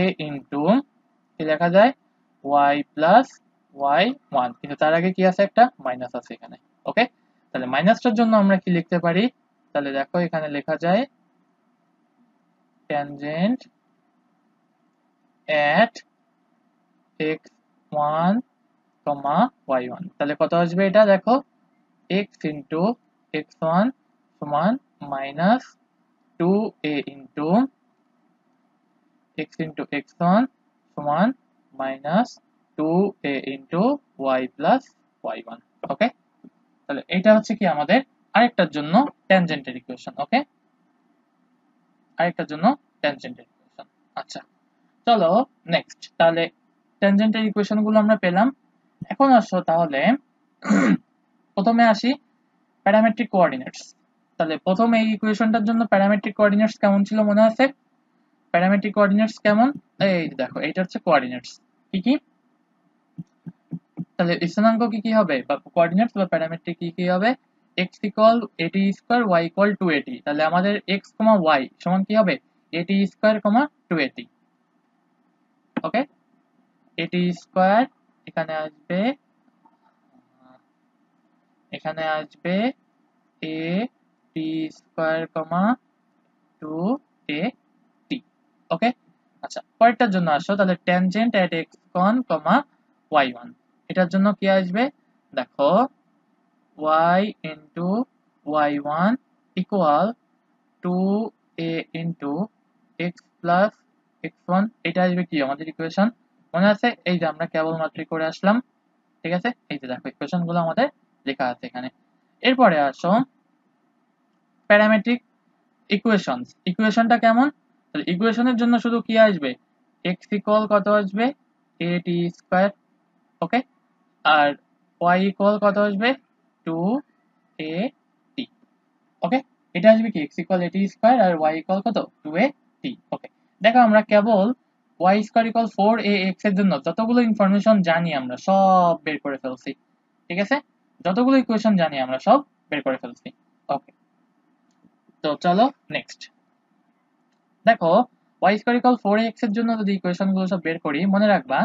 কি লেখা যায় y + y1, কিন্তু তার আগে কি আছে, একটা মাইনাস আছে এখানে। ওকে, তাহলে মাইনাসটার জন্য আমরা কি লিখতে পারি, তাহলে দেখো এখানে লেখা যায় ট্যানজেন্ট at x1, y1, তাহলে কত আসবে এটা দেখো, x * x1 সমান -2a x * x1 সমান -2a y + y1। ওকে, তাহলে এটা হচ্ছে কি আমাদের আরেকটার জন্য ট্যানজেন্টের ইকুয়েশন। ওকে, আরেকটার জন্য ট্যানজেন্টের ইকুয়েশন। আচ্ছা চলো নেক্সট, তাহলে ট্যানজেন্টের ইকুয়েশন গুলো আমরা পেলাম। এখন আসো তাহলে প্রথমে আসি প্যারামেট্রিক কোঅর্ডিনেটস। তাহলে প্রথম এই ইকুয়েশনটার জন্য প্যারামেট্রিক কোঅর্ডিনেটস কেমন ছিল মনে আছে? প্যারামেট্রিক কোঅর্ডিনেটস কেমন, এই দেখো এইটা হচ্ছে কোঅর্ডিনেটস। কি কি, তাহলে স্থানাঙ্ক কি কি হবে, বা কোঅর্ডিনেটস বা প্যারামেট্রিক কি কি হবে, x = at², y = 2at, তাহলে আমাদের x, y সমান কি হবে at², 2at। ওকে, at² এখানে আসবে, এখানে আসবে at², 2at। ওকে, আচ্ছা পরেরটার জন্য আসো, তাহলে ট্যানজেন্ট at x1, y1, এটার জন্য কি আসবে দেখো y y1 equal 2a x plus x1, এটা আসবে কি আমাদের ইকুয়েশন মনে আছে, এই যে আমরা কেবলমাত্র করে আসলাম। ঠিক আছে, এই যে দেখো ইকুয়েশন গুলো আমাদের লেখা আছে এখানে। এরপরে আসো প্যারামেট্রিক ইকুয়েশনস, ইকুয়েশনটা কেমন, তাহলে ইকুয়েশনের জন্য শুধু কি আসবে x ইকুয়াল কত আসবে at²। ওকে, আর y ইকুয়াল কত আসবে 2at। ওকে, এটা আসবে কি x ইকুয়াল at² আর y ইকুয়াল কত 2at। ওকে, দেখো আমরা কেবল y² ইকুয়াল 4ax এর জন্য যতগুলো ইনফরমেশন জানি আমরা সব বের করে ফেলছি। ঠিক আছে, যতগুলো ইকুয়েশন জানি আমরা সব বের করে ফেলছি। ওকে, তো চলো নেক্সট দেখো y² ইকুয়াল 4ax এর জন্য যদি ইকুয়েশন গুলো সব বের করি, মনে রাখবা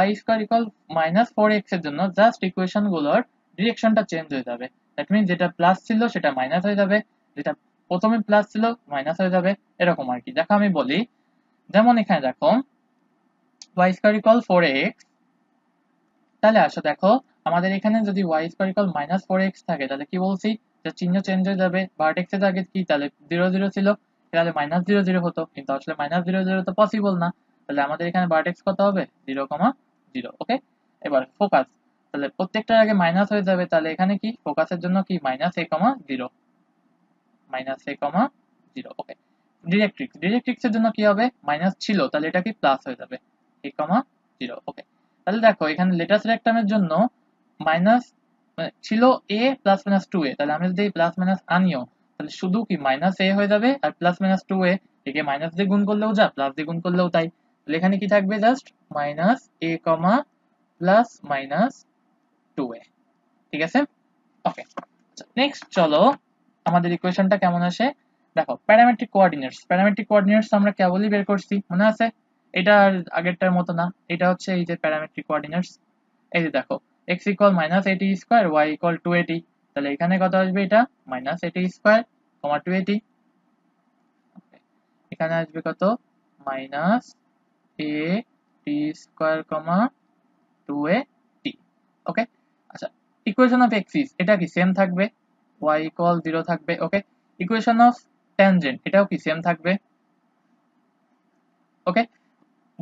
y² ইকুয়াল -4x এর জন্য জাস্ট ইকুয়েশন গুলোর ডিরেকশনটা চেঞ্জ হয়ে যাবে। দ্যাট মিন্স যেটা প্লাস ছিল সেটা মাইনাস হয়ে যাবে, যেটা প্রথমে প্লাস ছিল মাইনাস হয়ে যাবে, এরকম আর কি। দেখো আমি বলি, যেমন এখানে দেখো y² ইকুয়াল 4ax, তাহলে আসো দেখো আমাদের এখানে যদি y² ইকুয়াল -4x থাকে, তাহলে কি বলছি যে চিহ্ন চেঞ্জ হয়ে যাবে, ভার্টেক্স এর আগে কি তাহলে 0 0 ছিল, তাহলে -0 0 হতো, কিন্তু আসলে -0 0 তো পসিবল না, তাহলে আমাদের এখানে ভার্টেক্স কত হবে 0, 0। ওকে, এবার ফোকাস, তাহলে প্রত্যেকটার আগে মাইনাস হয়ে যাবে, তাহলে এখানে কি ফোকাসের জন্য কি -a, 0, -a, 0। ওকে, ডিরেক্ট্রিক্স, ডিরেক্ট্রিক্স এর জন্য কি হবে মাইনাস ছিল, তাহলে এটা কি প্লাস হয়ে যাবে a, 0। ওকে, তাহলে দেখো এখানে লেটাস রেক্টামের জন্য মাইনাস ছিল a প্লাস মাইনাস 2a, তাহলে আমি যদি প্লাস মাইনাস আনিও, তাহলে শুধু কি মাইনাস a হয়ে যাবে, আর প্লাস মাইনাস 2a একে মাইনাস দিয়ে গুণ করলেও যা, প্লাস দিয়ে গুণ করলেও তাই, তাহলে এখানে কি থাকবে just -a, plus minus 2a। ঠিক আছে, ওকে, নেক্সট চলো আমাদের ইকুয়েশনটা কেমন আসে দেখো, প্যারামেট্রিক কোঅর্ডিনেটস, প্যারামেট্রিক কোঅর্ডিনেটস আমরা কেবলই বের করছি মনে আছে, এটা আর আগেরটার মতো না, এটা হচ্ছে এই যে প্যারামেট্রিক কোঅর্ডিনেটস। এই যে দেখো x ইকুয়াল মাইনাস এটি স্কোয়ার, y ইকুয়াল 280, তাহলে এখানে কত আসবে, এটা মাইনাস এটি স্কোয়ার কমা 280, এখানে আসবে কত মাইনাস এ টি স্কোয়ার কমা 2a t। ওকে, আচ্ছা, ইকুয়েশন অফ এক্সিস এটা কি সেম থাকবে, y ইকুয়াল 0 থাকবে। ওকে, ইকুয়েশন অফ ট্যানজেন্ট এটাও কি সেম থাকবে। ওকে,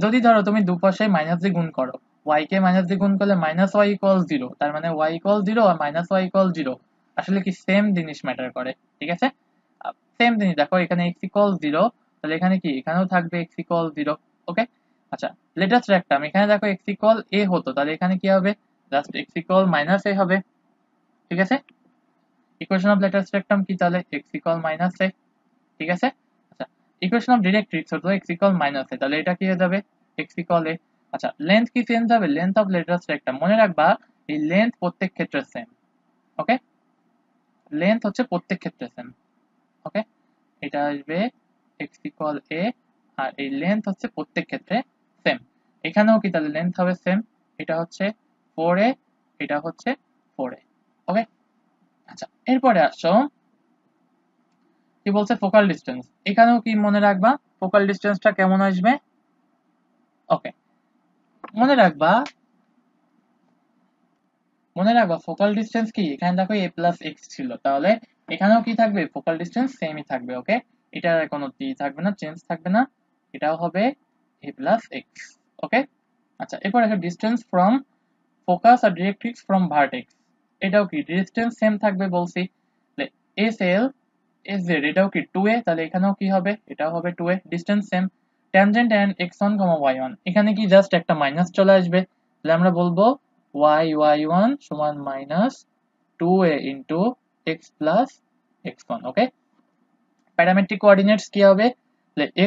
যদি ধরো তুমি দুপাশে মাইনাস দিয়ে গুণ করো, y কে মাইনাস দিয়ে গুণ করলে মাইনাস ওয়াই ইকুয়াল 0, তার মানে y ইকুয়াল 0 আর মাইনাস ওয়াই ইকুয়াল 0 আসলে কি সেম জিনিস ম্যাটার করে, ঠিক আছে। সেম জিনিস, দেখো এখানে x ইকুয়াল 0, তাহলে এখানে কি এখানেও থাকবে x ইকুয়াল 0। ওকে, আচ্ছা, লেটেস্ট রাখতাম, এখানে দেখো x ইকুয়াল a হতো, তাহলে এখানে কি হবে, just x equal minus a হবে, ঠিক আছে। ইকুয়েশন অফ লেটেস্ট রাখতাম কি, তাহলে x ইকুয়াল মাইনাস a, ঠিক আছে। আচ্ছা, ইকুয়েশন অফ ডিরেক্ট্রিক্স হতো x ইকুয়াল মাইনাস a, তাহলে এটা কি হয়ে যাবে x ইকুয়াল a। আচ্ছা, লেন্থ কি চেঞ্জ হবে, লেন্থ অফ লেটেস্ট রাখতাম, মনে রাখবা এই লেন্থ প্রত্যেক ক্ষেত্রে সেম। ওকে, লেন্থ হচ্ছে প্রত্যেক ক্ষেত্রে সেম। ওকে, এটা আসবে x ইকুয়াল a, আর এই লেন্থ হচ্ছে প্রত্যেক ক্ষেত্রে সেম। এখানেও কি তাহলে লেন্থ হবে সেম, এটা হচ্ছে 4a, এটা হচ্ছে 4a। ওকে, আচ্ছা, এরপরে আসো কি বলছে ফোকাল ডিসটেন্স, এখানেও কি মনে রাখবা ফোকাল ডিসটেন্সটা কেমন আসবে। ওকে, মনে রাখবা মনে রাখবা ফোকাল ডিসটেন্স কি, এখানে দেখো a প্লাস এক্স ছিল, তাহলে এখানেও কি থাকবে ফোকাল ডিসটেন্স সেমই থাকবে। ওকে, এটার কোনো ই থাকবে না, চেঞ্জ থাকবে না, এটাও হবে a প্লাস এক্স। ওকে, আচ্ছা, এরপর একটা ডিসটেন্স ফ্রম ফোকাস আর ডিরেক্ট্রিক্স ফ্রম ভার্টেক্স, এটাও কি ডিসটেন্স সেম থাকবে বলছি, এস এল এস জেড এটাও কি 2a, তাহলে এখানেও কি হবে, এটাও হবে 2a, distance same. Tangent and x1, y1, এখানে কি জাস্ট একটা মাইনাস চলে আসবে, তাহলে আমরা বলবো y1 সমান minus 2a into x plus x1। ওকে, প্যারামেট্রিক কোঅর্ডিনেটস কি হবে,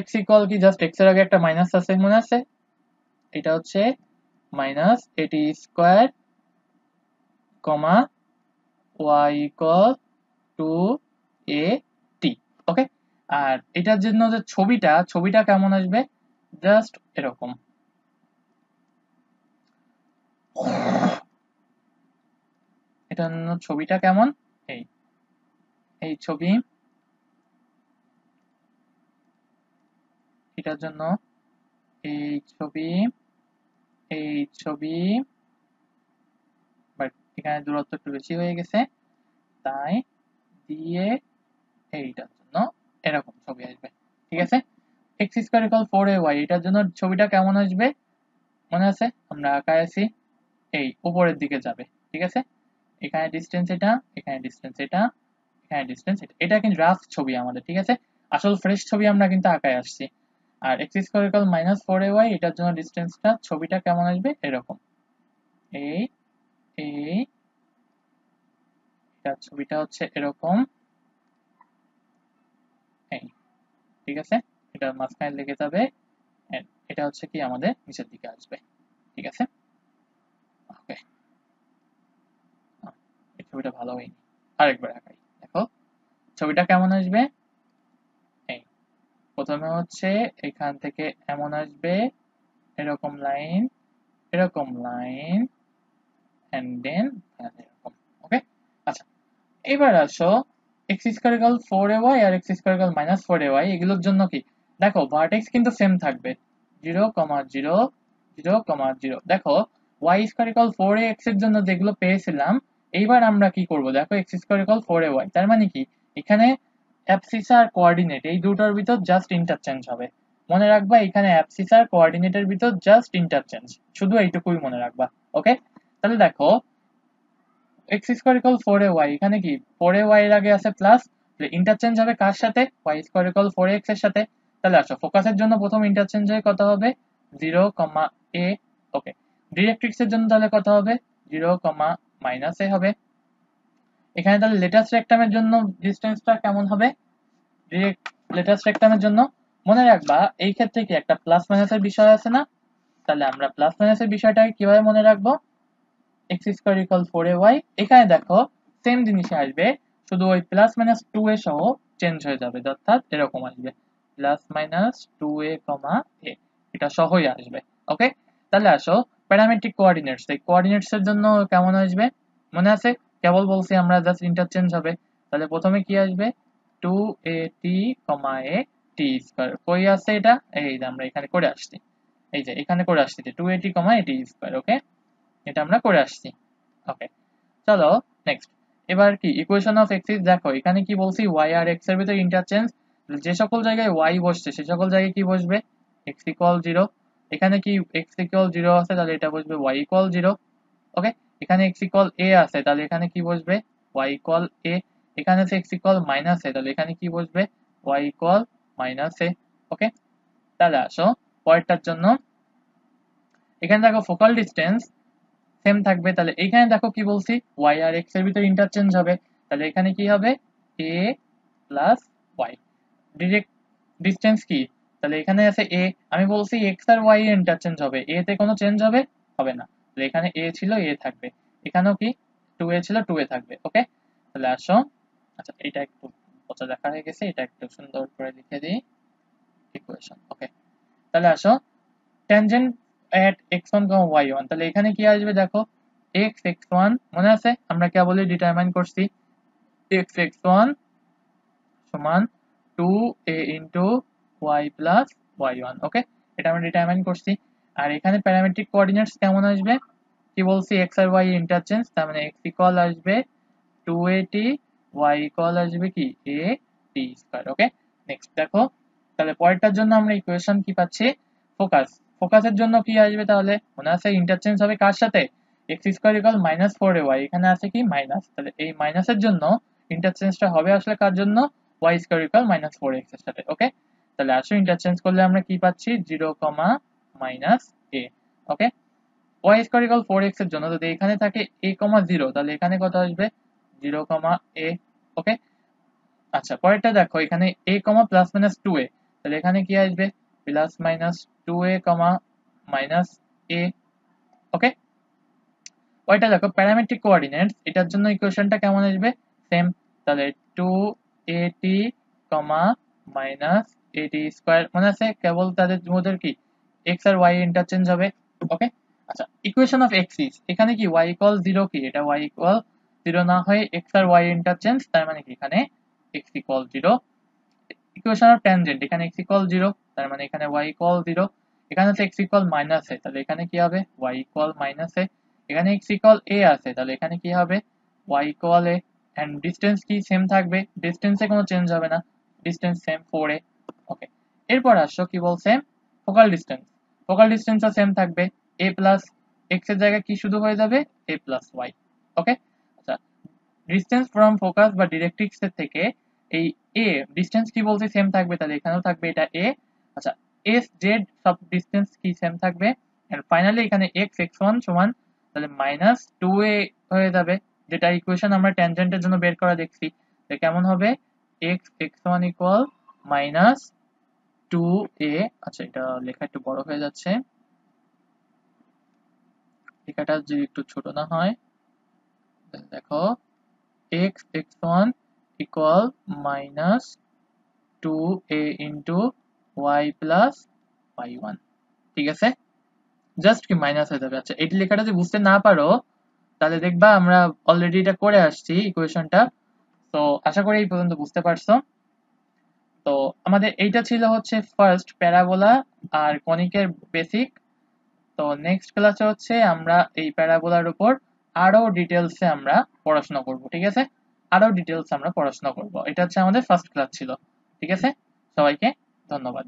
x ইকুয়াল কি জাস্ট x এর আগে একটা মাইনাস আছে, মনে আছে, এটা হচ্ছে মাইনাস এটি স্কোয়ার কমা y ইকুয়াল 2a t। ওকে, আর এটার জন্য যে ছবিটা কেমন আসবে, জাস্ট এরকম, এটার জন্য ছবিটা কেমন, এই এই ছবি, এটার জন্য এই ছবি, এই ছবি, বাট এখানে দূরত্ব একটু বেশি হয়ে গেছে, তাই দিয়ে এইটার জন্য এরকম ছবি আসবে, ঠিক আছে। এক্স স্কোয়ার ইকুয়াল 4ay, এটার জন্য ছবিটা কেমন আসবে, মনে আছে আমরা আঁকায় আছি, এই উপরের দিকে যাবে, ঠিক আছে। এখানে ডিসটেন্স এটা, এখানে ডিসটেন্স এটা, এখানে ডিসটেন্স এটা, এটা কিন্তু রাফ ছবি আমাদের, ঠিক আছে। আসল ফ্রেশ ছবি আমরা কিন্তু আঁকায় আসছি। আর x square equal minus 4ay, এটার জন্য ডিসটেন্সটা ছবিটা কেমন আসবে, এরকম, এই এই এটার ছবিটা হচ্ছে এরকম, এই, ঠিক আছে, এটা মাঝখানে লেগে যাবে, and এটা হচ্ছে কি আমাদের নিচের দিকে আসবে, ঠিক আছে। ওকে, এই ছবিটা ভালো হয়নি, আরেকবার আঁকাই, দেখো ছবিটা কেমন আসবে, এই প্রথমে হচ্ছে এখান থেকে এমন আসবে, এরকম লাইন, এরকম লাইন, এন্ড দেন এরকম। ওকে, আচ্ছা, এবার আসো এক্স স্কোয়ার ইকুয়াল 4ay আর x square equal minus 4ay, এগুলোর জন্য কি দেখো ভার্টেক্স কিন্তু সেম থাকবে, 0, 0, 0, 0। দেখো y স্কোয়ার ইকুয়াল 4ax এর জন্য যেগুলো পেয়েছিলাম, এইবার আমরা কি করব, দেখো এক্স স্কোয়ার ইকুয়াল 4ay, তার মানে কি এখানে অ্যাবসিস আর কোঅর্ডিনেট এই দুটোর ভিতর জাস্ট ইন্টারচেঞ্জ হবে, মনে রাখবা এখানে অ্যাবসিস আর কোঅর্ডিনেটের ভিতর জাস্ট ইন্টারচেঞ্জ, শুধু এইটুকুই মনে রাখবা। ওকে, তাহলে দেখো এক্স স্কোয়ার ইকুয়াল 4ay, এখানে কি 4ay এর আগে আছে প্লাস, ইন্টারচেঞ্জ হবে কার সাথে, y স্কোয়ার ইকুয়াল 4x এর সাথে। তাহলে আসো ফোকাসের জন্য প্রথম ইন্টারচেঞ্জ হয়ে কত হবে, 0, a। ওকে, ডিরেক্ট্রিক্স এর জন্য তাহলে কত হবে, 0, মাইনাস a হবে। এখানে তাহলে লেটাস্ট রেক্টামের জন্য ডিসটেন্সটা কেমন হবে, ডিরেক্ট লেটাস্ট রেক্টামের জন্য মনে রাখবা এই ক্ষেত্রে কি একটা প্লাস মাইনাসের বিষয় আছে না, তাহলে আমরা প্লাস মাইনাসের বিষয়টাকে কিভাবে মনে রাখবো, এক্স স্কোয়ার ইকুয়াল 4ay, এখানে দেখো সেম জিনিসে আসবে, শুধু ওই প্লাস মাইনাস 2a সহ চেঞ্জ হয়ে যাবে, অর্থাৎ এরকম আসবে প্লাস মাইনাস 2a, a, এটা সহই আসবে। ওকে, তাহলে আসো প্যারামেট্রিক কোঅর্ডিনেটস, এই কোঅর্ডিনেটস এর জন্য কেমন আসবে মনে আছে? কেবল বলছি আমরা জাস্ট ইন্টারচেঞ্জ হবে। তাহলে প্রথমে কি আসবে 2at, a t স্কয়ার। কই আছে এটা? এই যে আমরা এখানে করে আসছি, এই যে এখানে করে আসছি যে 2at, a t স্কয়ার। ওকে, এটা আমরা করে আসছি। ওকে, চলো নেক্সট। এবার কি ইকুয়েশন অফ এক্সিস, দেখো এখানে কি বলছি y আর x এর ভিতরে ইন্টারচেঞ্জ, যে সকল জায়গায় y বসছে সে সকল জায়গায় কি বসবে x ইকুয়াল 0। এখানে কি x ইকুয়াল 0 আছে, তাহলে এটা বসবে y ইকুয়াল 0। ওকে, এখানে x ইকুয়াল a আছে, তাহলে এখানে কি বসবে y ইকুয়াল a। এখানে আছে x ইকুয়াল মাইনাস a, তাহলে এখানে কি বসবে y ইকুয়াল মাইনাস a। ওকে, তাহলে আসো পরেরটার জন্য। এখানে দেখো ফোকাল ডিসটেন্স সেম থাকবে, তাহলে এখানে দেখো কি বলছি y আর x এর ভিতরে ইন্টারচেঞ্জ হবে, তাহলে এখানে কি হবে a plus y। Direct distance কি, তাহলে এখানে আছে a, আমি বলছি x আর y এর ইন্টারচেঞ্জ হবে, a তে কোনো চেঞ্জ হবে হবে না, তাহলে এখানে a ছিল a থাকবে, এখানেও কি 2a ছিল 2a থাকবে। ওকে, তাহলে আসো, আচ্ছা এটা একটু পচা দেখা হয়ে গেছে, এটা একটু সুন্দর করে লিখে দিই ইকুয়েশন। ওকে, তাহলে আসো tangent at x1, y1, তাহলে এখানে কি আসবে দেখো x x1, মনে আছে আমরা কেবলই ডিটারমাইন করছি x x1 সমান 2a into y plus y1। ওকে, এটা আমরা ডিটারমাইন করছি। আর এখানে প্যারামেট্রিক কোঅর্ডিনেটস কেমন আসবে, কি বলছি x আর y ইন্টারচেঞ্জ, তার মানে x ইকুয়াল আসবে 2at, y ইকুয়াল আসবে কি a t square. Okay, next দেখো, তাহলে পরেরটার জন্য আমরা ইকুয়েশন কি পাচ্ছি ফোকাস। ফোকাসের জন্য কি আসবে, তাহলে মনে আছে ইন্টারচেঞ্জ হবে কার সাথে x স্কয়ার ইকুয়াল -4ay, এখানে আছে কি মাইনাস, তাহলে এই মাইনাসের জন্য ইন্টারচেঞ্জটা হবে আসলে কার জন্য y স্কয়ার ইকুয়াল -4x এর সাথে। ওকে, তাহলে আসলে ইন্টারচেঞ্জ করলে আমরা কি পাচ্ছি 0, a। Okay, y square equal 4x এর জন্য যদি এখানে থাকে a, 0, তাহলে এখানে কত আসবে 0, a। ওকে, আচ্ছা পরেরটা দেখো এখানে a, প্লাস মাইনাস 2a, তাহলে এখানে কি আসবে plus minus 2a, minus a। ওকে, ওইটা দেখো প্যারামেট্রিক কোঅর্ডিনেটস, এটার জন্য ইকুয়েশনটা কেমন আসবে সেম, তাহলে 2at, মাইনাস at স্কয়ার, মনে আছে কেবল তাদের মধ্যে কি x আর y ইন্টারচেঞ্জ হবে। ওকে, আচ্ছা ইকুয়েশন অফ এক্সিস, এখানে কি y ইকুয়াল 0, কি এটা y ইকুয়াল 0 না হয়ে x আর y ইন্টারচেঞ্জ, তার মানে কি এখানে x equal 0। Equation of tangent, এখানে x ইকুয়াল 0, তার মানে এখানে y ইকুয়াল 0। এখানে আছে x ইকুয়াল মাইনাস a, তাহলে এখানে কি হবে y ইকুয়াল মাইনাস a। এখানে x ইকুয়াল a আছে, তাহলে এখানে কি হবে y equal a। And distance কি সেম থাকবে, ডিসটেন্সে কোনো চেঞ্জ হবে না, ডিসটেন্স সেম 4a। ওকে, এরপর আসো কি বলছে ফোকাল ডিসটেন্স, ফোকাল ডিসটেন্সও সেম থাকবে, a প্লাস x এর জায়গায় কি শুধু হয়ে যাবে a প্লাস y। ওকে, আচ্ছা ডিসটেন্স ফ্রম ফোকাস বা ডাইরেক্ট্রিক্স এর থেকে এই a ডিসটেন্স কি বলতে সেম থাকবে, তাহলে এখানেও থাকবে এটা a। আচ্ছা s z সব ডিসটেন্স কি সেম থাকবে, এন্ড ফাইনালি এখানে x x1 সমান, তাহলে মাইনাস 2a হয়ে যাবে, যেটা ইকুয়েশন আমরা ট্যানজেন্টের জন্য বের করা দেখছি। তো কেমন হবে x x1 equal minus 2a। আচ্ছা এটা লেখা একটু বড় হয়ে যাচ্ছে, লেখাটা যদি একটু ছোট না হয়, দেখো x x1 equal minus 2a into y plus y1। ঠিক আছে, জাস্ট কি মাইনাস হয়ে যাবে। আচ্ছা এই লেখাটা যদি বুঝতে না পারো তাহলে দেখবা আমরা অলরেডি এটা করে আসছি ইকুয়েশনটা। তো আশা করি এই পর্যন্ত বুঝতে পারছো। তো আমাদের এইটা ছিল হচ্ছে ফার্স্ট প্যারাবোলা আর কনিকের বেসিক। তো নেক্সট ক্লাসে হচ্ছে আমরা এই প্যারাবোলার উপর আরো ডিটেলসে আমরা পড়াশোনা করব। ঠিক আছে, আরো ডিটেলস আমরা পড়াশোনা করব। এটা হচ্ছে আমাদের ফার্স্ট ক্লাস ছিল। ঠিক আছে, সবাইকে ধন্যবাদ।